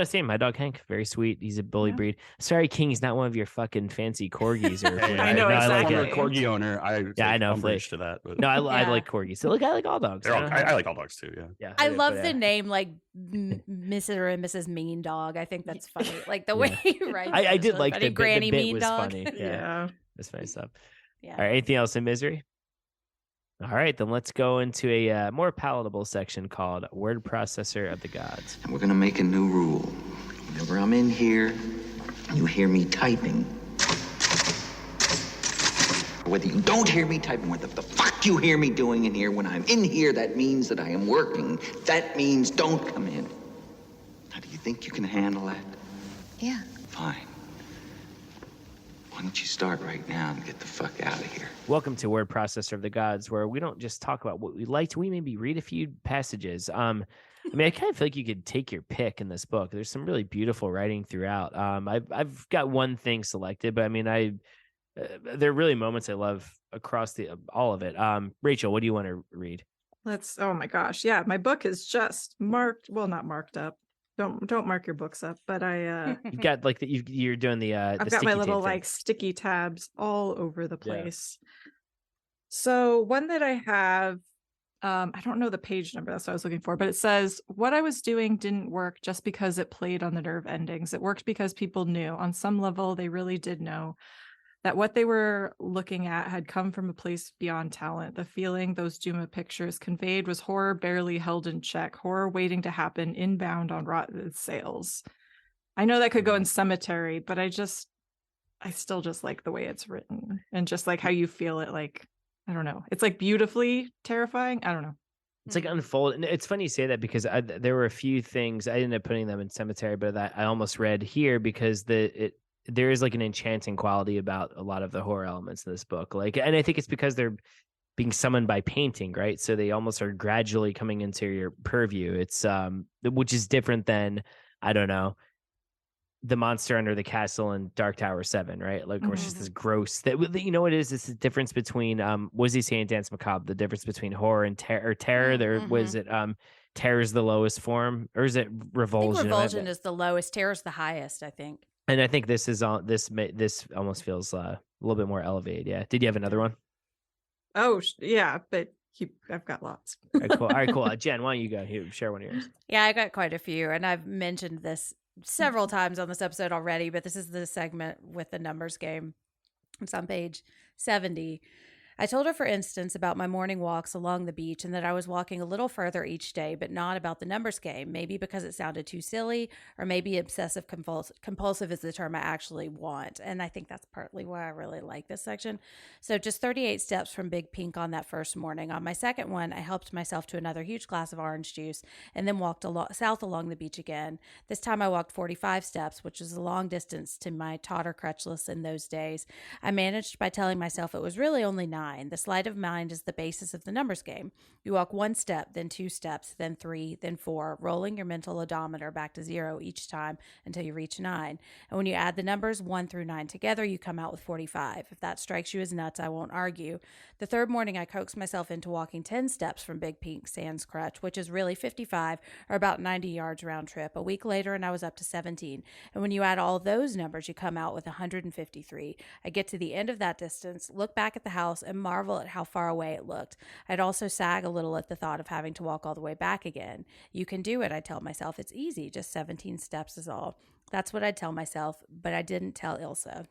same. My dog Hank, very sweet. He's a bully breed. Sorry, King, he's not one of your fucking fancy corgis. Or I know. I like a corgi owner. I know. To that. But... No, I like corgis. So look, I like all dogs. I like all dogs too. Yeah. I love the name, like Mrs. and Mrs. Mean Dog. I think that's funny. Like the way he writes. I did like the Granny bit Mean was Dog. Funny. Yeah, that's funny stuff. Yeah. All right. Anything else in Misery? All right, then let's go into a more palatable section called Word Processor of the Gods. And we're going to make a new rule. Whenever I'm in here, you hear me typing. Whether you don't hear me typing, what the fuck you hear me doing in here, when I'm in here, that means that I am working. That means don't come in. Now, do you think you can handle that? Yeah. Fine. Why don't you start right now and get the fuck out of here? Welcome to Word Processor of the Gods, where we don't just talk about what we liked. We maybe read a few passages. I kind of feel like you could take your pick in this book. There's some really beautiful writing throughout. I've got one thing selected, but I mean, there are really moments I love across all of it. Rachel, what do you want to read? Oh my gosh. Yeah, my book is just marked. Well, not marked up. Don't mark your books up, but you've got like you're doing the I've got my little like sticky tabs all over the place. Yeah. So one that I have, I don't know the page number, that's what I was looking for, but it says, what I was doing didn't work just because it played on the nerve endings. It worked because people knew. On some level, they really did know that what they were looking at had come from a place beyond talent. The feeling those Duma pictures conveyed was horror barely held in check, horror waiting to happen inbound on rotten sales. I know that could go in cemetery, but I still just like the way it's written and just like how you feel it. Like, I don't know. It's like beautifully terrifying. I don't know. It's like unfold. And it's funny you say that because there were a few things I ended up putting them in cemetery, but that I almost read here because there is like an enchanting quality about a lot of the horror elements in this book. Like, and I think it's because they're being summoned by painting, right? So they almost are gradually coming into your purview. It's which is different than, I don't know, the monster under the castle in Dark Tower 7, right? Like, or it's just this gross that, you know what it is? It's the difference between what was he saying, Dance Macabre? The difference between horror and terror. There was it terror is the lowest form, or is it revulsion? I think revulsion is the lowest, terror is the highest, I think. And I think this is on this almost feels a little bit more elevated. Yeah. Did you have another one? Oh, yeah, but I've got lots. All right, cool. Jen, why don't you go here, share one of yours? Yeah, I got quite a few, and I've mentioned this several times on this episode already, but this is the segment with the numbers game. It's on page 70. I told her, for instance, about my morning walks along the beach and that I was walking a little further each day, but not about the numbers game, maybe because it sounded too silly, or maybe obsessive compulsive is the term I actually want. And I think that's partly why I really like this section. So just 38 steps from Big Pink on that first morning. On my second one, I helped myself to another huge glass of orange juice and then walked south along the beach again. This time I walked 45 steps, which is a long distance to my totter crutchless in those days. I managed by telling myself it was really only 9. The sleight of mind is the basis of the numbers game. You walk 1 step, then 2 steps, then 3, then 4, rolling your mental odometer back to 0 each time until you reach 9. And when you add the numbers 1 through 9 together, you come out with 45. If that strikes you as nuts, I won't argue. The third morning, I coaxed myself into walking 10 steps from Big Pink Sands Crutch, which is really 55, or about 90 yards round trip. A week later, and I was up to 17. And when you add all those numbers, you come out with 153. I get to the end of that distance, look back at the house, and marvel at how far away it looked. I'd also sag a little at the thought of having to walk all the way back again. You can do it, I tell myself. It's easy, just 17 steps is all. That's what I'd tell myself, but I didn't tell Ilsa.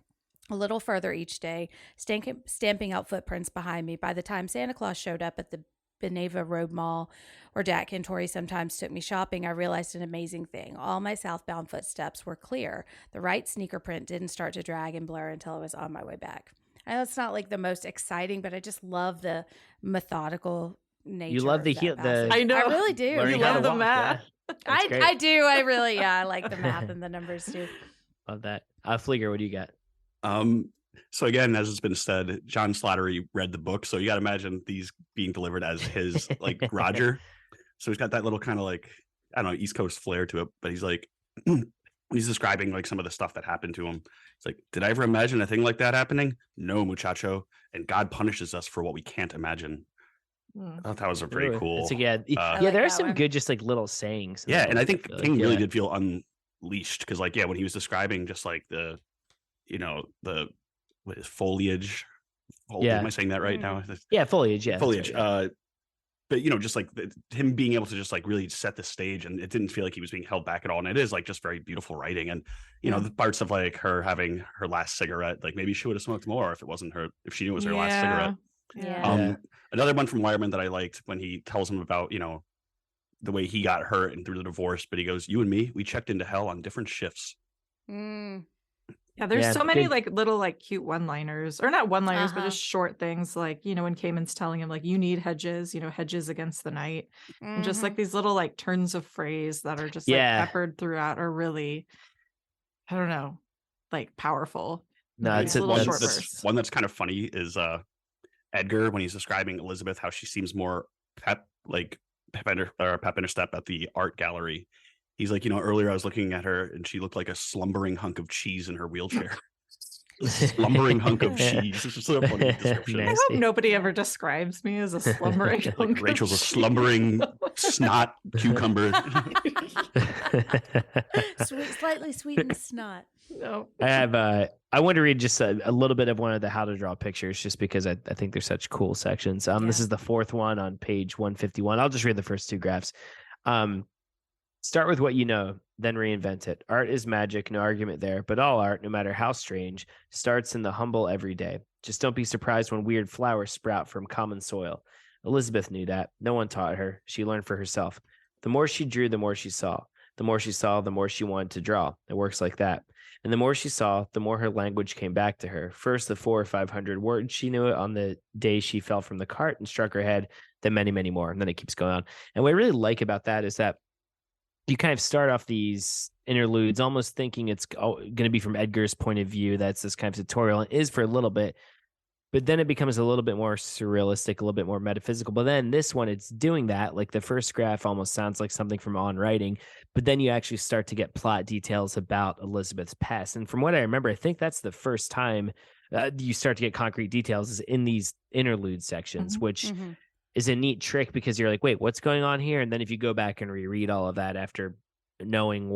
A little further each day, stamping out footprints behind me. By the time Santa Claus showed up at the Beneva Road Mall, or Jack Cantori sometimes took me shopping, I realized an amazing thing. All my southbound footsteps were clear. The right sneaker print didn't start to drag and blur until I was on my way back. I know it's not like the most exciting, but I just love the methodical nature. You love the I know. I really do. You love the math. Yeah. I do. I really, I like the math and the numbers too. Love that. Pfleegor, what do you got? So again, as it's been said, John Slattery read the book, so you got to imagine these being delivered as his like Roger. So he's got that little kind of like, I don't know, East Coast flair to it, but he's like, when he's describing like some of the stuff that happened to him, it's like, did I ever imagine a thing like that happening? No, muchacho. And God punishes us for what we can't imagine. I thought that was a pretty cool. Yeah, there are some good, just like little sayings. Yeah, and I think King really did feel unleashed because, like, yeah, when he was describing just like the, you know, the what is foliage. Am I saying that right now? Yeah, foliage. Yeah, foliage. Right. But you know, just like him being able to just like really set the stage, and it didn't feel like he was being held back at all. And it is like just very beautiful writing, and you know, the parts of like her having her last cigarette, like maybe she would have smoked more if it wasn't her, if she knew it was her last cigarette. Yeah. Another one from Wireman that I liked when he tells him about, you know, the way he got hurt and through the divorce, but he goes, "You and me, we checked into hell on different shifts." Yeah, there's so many like little like cute one-liners, or not one-liners, but just short things like, you know, when Cayman's telling him like, you need hedges, you know, hedges against the night. And just like these little like turns of phrase that are just like peppered throughout are really, I don't know, like powerful. No, it's a little short bursts. One that's kind of funny is Edgar, when he's describing Elizabeth, how she seems more pep in her step at the art gallery. He's like, you know, earlier I was looking at her and she looked like a slumbering hunk of cheese in her wheelchair. Slumbering hunk of cheese. This is so funny description. I hope nobody ever describes me as a slumbering hunk of Rachel's a cheese. slumbering snot cucumber. Slightly sweetened snot. No. I want to read just a little bit of one of the how to draw pictures, just because I think they're such cool sections. This is the fourth one on page 151. I'll just read the first two graphs. Start with what you know, then reinvent it. Art is magic, no argument there, but all art, no matter how strange, starts in the humble everyday. Just don't be surprised when weird flowers sprout from common soil. Elizabeth knew that. No one taught her. She learned for herself. The more she drew, the more she saw. The more she saw, the more she wanted to draw. It works like that. And the more she saw, the more her language came back to her. First, the 400 or 500 words she knew it on the day she fell from the cart and struck her head, then many, many more. And then it keeps going on. And what I really like about that is that you kind of start off these interludes almost thinking it's going to be from Edgar's point of view. That's this kind of tutorial. It is for a little bit, but then it becomes a little bit more surrealistic, a little bit more metaphysical. But then this one, it's doing that. Like the first graph almost sounds like something from On Writing, but then you actually start to get plot details about Elizabeth's past. And from what I remember, I think that's the first time you start to get concrete details is in these interlude sections, which is a neat trick because you're like, wait, what's going on here? And then if you go back and reread all of that after knowing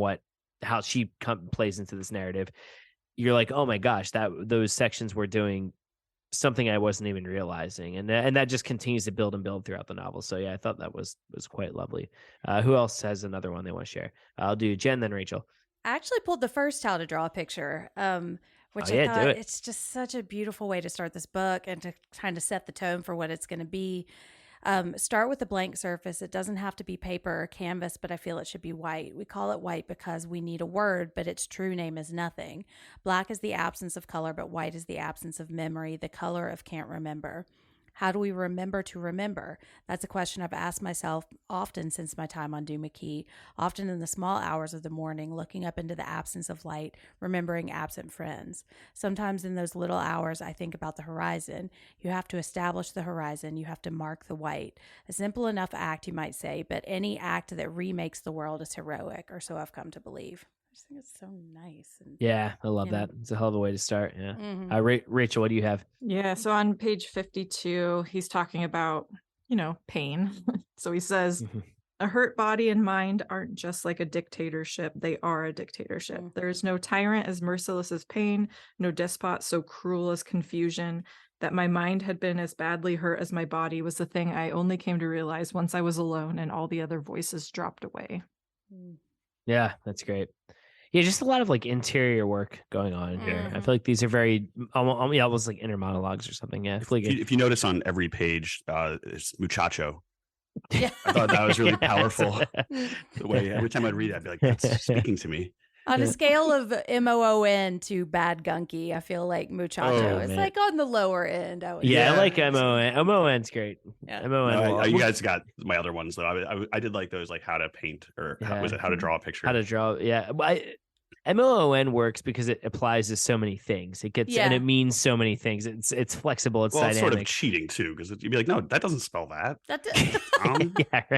how she plays into this narrative, you're like, oh my gosh, those sections were doing something I wasn't even realizing. And that just continues to build and build throughout the novel. So yeah, I thought that was quite lovely. Who else has another one they want to share? I'll do Jen, then Rachel. I actually pulled the first how to draw a picture, which I thought it's just such a beautiful way to start this book and to kind of set the tone for what it's going to be. Start with a blank surface. It doesn't have to be paper or canvas, but I feel it should be white. We call it white because we need a word, but its true name is nothing. Black is the absence of color, but white is the absence of memory, the color of can't remember. How do we remember to remember? That's a question I've asked myself often since my time on Duma Key, often in the small hours of the morning, looking up into the absence of light, remembering absent friends. Sometimes in those little hours, I think about the horizon. You have to establish the horizon. You have to mark the white. A simple enough act, you might say, but any act that remakes the world is heroic, or so I've come to believe. I just think it's so nice. And, yeah, I love that. It's a hell of a way to start. Yeah. Rachel, what do you have? Yeah. So on page 52, he's talking about, pain. So he says, a hurt body and mind aren't just like a dictatorship. They are a dictatorship. There is no tyrant as merciless as pain, no despot so cruel as confusion. That my mind had been as badly hurt as my body was the thing I only came to realize once I was alone and all the other voices dropped away. Yeah, that's great. Yeah, just a lot of like interior work going on in here. I feel like these are very almost like inner monologues or something. Yeah, if you notice on every page, it's Muchacho. Yeah. I thought that was really powerful. The way every time I'd read it, I'd be like, that's speaking to me. On a scale of MOON to bad gunky, I feel like Muchacho is like on the lower end. I like MON. MON's great. Yeah. MON. You guys got my other ones though. I did like those, like how to paint or how to draw a picture. How to draw, yeah. MON works because it applies to so many things. It gets and it means so many things. It's flexible. It's dynamic. It's sort of cheating too, because you'd be like, no, that doesn't spell that.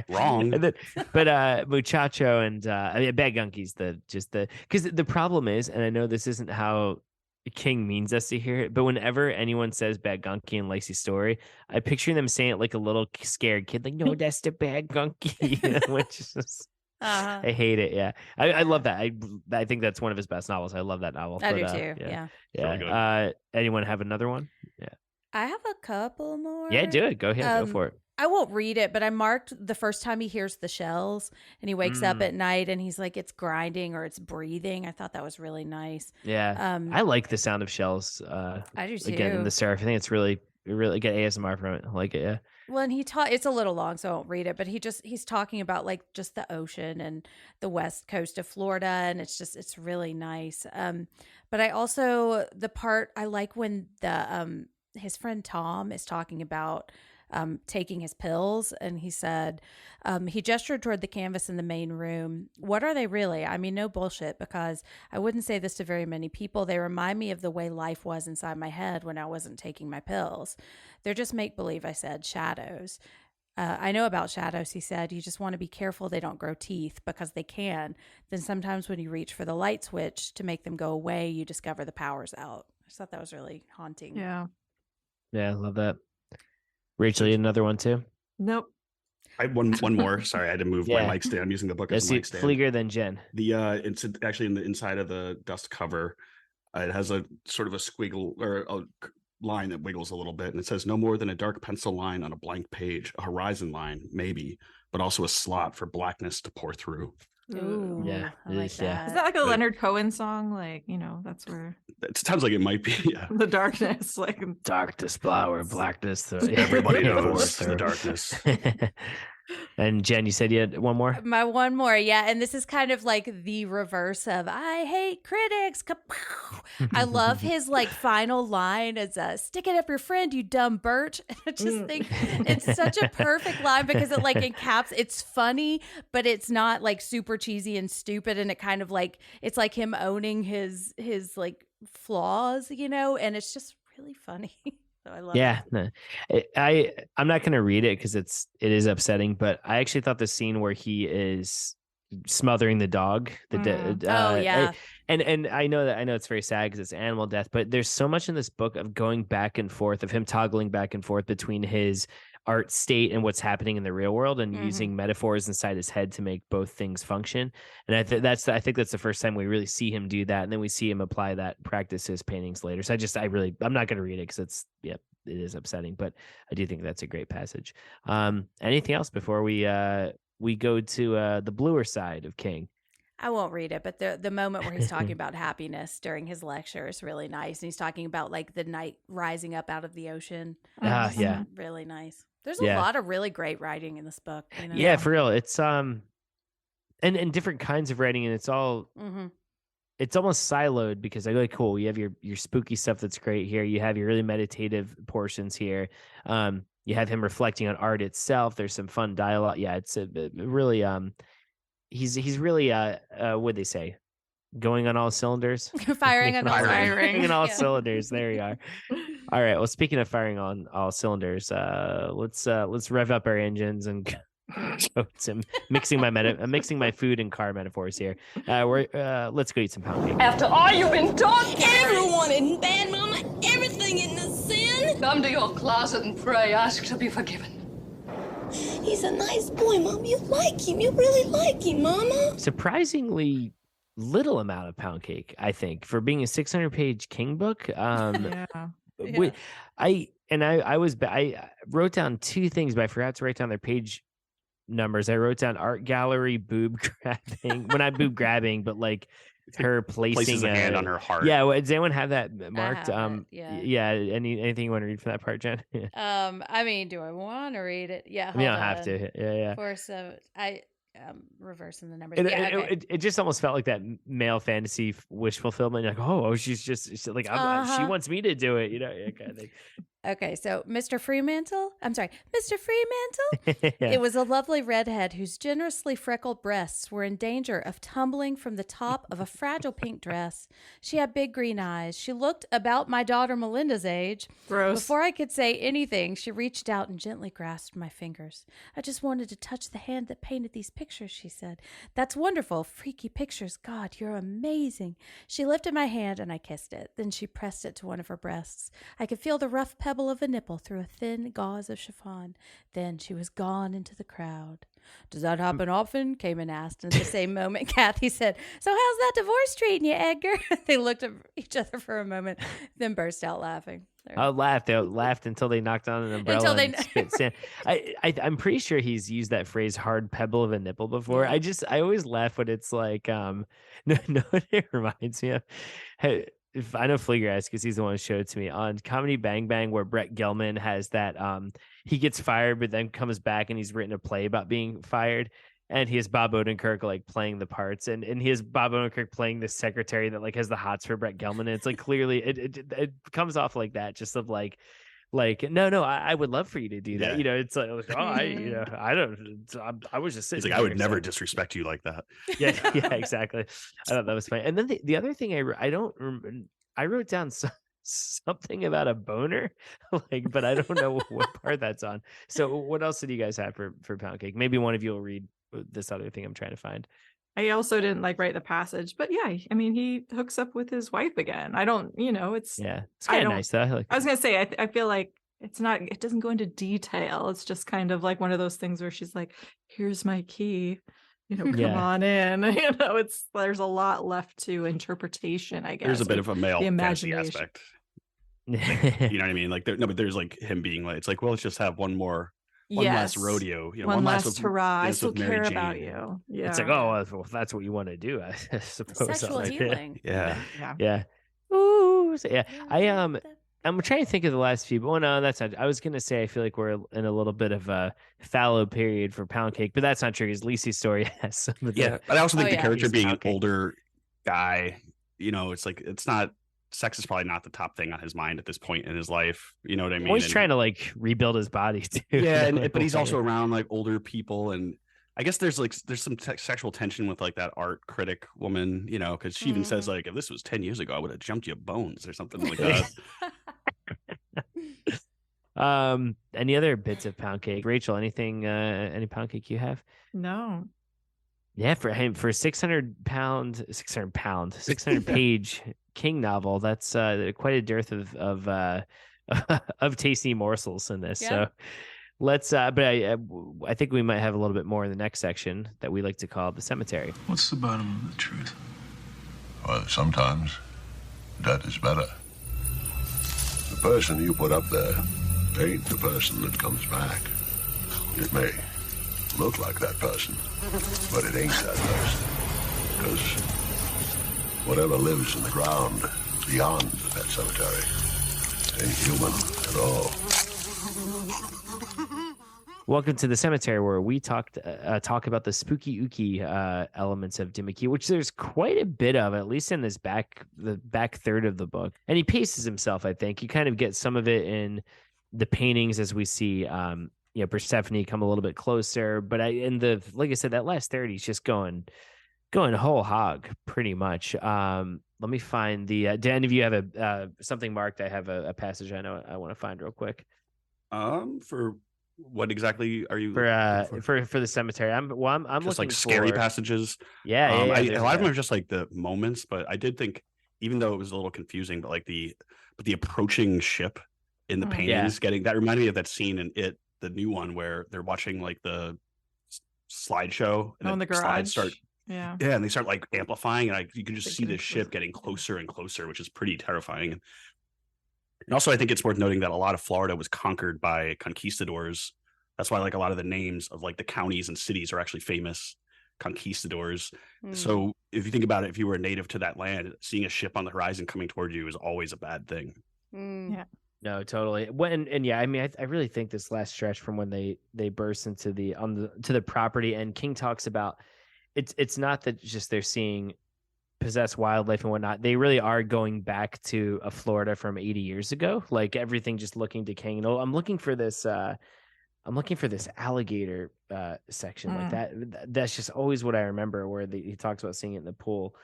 Wrong. And then, but Muchacho and Bad Gunky's because the problem is, and I know this isn't how King means us to hear it, but whenever anyone says Bad Gunky in Lacey's story, I picture them saying it like a little scared kid, like, no, that's the Bad Gunky, which is just. I hate it. Yeah, I love that. I think that's one of his best novels. I love that novel. I do too. Yeah. Really anyone have another one? Yeah. I have a couple more. Yeah, do it. Go ahead. Go for it. I won't read it, but I marked the first time he hears the shells and he wakes up at night and he's like, it's grinding or it's breathing. I thought that was really nice. Yeah. I like the sound of shells. I do too. Again, in the surf. I think it's really get ASMR from it. I like it. Yeah. Well, and it's a little long, so I won't read it, but he's talking about like just the ocean and the west coast of Florida. And it's really nice. But I also, the part I like when his friend Tom is talking about taking his pills, and he said he gestured toward the canvas in the main room. What are they really? I mean, no bullshit, because I wouldn't say this to very many people. They remind me of the way life was inside my head when I wasn't taking my pills. They're just make-believe, I said, shadows. I know about shadows, he said. You just want to be careful they don't grow teeth, because they can. Then sometimes when you reach for the light switch to make them go away, you discover the power's out. just thought that was really haunting. Yeah. Yeah, I love that. Rachel, you had another one too? Nope. I had one more. Sorry, I had to move my mic stand. I'm using the book as a mic stand. Pfleegor, then Jenn. It's actually in the inside of the dust cover. It has a sort of a squiggle or a line that wiggles a little bit, and it says, "No more than a dark pencil line on a blank page, a horizon line, maybe, but also a slot for blackness to pour through." Ooh, Yeah, I like that. Is that like a Leonard Cohen song? Like, that's where It sounds like it might be. Yeah. the darkness, like darkness, flower, blackness. Everybody knows the darkness. And Jenn, you said you had one more? My one more, yeah. And this is kind of like the reverse of "I hate critics." I love his like final line as "Stick it up your friend, you dumb Bert." I just think it's such a perfect line because it like it's funny, but it's not like super cheesy and stupid. And it kind of like, it's like him owning his like flaws, and it's just really funny. So I love it. No. I'm not going to read it because it is upsetting, but I actually thought the scene where he is smothering the dog, yeah. And I know it's very sad because it's animal death, but there's so much in this book of going back and forth, of him toggling back and forth between his art state and what's happening in the real world, and using metaphors inside his head to make both things function. And I think that's the first time we really see him do that, and then we see him apply that practice to his paintings later. So I'm not going to read it because it is upsetting, but I do think that's a great passage. Anything else before we go to the bluer side of King? I won't read it, but the moment where he's talking about happiness during his lecture is really nice. And he's talking about like the night rising up out of the ocean. Yeah. Really nice. There's a lot of really great writing in this book. Yeah, for real. It's and different kinds of writing, and it's all it's almost siloed because I like, cool, you have your spooky stuff that's great here. You have your really meditative portions here. You have him reflecting on art itself. There's some fun dialogue. Yeah, it's a really he's really what'd they say? Going on all cylinders. Firing on all cylinders. There you are. All right. Well, speaking of firing on all cylinders, let's rev up our engines and go to mixing my food and car metaphors here. Let's go eat some pound cake. After all you've been taught, everyone in bad, Mama, everything in the sin. Come to your closet and pray, ask to be forgiven. He's a nice boy, Mom. You like him. You really like him, Mama. Surprisingly little amount of pound cake, I think, for being a 600-page King book. I wrote down two things, but I forgot to write down their page numbers. I wrote down art gallery boob grabbing. Well, not boob grabbing, but like her places a hand on her heart. Yeah, does anyone have that marked? Yeah. Anything you want to read from that part, Jenn? I mean, do I want to read it? Yeah, you don't have to. Yeah. For so reversing the numbers. It just almost felt like that male fantasy wish fulfillment. You're like, she's like, she wants me to do it, kind of thing. Okay, so Mr. Fremantle? Yeah. It was a lovely redhead whose generously freckled breasts were in danger of tumbling from the top of a fragile pink dress. She had big green eyes. She looked about my daughter Melinda's age. Gross. Before I could say anything, she reached out and gently grasped my fingers. I just wanted to touch the hand that painted these pictures, she said. That's wonderful. Freaky pictures. God, you're amazing. She lifted my hand and I kissed it. Then she pressed it to one of her breasts. I could feel the rough pebble of a nipple through a thin gauze of chiffon. Then she was gone into the crowd. Does that happen often? Cayman asked. And at the same moment, Kathy said, so how's that divorce treating you, Edgar? They looked at each other for a moment, then burst out laughing. I laughed. They laughed until they knocked on an umbrella. I'm pretty sure he's used that phrase "hard pebble of a nipple" before. Yeah. I always laugh when it's like, no, it reminds me of. Hey, if I know Pfleegor asked because he's the one who showed it to me on Comedy Bang Bang, where Brett Gelman has that he gets fired but then comes back and he's written a play about being fired. And he has Bob Odenkirk like playing the parts, and he has Bob Odenkirk playing the secretary that like has the hots for Brett Gelman. And it's like clearly it comes off like that, just of like no, I would love for you to do that. Yeah. It's like I was just sitting. He's like, I would never disrespect you like that. Yeah, exactly. I thought that was funny. And then the other thing I wrote down something about a boner, but I don't know what part that's on. So what else did you guys have for pound cake? Maybe one of you will read this other thing I'm trying to find. I also didn't like write the passage, but yeah, I mean, he hooks up with his wife again. I don't, it's it's kind of nice though. I was gonna say, I feel like it doesn't go into detail. It's just kind of like one of those things where she's like, "Here's my key, come on in." There's a lot left to interpretation. I guess there's a bit of a male the fantasy imagination aspect. Like, you know what I mean? Like, but there's like him being like, it's like, well, let's just have one last rodeo, one last hurrah. I still care Jane. about you. Yeah, it's like, oh, well, if that's what you want to do, I suppose. Sexual healing. Yeah. Ooh, so yeah. I'm trying to think of the last few, but no, that's not. I was gonna say I feel like we're in a little bit of a fallow period for Pound Cake, but that's not true because Lisi's story has some of the. Yeah, but I also think the character being an older guy, it's like it's not. Sex is probably not the top thing on his mind at this point in his life. You know what I mean? Well, he's trying to like rebuild his body too. Yeah, but he's also around like older people, and I guess there's some sexual tension with like that art critic woman, because she even says like, if this was 10 years ago, I would have jumped your bones or something like that. Any other bits of Pound Cake? Rachel, anything? Any Pound Cake you have? No. Yeah, for 600 page King novel. That's quite a dearth of tasty morsels in this. Yeah. So let's. But I think we might have a little bit more in the next section that we like to call the cemetery. What's the bottom of the truth? Well, sometimes that is better. The person you put up there ain't the person that comes back. It may look like that person, but it ain't that person. Because whatever lives in the ground beyond the pet cemetery ain't human at all. Welcome to the cemetery, where we talk about the spooky ooky elements of Duma Key, which there's quite a bit of, at least in the back third of the book. And he paces himself, I think. You kind of get some of it in the paintings as we see Persephone come a little bit closer. But like I said, that last third, he's just going whole hog pretty much. Let me find the do any of you have something marked? I have a passage I know I want to find real quick. For what exactly are you for the cemetery? I'm just looking like scary passages. Yeah, a lot of them are just like the moments, but I did think, even though it was a little confusing, but like the approaching ship in the paintings, getting that reminded me of that scene in It, the new one, where they're watching like the slideshow and in the garage. Slides start. Yeah, and they start like amplifying, and you can just see the ship getting closer and closer, which is pretty terrifying. And also, I think it's worth noting that a lot of Florida was conquered by conquistadors. That's why like a lot of the names of like the counties and cities are actually famous conquistadors. So if you think about it, if you were a native to that land, seeing a ship on the horizon coming toward you is always a bad thing. Yeah. No, totally. I mean, I really think this last stretch from when they burst into the property, and King talks about it's not that just they're seeing possessed wildlife and whatnot. They really are going back to a Florida from 80 years ago. Like everything just looking decaying. I'm looking for this alligator section like that. That's just always what I remember, where he talks about seeing it in the pool.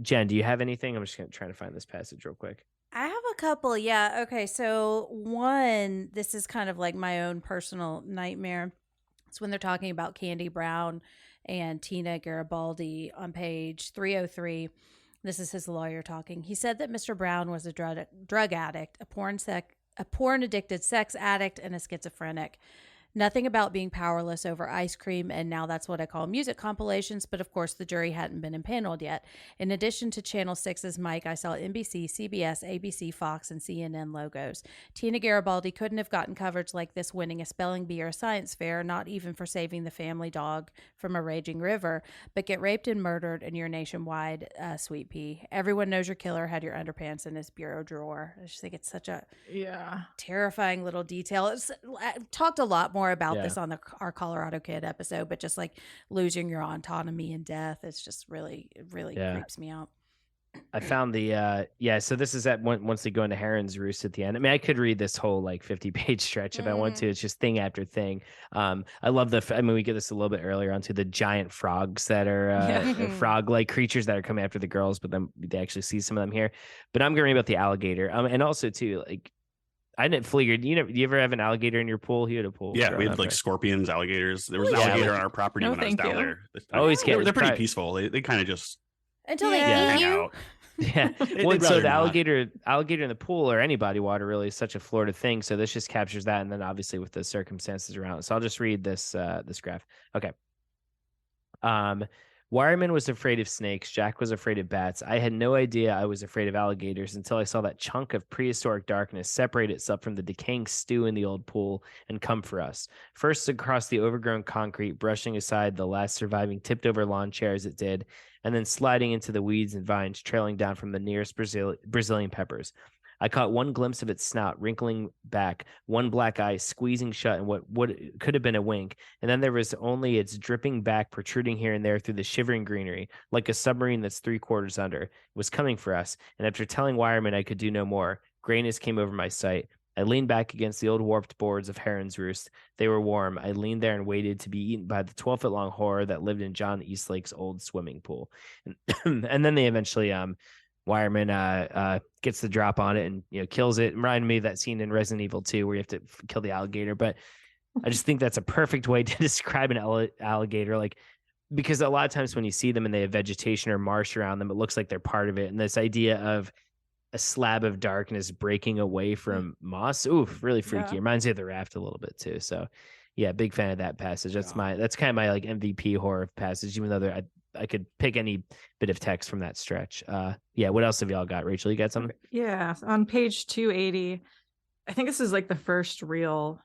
Jen, do you have anything? I'm just trying to find this passage real quick. I have a couple. Yeah. Okay. So one, this is kind of like my own personal nightmare. It's when they're talking about Candy Brown and Tina Garibaldi on page 303. This is his lawyer talking. He said that Mr. Brown was a drug addict, a porn addicted sex addict, and a schizophrenic. Nothing about being powerless over ice cream, and now that's what I call music compilations, but of course the jury hadn't been impaneled yet. In addition to Channel 6's mic, I saw NBC, CBS, ABC, Fox, and CNN logos. Tina Garibaldi couldn't have gotten coverage like this winning a spelling bee or a science fair, not even for saving the family dog from a raging river, but get raped and murdered and you're nationwide, Sweet Pea. Everyone knows your killer had your underpants in his bureau drawer. I just think it's such a terrifying little detail. I talked a lot more about this on our Colorado Kid episode, but just like losing your autonomy in death, it's just really creeps me out. I found so this is at once they go into Heron's Roost at the end. I mean, I could read this whole like 50-page stretch if I want to. It's just thing after thing. I love we get this a little bit earlier onto the giant frogs that are frog-like creatures that are coming after the girls, but then they actually see some of them here. But I'm going to read about the alligator. And also too, like, I didn't Pfleegor. Do you ever have an alligator in your pool? You had a pool. Yeah, we had up, like right? scorpions, alligators. There was an Yeah, alligator like- on our property No, when I was thank down you. there. Always get They're pretty pri- peaceful. They kind of just Until Yeah. they hang eat you. out. Yeah. They'd Well, so rather the not. alligator in the pool or any body water really is such a Florida thing. So this just captures that, and then obviously with the circumstances around it. So I'll just read this this graph. Okay. Wireman was afraid of snakes. Jack was afraid of bats. I had no idea I was afraid of alligators until I saw that chunk of prehistoric darkness separate itself from the decaying stew in the old pool and come for us. First across the overgrown concrete, brushing aside the last surviving tipped over lawn chair as it did, and then sliding into the weeds and vines trailing down from the nearest Brazilian peppers. I caught one glimpse of its snout wrinkling back, one black eye squeezing shut in what could have been a wink, and then there was only its dripping back protruding here and there through the shivering greenery, like a submarine that's 3/4 under. It was coming for us, and after telling Wireman I could do no more, grayness came over my sight. I leaned back against the old warped boards of Heron's Roost. They were warm. I leaned there and waited to be eaten by the 12-foot-long horror that lived in John Eastlake's old swimming pool. And then they eventually Wireman gets the drop on it and kills it. Reminded me of that scene in Resident Evil 2 where you have to kill the alligator. But I just think that's a perfect way to describe an alligator, like, because a lot of times when you see them and they have vegetation or marsh around them, it looks like they're part of it. And this idea of a slab of darkness breaking away from moss, really freaky. Yeah. Reminds me of The Raft a little bit too. So yeah, big fan of that passage. That's kind of my like MVP horror passage, even though I could pick any bit of text from that stretch. What else have y'all got? Rachel, you got something? Yeah, on page 280, I think this is like the first real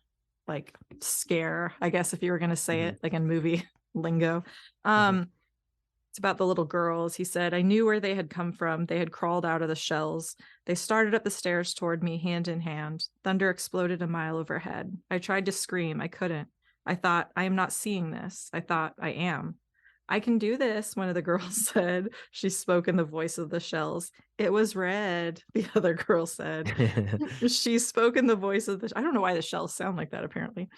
like scare, I guess, if you were going to say it like in movie lingo. It's about the little girls. He said, I knew where they had come from. They had crawled out of the shells. They started up the stairs toward me, hand in hand. Thunder exploded a mile overhead. I tried to scream. I couldn't. I thought, I am not seeing this. I thought, I am. I can do this, one of the girls said. She spoke in the voice of the shells. It was red, the other girl said. She spoke in the voice of the... I don't know why the shells sound like that, apparently.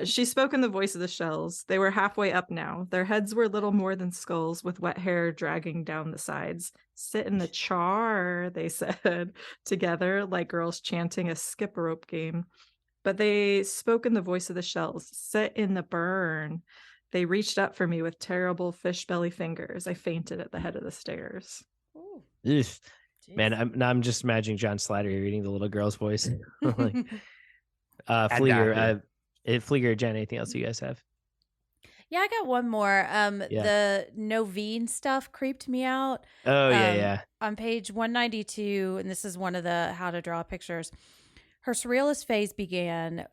She spoke in the voice of the shells. They were halfway up now. Their heads were little more than skulls, with wet hair dragging down the sides. Sit in the char, they said, together, like girls chanting a skip rope game. But they spoke in the voice of the shells. Sit in the burn. They reached up for me with terrible fish belly fingers. I fainted at the head of the stairs. Man, I'm just imagining John Slattery reading the little girl's voice. Like, Pfleegor, Jen, anything else you guys have? Yeah, I got one more. The Novine stuff creeped me out. Oh, yeah. On page 192, and this is one of the how to draw pictures. Her surrealist phase began,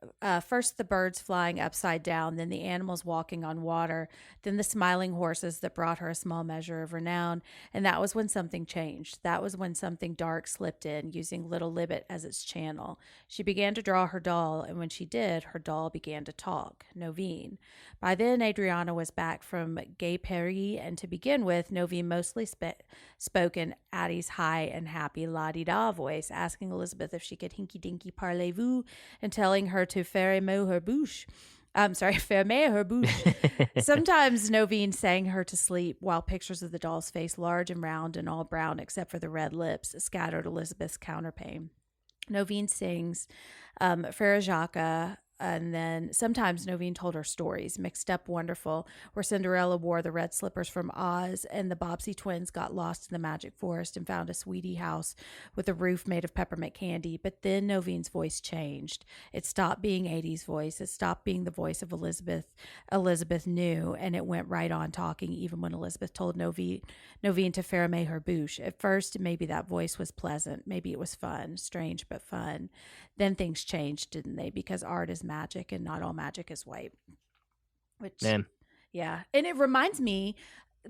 first the birds flying upside down, then the animals walking on water, then the smiling horses that brought her a small measure of renown. And that was when something changed. That was when something dark slipped in, using Little Libbet as its channel. She began to draw her doll, and when she did, her doll began to talk, Novine. By then, Adriana was back from Gay Paris, and to begin with, Novine mostly spoke in Addie's high and happy la-di-da voice, asking Elizabeth if she could hinky-dinky parlez-vous and telling her to fermer her bouche. Fermer her bouche. Sometimes Novine sang her to sleep while pictures of the doll's face, large and round and all brown except for the red lips, scattered Elizabeth's counterpane. Novine sings Frere Jacques, and then sometimes Novine told her stories, mixed up wonderful, where Cinderella wore the red slippers from Oz and the Bobbsey twins got lost in the magic forest and found a sweetie house with a roof made of peppermint candy. But then Novine's voice changed. It stopped being 80's voice. It stopped being the voice of Elizabeth knew, and it went right on talking even when Elizabeth told Novine to fermer her bouche. At first, maybe that voice was pleasant. Maybe it was fun, strange but fun. Then things changed, didn't they? Because art is magic and not all magic is white. Which, yeah. And it reminds me,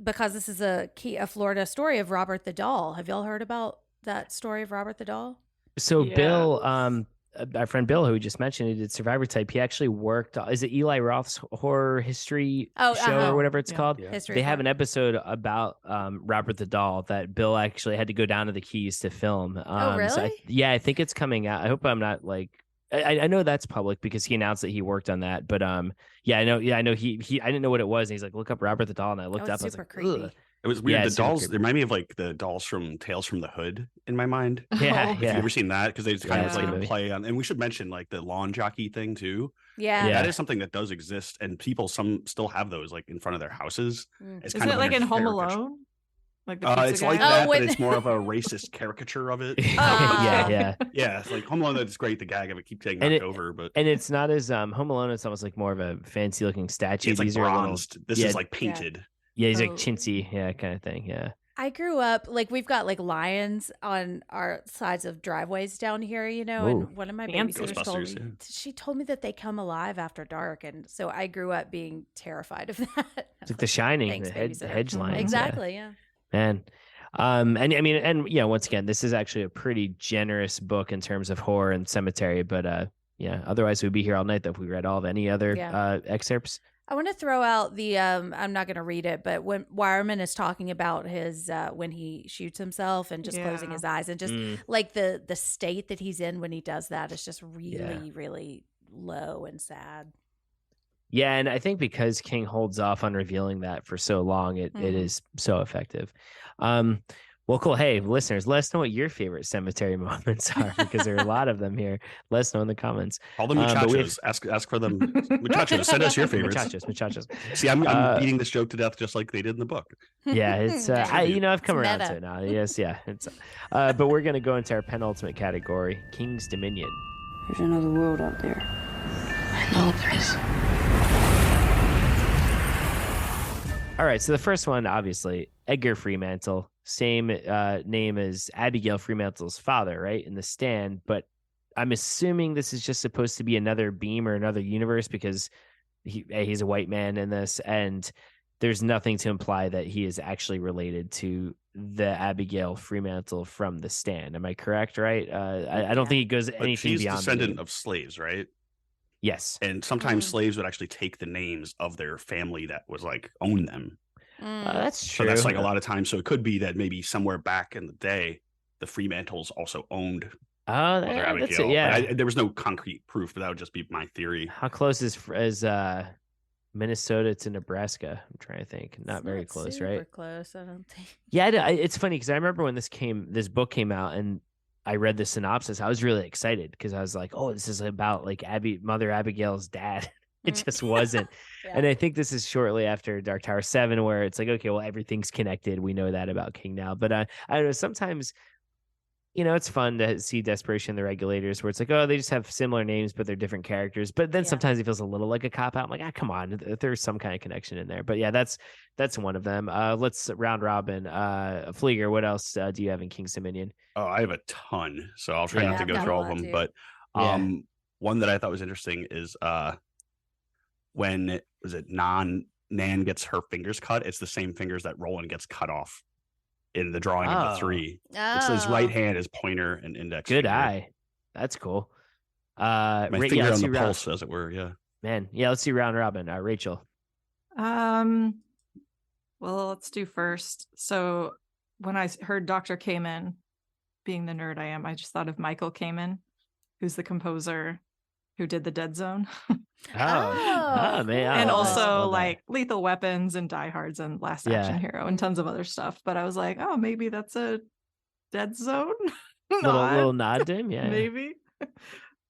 because this is a Florida story, of Robert the Doll. Have y'all heard about that story of Robert the Doll? So Bill, our friend Bill, who we just mentioned, he did Survivor Type. He actually worked. Is it Eli Roth's horror history show or whatever it's called? Yeah. They have an episode about Robert the Doll that Bill actually had to go down to the Keys to film. Really? So I think it's coming out. I hope I'm not like. I know that's public because he announced that he worked on that. But I know he I didn't know what it was. And he's like, look up Robert the Doll, and I looked up. I was like, creepy. ugh. It was weird. Yeah, The it's super dolls, creepy. they remind me of like the dolls from Tales from the Hood in my mind. Yeah, If you've ever seen that, because they kind of Yeah. like a play on, and we should mention like the lawn jockey thing too. Yeah. That is something that does exist, and people some still have those like in front of their houses. It's Isn't it like in Home Alone? Like the pizza it's guy? like that, but it's more of a racist caricature of it. Yeah. Yeah, it's like Home Alone. That's great. The gag of it keeps getting And knocked it- over, but And it's not as Home Alone. It's almost like more of a fancy looking statue. it's like These are little- bronzed. This is like painted. Yeah, he's like Oh. chintzy, kind of thing. Yeah. I grew up like we've got like lions on our sides of driveways down here, you know, Whoa. and one of my Fancy. babysitters told me Ghostbusters, she told me that they come alive after dark, and so I grew up being terrified of that. It's like The Shining, Thanks, the babysitter. hedge lions. Exactly, yeah. Man. And I mean, and yeah, once again, this is actually a pretty generous book in terms of horror and cemetery, but yeah, otherwise we'd be here all night if we read all of any other excerpts. I want to throw out the I'm not going to read it, but when Wireman is talking about his when he shoots himself and just closing his eyes and just like the state that he's in when he does that is just really really low and sad. Yeah, and I think because King holds off on revealing that for so long, it is so effective. Well, cool. Hey, listeners, let us know what your favorite cemetery moments are because there are a lot of them here. Let us know in the comments. All the muchachos. Ask for them. Muchachos. Send us your favorites. Muchachos. See, I'm beating this joke to death just like they did in the book. Yeah, it's I've come It's around meta. to it now. Yes, yeah. It's but we're gonna go into our penultimate category, King's Dominion. There's another world out there. I know there is. All right, so the first one, obviously, Edgar Fremantle, same name as Abigail Fremantle's father, right, in The Stand. But I'm assuming this is just supposed to be another beam or another universe because he's a white man in this, and there's nothing to imply that he is actually related to the Abigail Fremantle from The Stand. Am I correct? Right? I don't think he goes But anything she's beyond the descendant name. of slaves, right? Yes. And sometimes slaves would actually take the names of their family that was like own them. That's So true. that's like a lot of times. So it could be that maybe somewhere back in the day, the Fremantles also owned Oh, Mother that's Abigail. it. Yeah. But there was no concrete proof, but that would just be my theory. How close is Minnesota to Nebraska? I'm trying to think. Not very close, super right? close, I don't think. Yeah, it's funny because I remember when this book came out and I read the synopsis, I was really excited because I was like, oh, this is about like Mother Abigail's dad. It just wasn't. And I think this is shortly after Dark Tower 7 where it's like, okay, well, everything's connected. We know that about King now. But I don't know, sometimes, you know, it's fun to see Desperation of the Regulators where it's like, oh, they just have similar names, but they're different characters. But then sometimes it feels a little like a cop-out. I'm like, come on, there's some kind of connection in there. But yeah, that's one of them. Let's round robin. Pfleegor, what else do you have in King's Dominion? Oh, I have a ton, so I'll try not to go through all of them. But one that I thought was interesting is when Nan gets her fingers cut, it's the same fingers that Roland gets cut off in the drawing of the three. It's his right hand is pointer and index. Good finger. eye. That's cool. My finger on the pulse, as it were. Yeah. Man. Yeah. Let's see round robin. Rachel. Well, let's do first. So when I heard Dr. Kamen, being the nerd I am, I just thought of Michael Kamen, who's the composer who did the Dead Zone. Man. And also like Lethal Weapons and Die Hards and Last Action Hero and tons of other stuff. But I was like, oh, maybe that's a Dead Zone. little nod to him. Yeah. Maybe.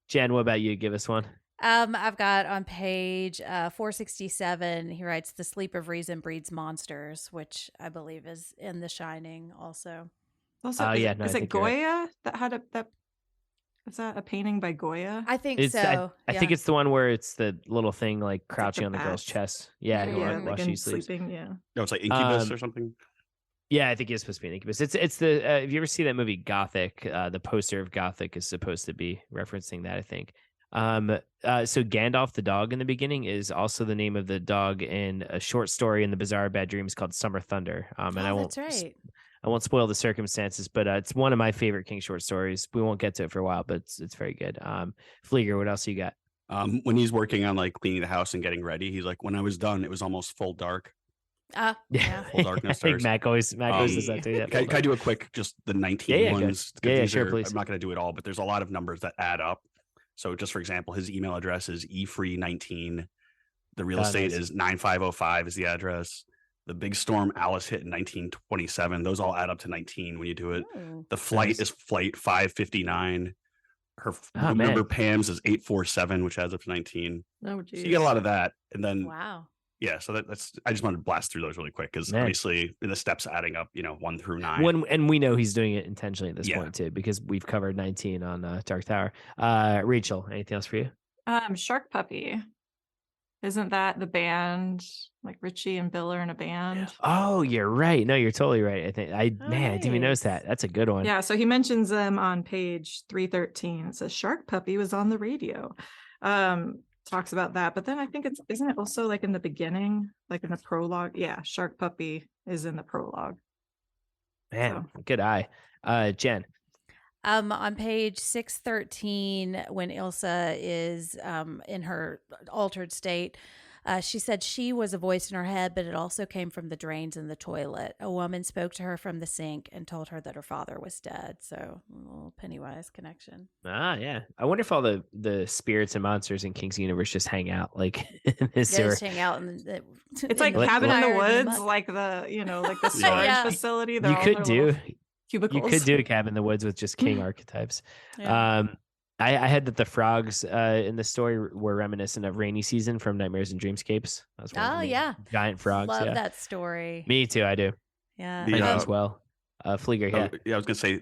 Jen, what about you? Give us one. I've got on page 467, he writes, "The sleep of reason breeds monsters," which I believe is in The Shining also. Also, is it Goya that had that? Is that a painting by Goya? I think It's, so. I think it's the one where it's the little thing like crouching on the girl's bat. chest. Yeah. like while in she sleeps. sleeping. Yeah. No, it's like Incubus or something. Yeah, I think it's supposed to be an Incubus. It's the if you ever see that movie Gothic, the poster of Gothic is supposed to be referencing that, I think. So Gandalf the dog in the beginning is also the name of the dog in a short story in the Bizarre Bad Dreams called Summer Thunder. And that's right. I won't spoil the circumstances, but it's one of my favorite King short stories. We won't get to it for a while, but it's very good. Pfleegor, what else you got? When he's working on like cleaning the house and getting ready, he's like, when I was done, it was almost full dark. Yeah. Full darkness. I think Mac always does that too. Yeah, can I do a quick, just the 19 ones? Yeah, sure, please. I'm not going to do it all, but there's a lot of numbers that add up. So just for example, his email address is efree19. The real estate is 9505 is the address. The big storm Alice hit in 1927. Those all add up to 19 when you do it. The flight is flight 559. Her number Pam's is 847, which adds up to 19. Oh, geez. So you get a lot of that. And then, wow. Yeah, so that's, I just wanted to blast through those really quick because obviously the steps adding up, 1 through 9. And we know he's doing it intentionally at this point too, because we've covered 19 on Dark Tower. Rachel, anything else for you? Shark Puppy. Isn't that the band? Like Richie and Bill are in a band. Oh, you're right. No, you're totally right. I think I didn't even notice that. That's a good one. Yeah, so he mentions them on page 313. It says Shark Puppy was on the radio. Talks about that, but then I think isn't it also like in the beginning, like in the prologue? Yeah, Shark Puppy is in the prologue. Man, good eye. Jen. On page 613, when Ilsa is in her altered state, she said she was a voice in her head, but it also came from the drains in the toilet. A woman spoke to her from the sink and told her that her father was dead. So a little Pennywise connection. Yeah. I wonder if all the spirits and monsters in King's universe just hang out like in this sewer. Just hang out it's like Cabin in the Woods, like the like the storage facility. You could do cubicles. You could do a Cabin in the Woods with just king archetypes. Yeah. I had that the frogs in the story were reminiscent of Rainy Season from Nightmares and Dreamscapes. That was giant frogs. Love that story. Me too. I do. Yeah. As well. Pfleegor. I was gonna say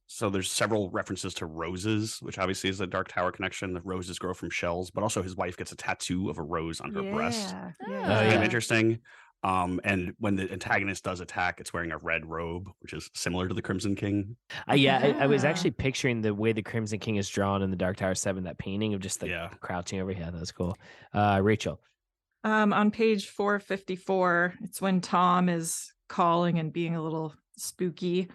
so there's several references to roses, which obviously is a Dark Tower connection. The roses grow from shells, but also his wife gets a tattoo of a rose on her breast. Kind of interesting. And when the antagonist does attack, it's wearing a red robe, which is similar to the Crimson King. I was actually picturing the way the Crimson King is drawn in the Dark Tower 7, that painting of just crouching over. Yeah, that was cool. Rachel. On page 454, it's when Tom is calling and being a little spooky.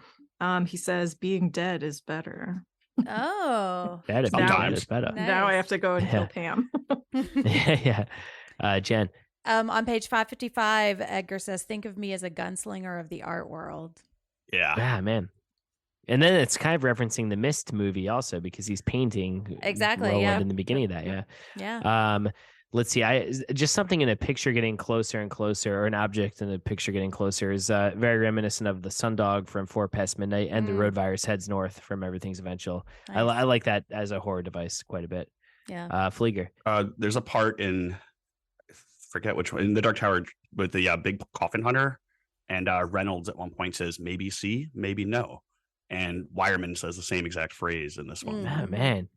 He says, being dead is better. Oh. That is better. Nice. Now I have to go and kill Pam. Jen. On page 555, Edgar says, think of me as a gunslinger of the art world. Yeah, man. And then it's kind of referencing the Mist movie also, because he's painting Roland in the beginning of that. Yeah. Let's see. Just something in a picture getting closer and closer, or an object in a picture getting closer, is very reminiscent of the Sundog from 4 Past Midnight and the Road Virus Heads North from Everything's Eventual. Nice. I like that as a horror device quite a bit. Yeah. Pfleegor. There's a part in, forget which one, in the Dark Tower with the big coffin hunter, and Reynolds at one point says maybe see, maybe no, and Wireman says the same exact phrase in this one. Oh, man,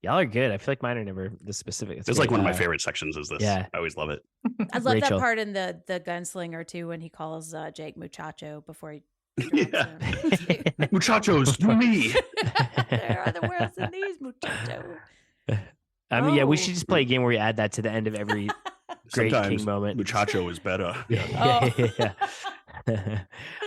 y'all are good. I feel like mine are never this specific. It's like one of my favorite sections is this. I always love it. I love that part in the gunslinger too, when he calls Jake Muchacho before he Muchachos, me. There are the worlds in these, Muchacho. We should just play a game where we add that to the end of every great Sometimes King moment. Muchacho is better.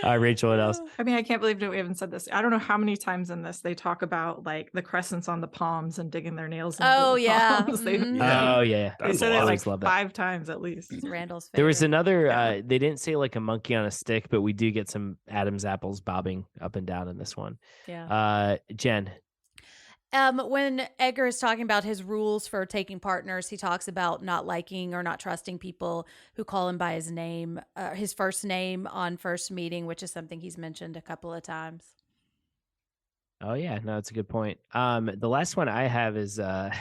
Rachel, what else? I mean, I can't believe we haven't said this. I don't know how many times in this they talk about like the crescents on the palms and digging their nails into the palms. They said it like 5 times at least. It's Randall's favorite. There was another, they didn't say like a monkey on a stick, but we do get some Adam's apples bobbing up and down in this one. Yeah. Jen. When Edgar is talking about his rules for taking partners, he talks about not liking or not trusting people who call him by his name, his first name on first meeting, which is something he's mentioned a couple of times. Oh yeah, no, it's a good point. The last one I have is, and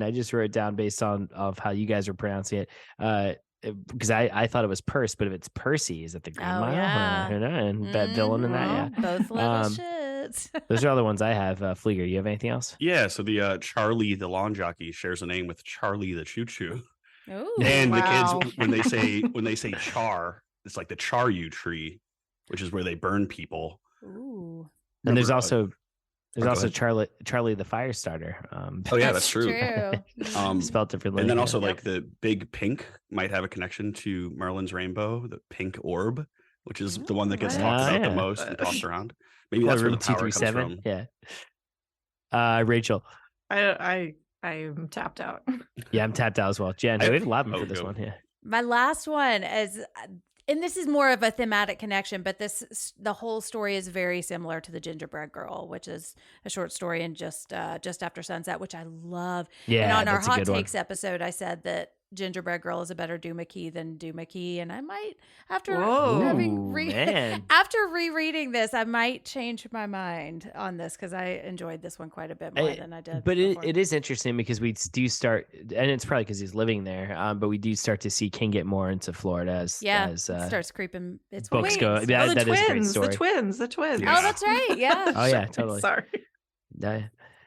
I just wrote it down based on of how you guys are pronouncing it. Because I thought it was Perse, but if it's Percy, is it the Green Mile? And that villain in that? Yeah, both little shits. Those are all the ones I have. Pfleegor, you have anything else? Yeah, so the Charlie the lawn jockey shares a name with Charlie the choo choo. Ooh, and the kids when they say char, it's like the Charu tree, which is where they burn people. Ooh. And there's also Charlie the fire starter. That's true. Spelled differently. And then also like the big pink might have a connection to Merlin's rainbow, the pink orb, which is the one that gets talked about the most and tossed around. Maybe that's where the power comes from. Yeah. Rachel. I'm tapped out. Yeah, I'm tapped out as well. Jen, we have a lot for this one. Yeah. My last one is, and this is more of a thematic connection, but the whole story is very similar to The Gingerbread Girl, which is a short story in just after sunset, which I love. Yeah, and on our that's a hot good one. takes episode, I said that Gingerbread Girl is a better Duma Key than Duma Key, and I might after after rereading this, I might change my mind on this because I enjoyed this one quite a bit more than I did. But before. it is interesting because we do start, and it's probably because he's living there. But we do start to see King get more into Florida as it starts creeping its books wings. go. Yeah, the that twins, is a great story. the twins. Oh, that's right. Yeah. Oh yeah, totally. Sorry.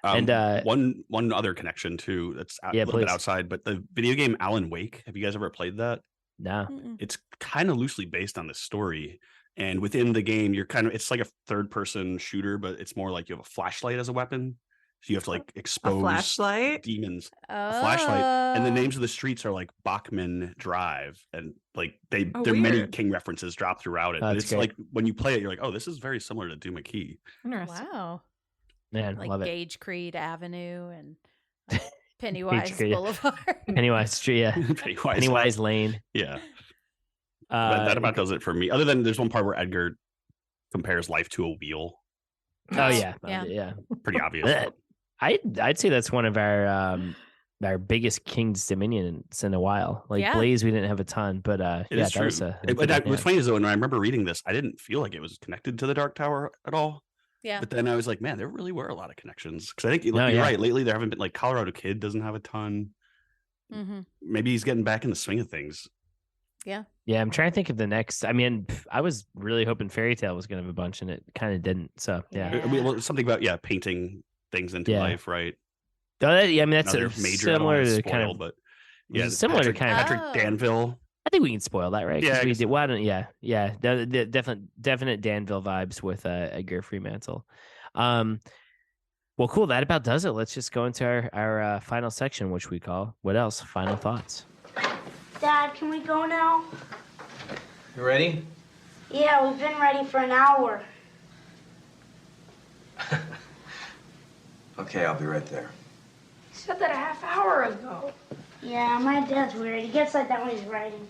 And one other connection too that's a little please. bit outside, but the video game Alan Wake. Have you guys ever played that? No. It's kind of loosely based on this story, and within the game, it's like a third-person shooter, but it's more like you have a flashlight as a weapon, so you have to like expose A flashlight? demons. Oh. A flashlight, and the names of the streets are like Bachman Drive, and like there are many weird. King references dropped throughout it. Oh, But that's it's great. like when you play it, you're like, oh, this is very similar to Duma Key. Interesting. Wow. Man, Like love it. Gage Creed Avenue and Pennywise Creed, yeah. Boulevard. Pennywise Street, yeah. Pennywise Lane. Yeah. But that about does it for me. Other than there's one part where Edgar compares life to a wheel. Oh yeah, Yeah. Pretty obvious. I'd say that's one of our biggest King's Dominions in a while. Like Yeah. Blaze, we didn't have a ton, but It is true. What's What's funny is though, when I remember reading this, I didn't feel like it was connected to the Dark Tower at all. Yeah. But then I was like, man, there really were a lot of connections. Because I think you're No, yeah. right. Lately, there haven't been like Colorado Kid doesn't have a ton. Mm-hmm. Maybe he's getting back in the swing of things. Yeah. Yeah, I'm trying to think of the next. I mean, I was really hoping Fairy Tale was going to have a bunch, and it kind of didn't. So yeah, I mean, well, something about painting things into life, right? I mean, that's Another major. I don't similar wanna to spoil, kind of, but yeah, similar to kind of Patrick Danville. I think we can spoil that, right? 'Cause Yeah, I we guess did. Why don't? Yeah. The definite Danville vibes with Edgar Fremantle. Well, cool. That about does it. Let's just go into our final section, which we call what else? Final thoughts. Dad, can we go now? You ready? Yeah, we've been ready for an hour. Okay, I'll be right there. You said that a half hour ago. Yeah, my dad's weird. He gets like that when he's writing.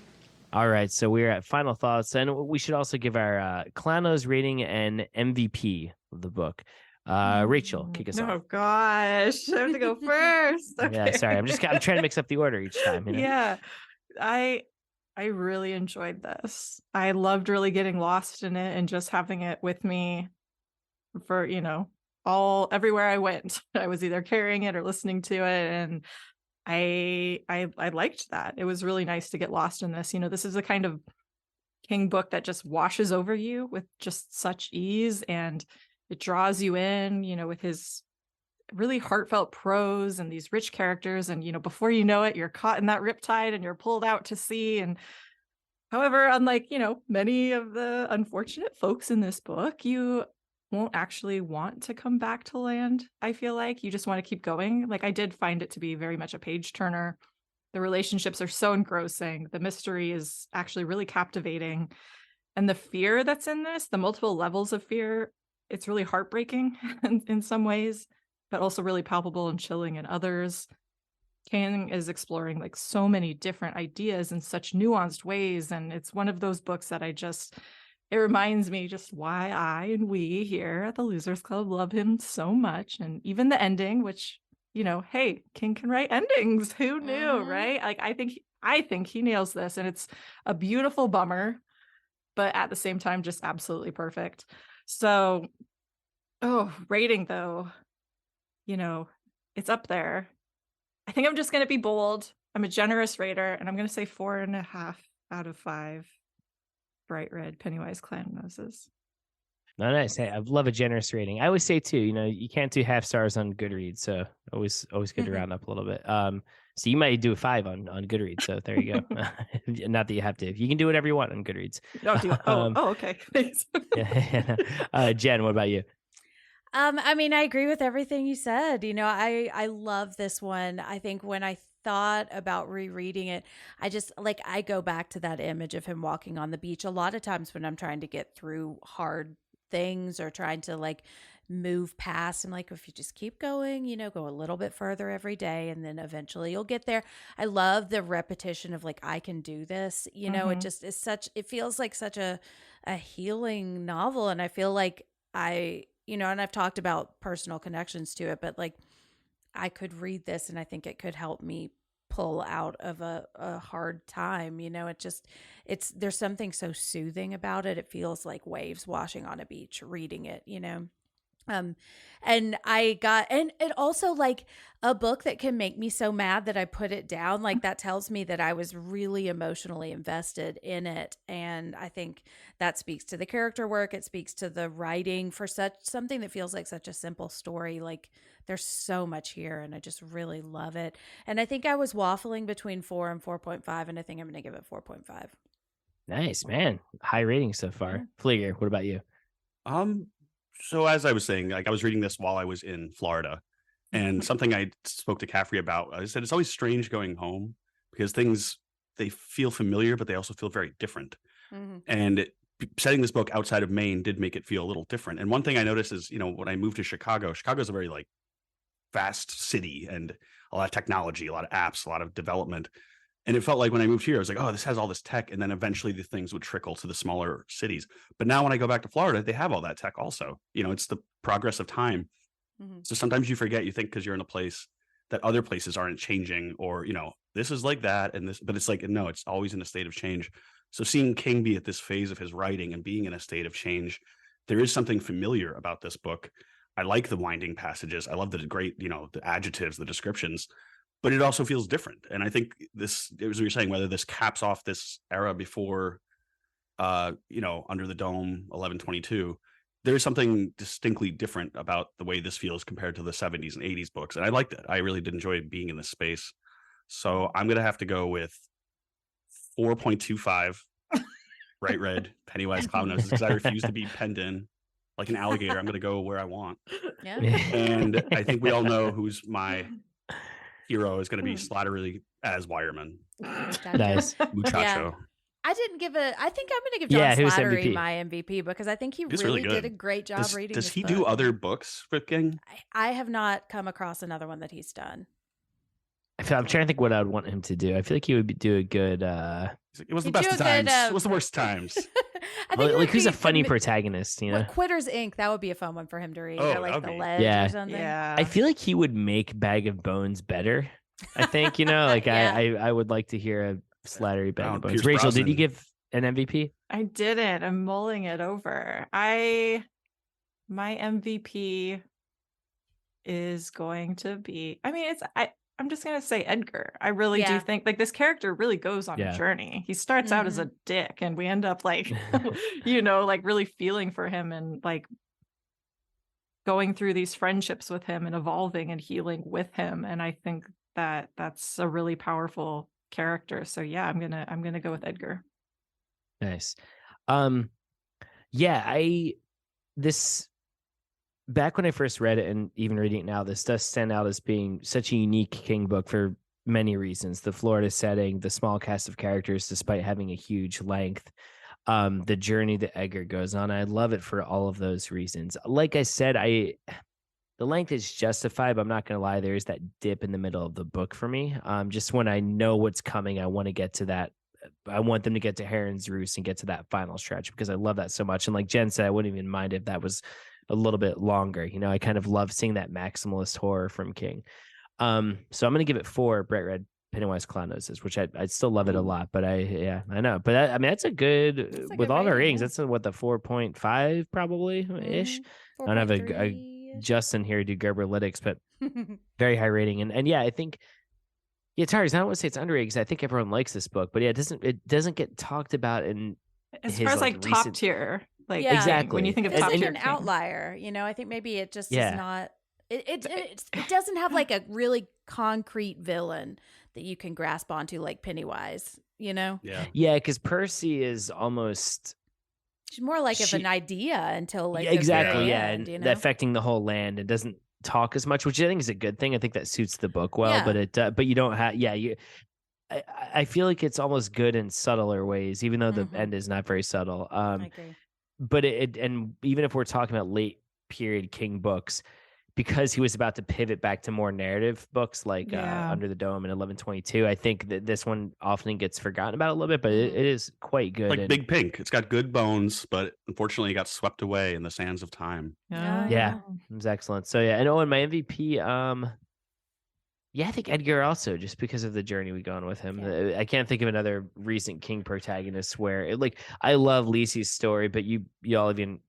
All right, so we're at final thoughts, and we should also give our Clownos rating and MVP of the book. Rachel, kick us off. Oh gosh, I have to go first. Okay. Yeah, sorry, I'm trying to mix up the order each time. You know? Yeah, I really enjoyed this. I loved really getting lost in it and just having it with me for everywhere I went. I was either carrying it or listening to it, and I liked that. It was really nice to get lost in this. This is a kind of King book that just washes over you with just such ease, and it draws you in, with his really heartfelt prose and these rich characters. And, before you know it, you're caught in that riptide and you're pulled out to sea. And however, unlike, many of the unfortunate folks in this book, you won't actually want to come back to land. I feel like you just want to keep going. Like, I did find it to be very much a page turner. The relationships are so engrossing. The mystery is actually really captivating. And the fear that's in this, the multiple levels of fear, it's really heartbreaking in some ways, but also really palpable and chilling in others. King is exploring like so many different ideas in such nuanced ways. And it's one of those books that it reminds me just why I and we here at the Losers Club love him so much. And even the ending, which, hey, King can write endings. Who knew, right? Like, I think he nails this, and it's a beautiful bummer, but at the same time, just absolutely perfect. So, rating though, it's up there. I think I'm just going to be bold. I'm a generous rater, and I'm going to say 4.5 out of 5 bright red Pennywise clown noses. No, nice. Hey, I love a generous rating. I always say too, you can't do half stars on Goodreads, so always good to round up a little bit. So you might do a 5 on Goodreads. So there you go. Not that you have to. You can do whatever you want on Goodreads. Okay. Thanks. Jen, what about you? I mean, I agree with everything you said. I love this one. I think when I thought about rereading it, I go back to that image of him walking on the beach. A lot of times when I'm trying to get through hard things or trying to move past, I'm like, if you just keep going, go a little bit further every day, and then eventually you'll get there. I love the repetition of I can do this. It just is it feels like such a healing novel. And I feel like and I've talked about personal connections to it, but I could read this and I think it could help me pull out of a hard time. There's something so soothing about it. It feels like waves washing on a beach reading it, and it also like a book that can make me so mad that I put it down. Like that tells me that I was really emotionally invested in it. And I think that speaks to the character work. It speaks to the writing for something that feels like such a simple story. Like there's so much here and I just really love it. And I think I was waffling between 4 and 4.5, and I think I'm going to give it 4.5. Nice, man. High rating so far. Pfleegor, what about you? So as I was saying, like I was reading this while I was in Florida, and something I spoke to Caffrey about, I said it's always strange going home because they feel familiar, but they also feel very different. And setting this book outside of Maine did make it feel a little different. And one thing I noticed is, when I moved to Chicago's a very like vast city and a lot of technology, a lot of apps, a lot of development. And it felt like when I moved here, I was like, oh, this has all this tech. And then eventually the things would trickle to the smaller cities. But now when I go back to Florida, they have all that tech also. It's the progress of time. So sometimes you forget, you think because you're in a place that other places aren't changing or, this is like that. And this, but it's like, no, it's always in a state of change. So seeing King be at this phase of his writing and being in a state of change, there is something familiar about this book. I like the winding passages. I love the great, the adjectives, the descriptions. But it also feels different. And I think this, it was what you're saying, whether this caps off this era before, Under the Dome, 1122, there's something distinctly different about the way this feels compared to the 70s and 80s books. And I liked it. I really did enjoy being in this space. So I'm going to have to go with 4.25 bright red Pennywise clown noses because I refuse to be penned in like an alligator. I'm going to go where I want. Yeah. And I think we all know who's my hero is going to be Slattery as Wireman. Nice. Muchacho. I think I'm going to give John Slattery my MVP because I think he really did a great job reading Does this he book. do other books for King? I have not come across another one that he's done. I'm trying to think what I would want him to do. I feel like he would do a good. It was the best of times. It was the worst times. Like who's a funny protagonist? Quitters Inc. That would be a fun one for him to read. Oh, or like that'd The be. Ledge or something. Yeah. I feel like he would make Bag of Bones better. I think I would like to hear a Slattery Bag of Bones. Pierce Rachel, Brosnan. did you give an MVP? I didn't. I'm mulling it over. My MVP is going to be, I'm just going to say Edgar. I really do think like this character really goes on a journey. He starts out as a dick and we end up like, like really feeling for him and like going through these friendships with him and evolving and healing with him. And I think that that's a really powerful character. So yeah, I'm going to go with Edgar. Nice. Back when I first read it and even reading it now, this does stand out as being such a unique King book for many reasons. The Florida setting, the small cast of characters, despite having a huge length, the journey that Edgar goes on. I love it for all of those reasons. Like I said, the length is justified, but I'm not going to lie. There is that dip in the middle of the book for me. Just when I know what's coming, I want to get to that. I want them to get to Heron's Roost and get to that final stretch because I love that so much. And like Jen said, I wouldn't even mind if that was a little bit longer. I kind of love seeing that maximalist horror from King. So I'm going to give it 4 bright red Pennywise clown noses, which I still love it a lot. But I know. But that's a good, with all the ratings, that's what, the 4.5 probably ish. I don't have a Justin here do Gerberlytics, but very high rating. And yeah, I think. Yeah, it's hard. I don't want to say it's underrated because I think everyone likes this book, but yeah, it doesn't get talked about in as far as like top tier. Like exactly when you think of it's top like tier an King. outlier. I think maybe it just is not. It doesn't have like a really concrete villain that you can grasp onto like Pennywise. Yeah, because Percy is almost. She's more like of an idea until like exactly the end, affecting the whole land. It doesn't talk as much, which I think is a good thing. I think that suits the book well, but you don't have I feel like it's almost good in subtler ways, even though the end is not very subtle. I agree. But and even if we're talking about late period King books, because he was about to pivot back to more narrative books like Under the Dome and 1122, I think that this one often gets forgotten about a little bit, but it is quite good. Like Big Pink. It's got good bones, but unfortunately it got swept away in the sands of time. Yeah, it was excellent. So yeah, and my MVP, Yeah, I think Edgar also, just because of the journey we've gone with him. Yeah. I can't think of another recent King protagonist where I love Lisi's story, but y'all even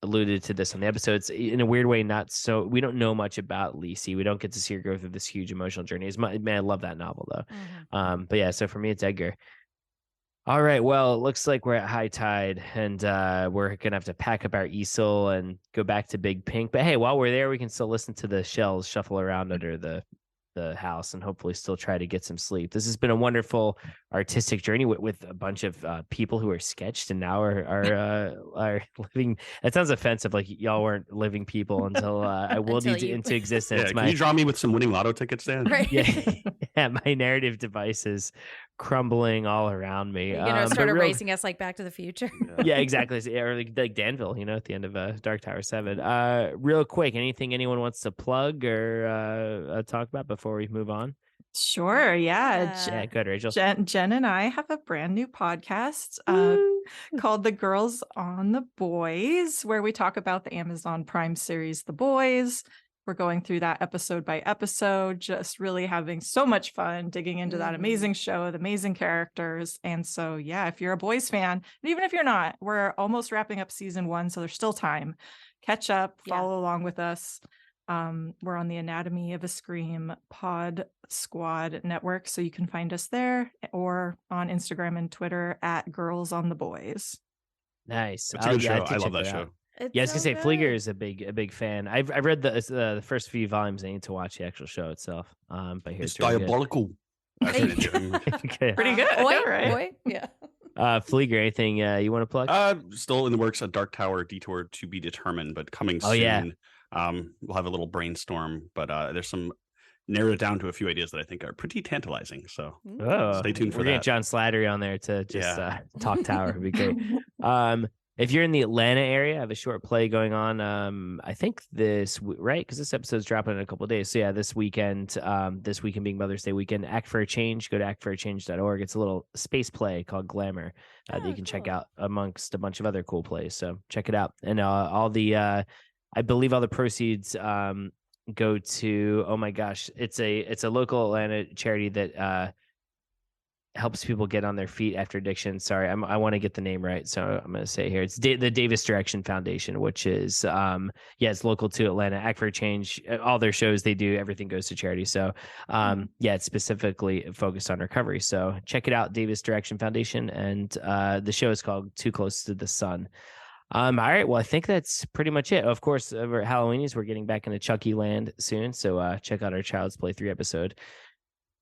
alluded to this on the episodes in a weird way. Not so, we don't know much about Lisi. We don't get to see her go through this huge emotional journey. Man, I love that novel though. Mm-hmm. But yeah, so for me, it's Edgar. All right. Well, it looks like we're at high tide, and we're gonna have to pack up our easel and go back to Big Pink. But hey, while we're there, we can still listen to the shells shuffle around under the house and hopefully still try to get some sleep. This has been a wonderful artistic journey with a bunch of people who are sketched and now are living. That sounds offensive, like y'all weren't living people until I willed you into existence. Yeah, can you draw me with some winning lotto tickets, Dan? Right. Yeah, my narrative device is crumbling all around me. You're gonna start erasing us like Back to the Future. Yeah, exactly. Or like Danville, at the end of Dark Tower 7. Real quick, anything anyone wants to plug or talk about before we move on? Sure. Yeah. Yeah, good, Rachel. Jenn and I have a brand new podcast called The Girls on the Boys, where we talk about the Amazon Prime series, The Boys. We're going through that episode by episode, just really having so much fun digging into that amazing show, the amazing characters. And so, yeah, if you're a Boys fan, and even if you're not, we're almost wrapping up season 1, so there's still time. Catch up, follow along with us. We're on the Anatomy of a Scream Pod Squad network, so you can find us there or on Instagram and Twitter at Girls on the Boys. Nice. It's a good show. I love that show. It's I was gonna say good. Pfleegor is a big fan. I've read the first few volumes. I need to watch the actual show itself. But It's diabolical. Okay. Pretty good. Boy, All right. boy, yeah. Pfleegor, anything you want to plug? Still in the works, a Dark Tower detour to be determined, but coming soon. Oh, yeah. We'll have a little brainstorm, but there's some narrowed it down to a few ideas that I think are pretty tantalizing. So stay tuned for We're that. getting John Slattery on there to just talk Tower. It'd be great. If you're in the Atlanta area, I have a short play going on. I think right? Because this episode's dropping in a couple of days. So yeah, this weekend being Mother's Day weekend, Act for a Change, go to actforachange.org. It's a little space play called Glamour that you can check out amongst a bunch of other cool plays. So check it out. And I believe all the proceeds go to, oh my gosh, it's a local Atlanta charity that helps people get on their feet after addiction. Sorry, I want to get the name right, so I'm going to say here it's the Davis Direction Foundation, which is it's local to Atlanta. Act for a Change, all their shows they do, everything goes to charity. So it's specifically focused on recovery. So check it out, Davis Direction Foundation, and the show is called Too Close to the Sun. All right, well, I think that's pretty much it. Of course, over Halloweenies, we're getting back into Chucky land soon, so check out our Child's Play 3 episode.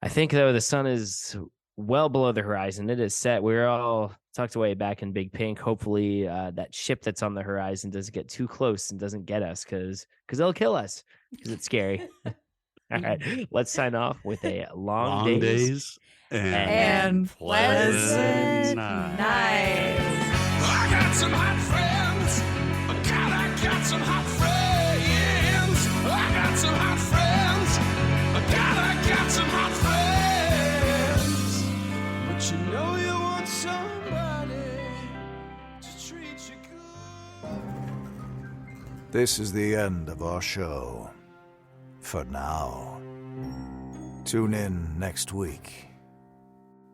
I think, though, the sun is well below the horizon. It is set. We're all tucked away back in Big Pink. Hopefully that ship that's on the horizon doesn't get too close and doesn't get us because it'll kill us because it's scary. All right, let's sign off with a long days and pleasant nights. I got some hot friends. God, I got some hot friends. I got some hot friends. God, I got some hot friends. But you know you want somebody to treat you good. This is the end of our show. For now. Tune in next week.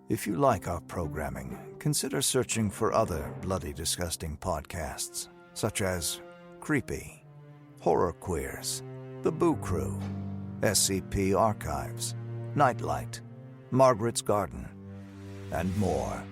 If you like our programming, consider searching for other bloody disgusting podcasts, such as Creepy, Horror Queers, The Boo Crew, SCP Archives, Nightlight, Margaret's Garden, and more.